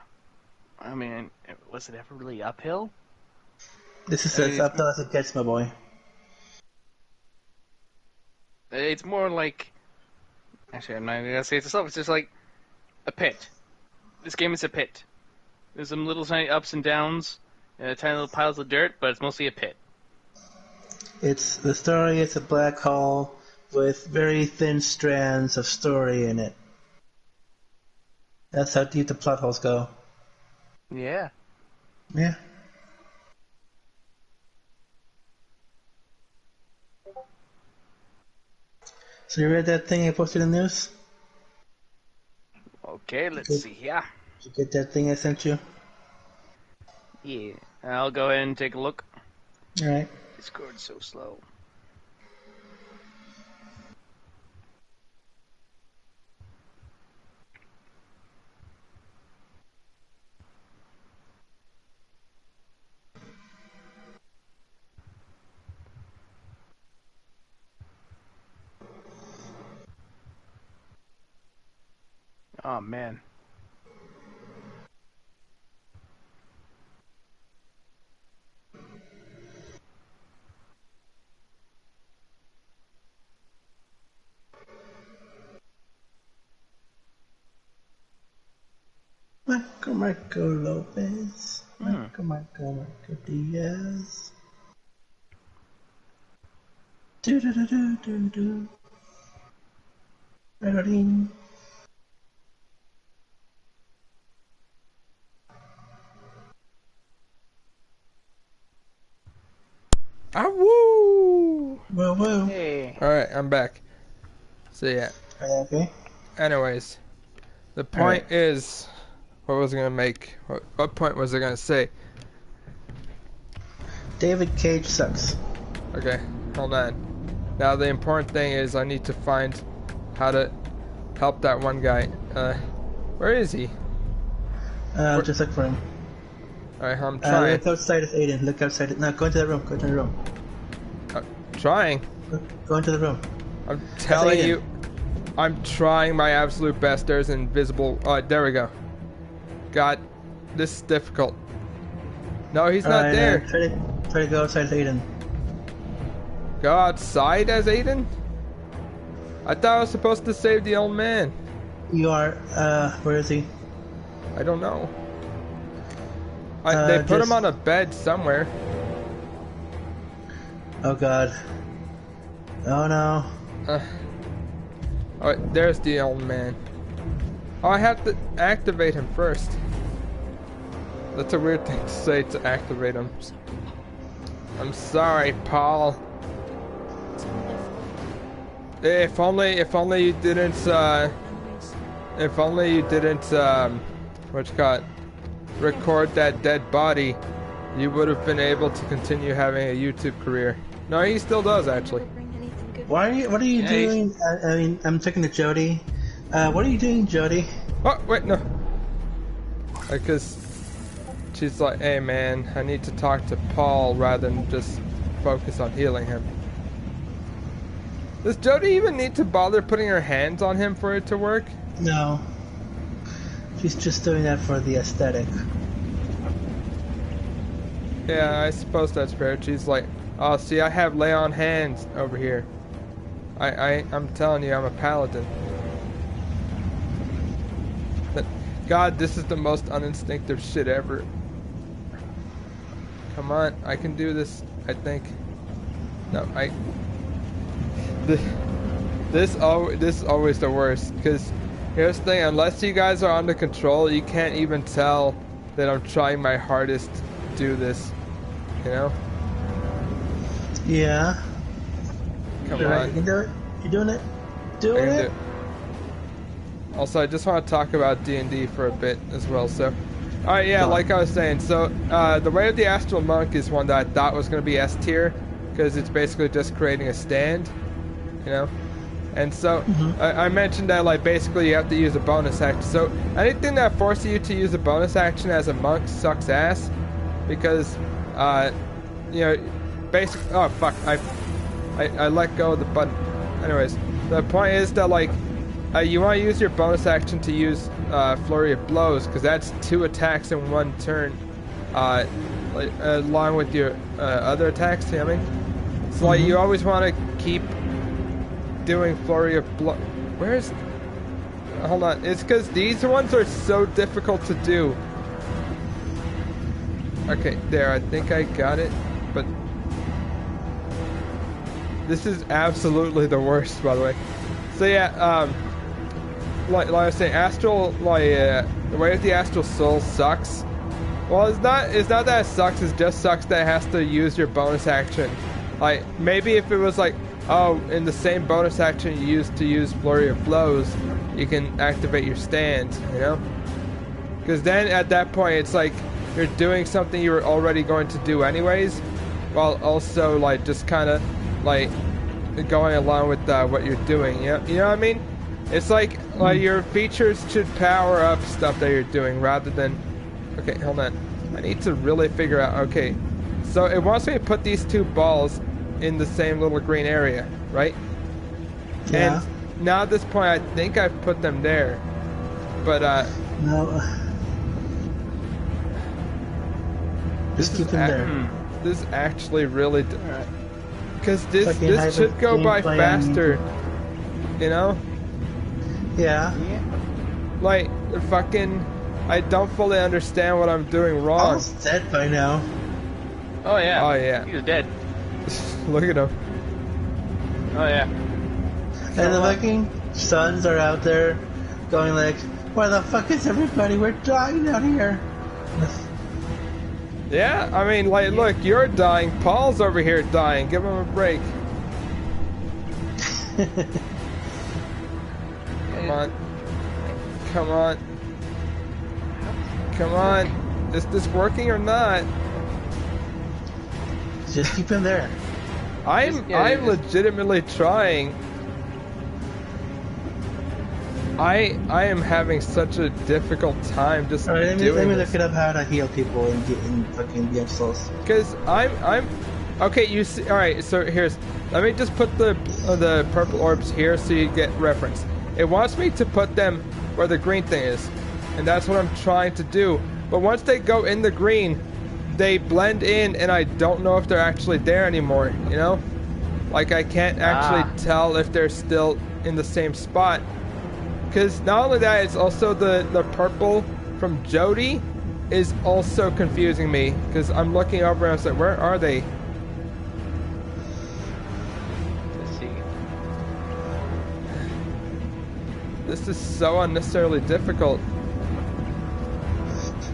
I mean, was it ever really uphill? This is as uphill as it gets, my boy. It's more like... Actually, I'm not going to say it's a it's just like a pit. This game is a pit. There's some little tiny ups and downs, tiny little piles of dirt, but it's mostly a pit. It's the story. It's a black hole with very thin strands of story in it. That's how deep the plot holes go. Yeah. Yeah. So you read that thing I posted in the news? Okay, let's see here. Did you get that thing I sent you? Yeah. I'll go ahead and take a look. Alright. Discord's so slow. Oh, man. Marco Lopez. Marco Diaz. Do. Ring. Ah, woo! Whoa. Hey. Alright, I'm back. So, yeah. Okay. Anyways, the point is... What was I gonna make? What point was I gonna say? David Cage sucks. Okay, hold on. Now the important thing is I need to find how to help that one guy. Where is he? Just look for him. Alright, I'm trying. Look outside of Aiden. Look outside. No, go into the room. Go into the room. Trying. Go into the room. I'm telling you, I'm trying my absolute best. There's an invisible... there we go. God, this is difficult. No, he's not there. Try to go outside as Aiden. Go outside as Aiden? I thought I was supposed to save the old man. You are, where is he? I don't know. They put him on a bed somewhere. Oh god. Oh no. Alright, there's the old man. Oh, I have to activate him first. That's a weird thing to say, to activate him. I'm sorry, Paul. If only you didn't, record that dead body, you would have been able to continue having a YouTube career. No, he still does, actually. What are you doing? I mean, I'm talking to Jody. What are you doing, Jody? Oh, wait, no. Because she's like, hey man, I need to talk to Paul rather than just focus on healing him. Does Jody even need to bother putting her hands on him for it to work? No. She's just doing that for the aesthetic. Yeah, I suppose that's fair. She's like, oh, see, I have lay on hands over here. I'm telling you, I'm a paladin. But, God, this is the most uninstinctive shit ever. Come on, I can do this, I think. No, This is always the worst, because here's the thing, unless you guys are under control, you can't even tell that I'm trying my hardest to do this, you know? Yeah. Come Right, on. you can do it. You're doing it. I Doing can it. do it. Also, I just want to talk about D&D for a bit as well, so... Alright, yeah, like I was saying, so, the Way of the Astral Monk is one that I thought was going to be S tier, because it's basically just creating a stand, you know? And so, I mentioned that, like, basically you have to use a bonus action. So, anything that forces you to use a bonus action as a monk sucks ass. Because, you know, basically... Oh, fuck. I let go of the button. Anyways, the point is that, like, you want to use your bonus action to use Flurry of Blows. Because that's 2 attacks in 1 turn. Along with your other attacks, you know what I mean? So, like, you always want to keep... doing Flurry of Blow. Where's... Hold on. It's because these ones are so difficult to do. Okay, there. I think I got it. But... this is absolutely the worst, by the way. So yeah, like I was saying, Astral, the Way of the Astral Soul sucks. Well, it's not that it sucks, it just sucks that it has to use your bonus action. Like, maybe if it was like, oh, in the same bonus action you used to use Flurry of Blows, you can activate your stand, you know? Because then at that point it's like you're doing something you were already going to do anyways, while also like just kind of like going along with what you're doing. You know what I mean? It's like your features should power up stuff that you're doing rather than... Okay, hold on. I need to really figure out... Okay, so it wants me to put these 2 balls in the same little green area, right? Yeah. And now at this point, I think I've put them there. But, No. Just keep them there. This is actually really... Because Fucking this should go by faster. You know? Yeah. Like, fucking... I don't fully understand what I'm doing wrong. Almost dead by now. Oh yeah. Oh yeah. He's dead. Look at him. Oh yeah. And the fucking sons are out there going like, where the fuck is everybody? We're dying down here. Yeah, I mean, like, look, you're dying. Paul's over here dying. Give him a break. Come on. Come on. Come on. Is this working or not? Just keep him there. I'm legitimately trying. I am having such a difficult time just Alright, let doing me this. look it up how to heal people in fucking Beyond Souls. Because I'm okay. You see, all right. So let me just put the purple orbs here so you get reference. It wants me to put them where the green thing is, and that's what I'm trying to do. But once they go in the green, they blend in, and I don't know if they're actually there anymore. You know, like I can't actually tell if they're still in the same spot. Because not only that, it's also the purple from Jody is also confusing me. Because I'm looking over and I was like, where are they? Let's see. This is so unnecessarily difficult.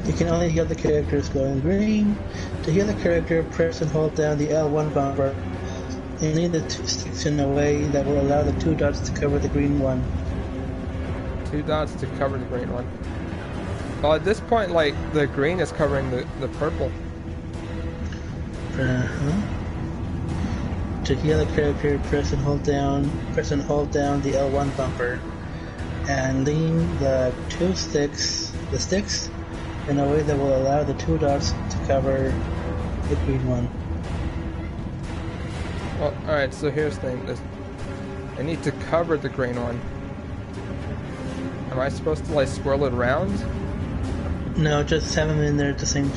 You can only heal the characters going green. To heal the character, press and hold down the L1 bumper and lean the 2 sticks in a way that will allow the 2 dots to cover the green one. 2 dots to cover the green one. Well, at this point, like, the green is covering the purple. To heal a character, press and hold down the L1 bumper and lean the sticks in a way that will allow the 2 dots to cover the green one. Well, alright, so here's the thing. I need to cover the green one. Am I supposed to, like, swirl it around? No, just have them in there at the same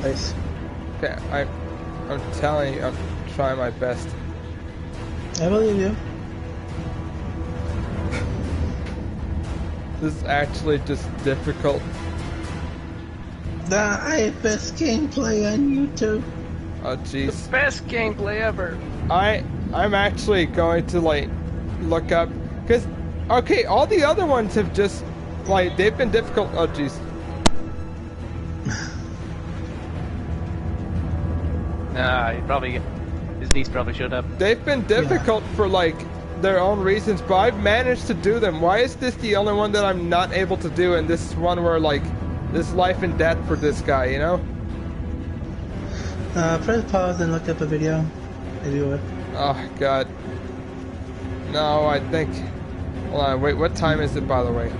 place. Okay, I'm telling you, I'm trying my best. I believe you. This is actually just difficult. The best gameplay on YouTube. Oh jeez. Best gameplay ever. I'm actually going to like look up because okay, all the other ones have just like they've been difficult. Oh jeez. Nah, his niece probably showed up. They've been difficult for like their own reasons, but I've managed to do them. Why is this the only one that I'm not able to do, and this is one where like this life and death for this guy, you know? Press pause and look up a video, if you would. Oh god. No, I think. Hold on, wait. What time is it, by the way?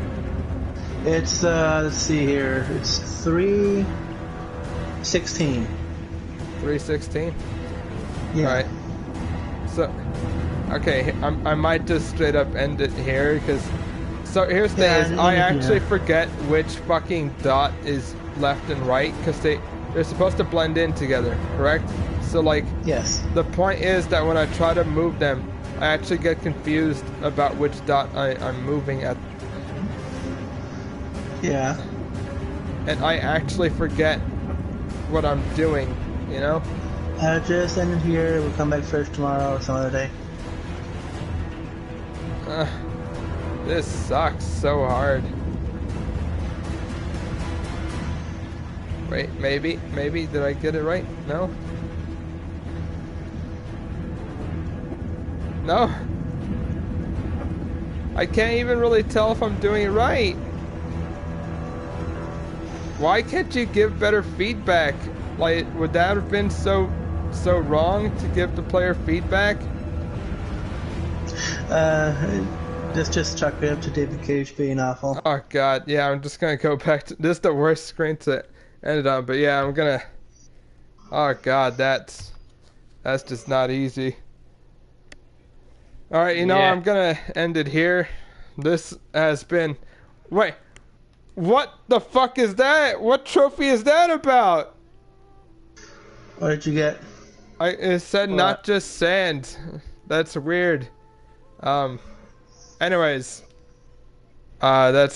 It's let's see here. It's 3:16. 3:16. Yeah. All right. So, okay, I might just straight up end it here because. So here's the thing: is I actually forget which fucking dot is left and right because they're supposed to blend in together, correct? So like, yes. The point is that when I try to move them, I actually get confused about which dot I'm moving at. Yeah. And I actually forget what I'm doing, you know? Just end it here. We'll come back first tomorrow or some other day. This sucks so hard. Wait, maybe, did I get it right? No? No? I can't even really tell if I'm doing it right. Why can't you give better feedback? Like, would that have been so wrong to give the player feedback? Just chalk it up to David Cage being awful. Oh god, yeah, I'm just gonna go back to this is the worst screen to end it on, but yeah, I'm gonna oh god, that's just not easy. Alright, you know, I'm gonna end it here. This has been wait, what the fuck is that? What trophy is that about? What did you get? It said what? Not just sand. That's weird. Anyways, that's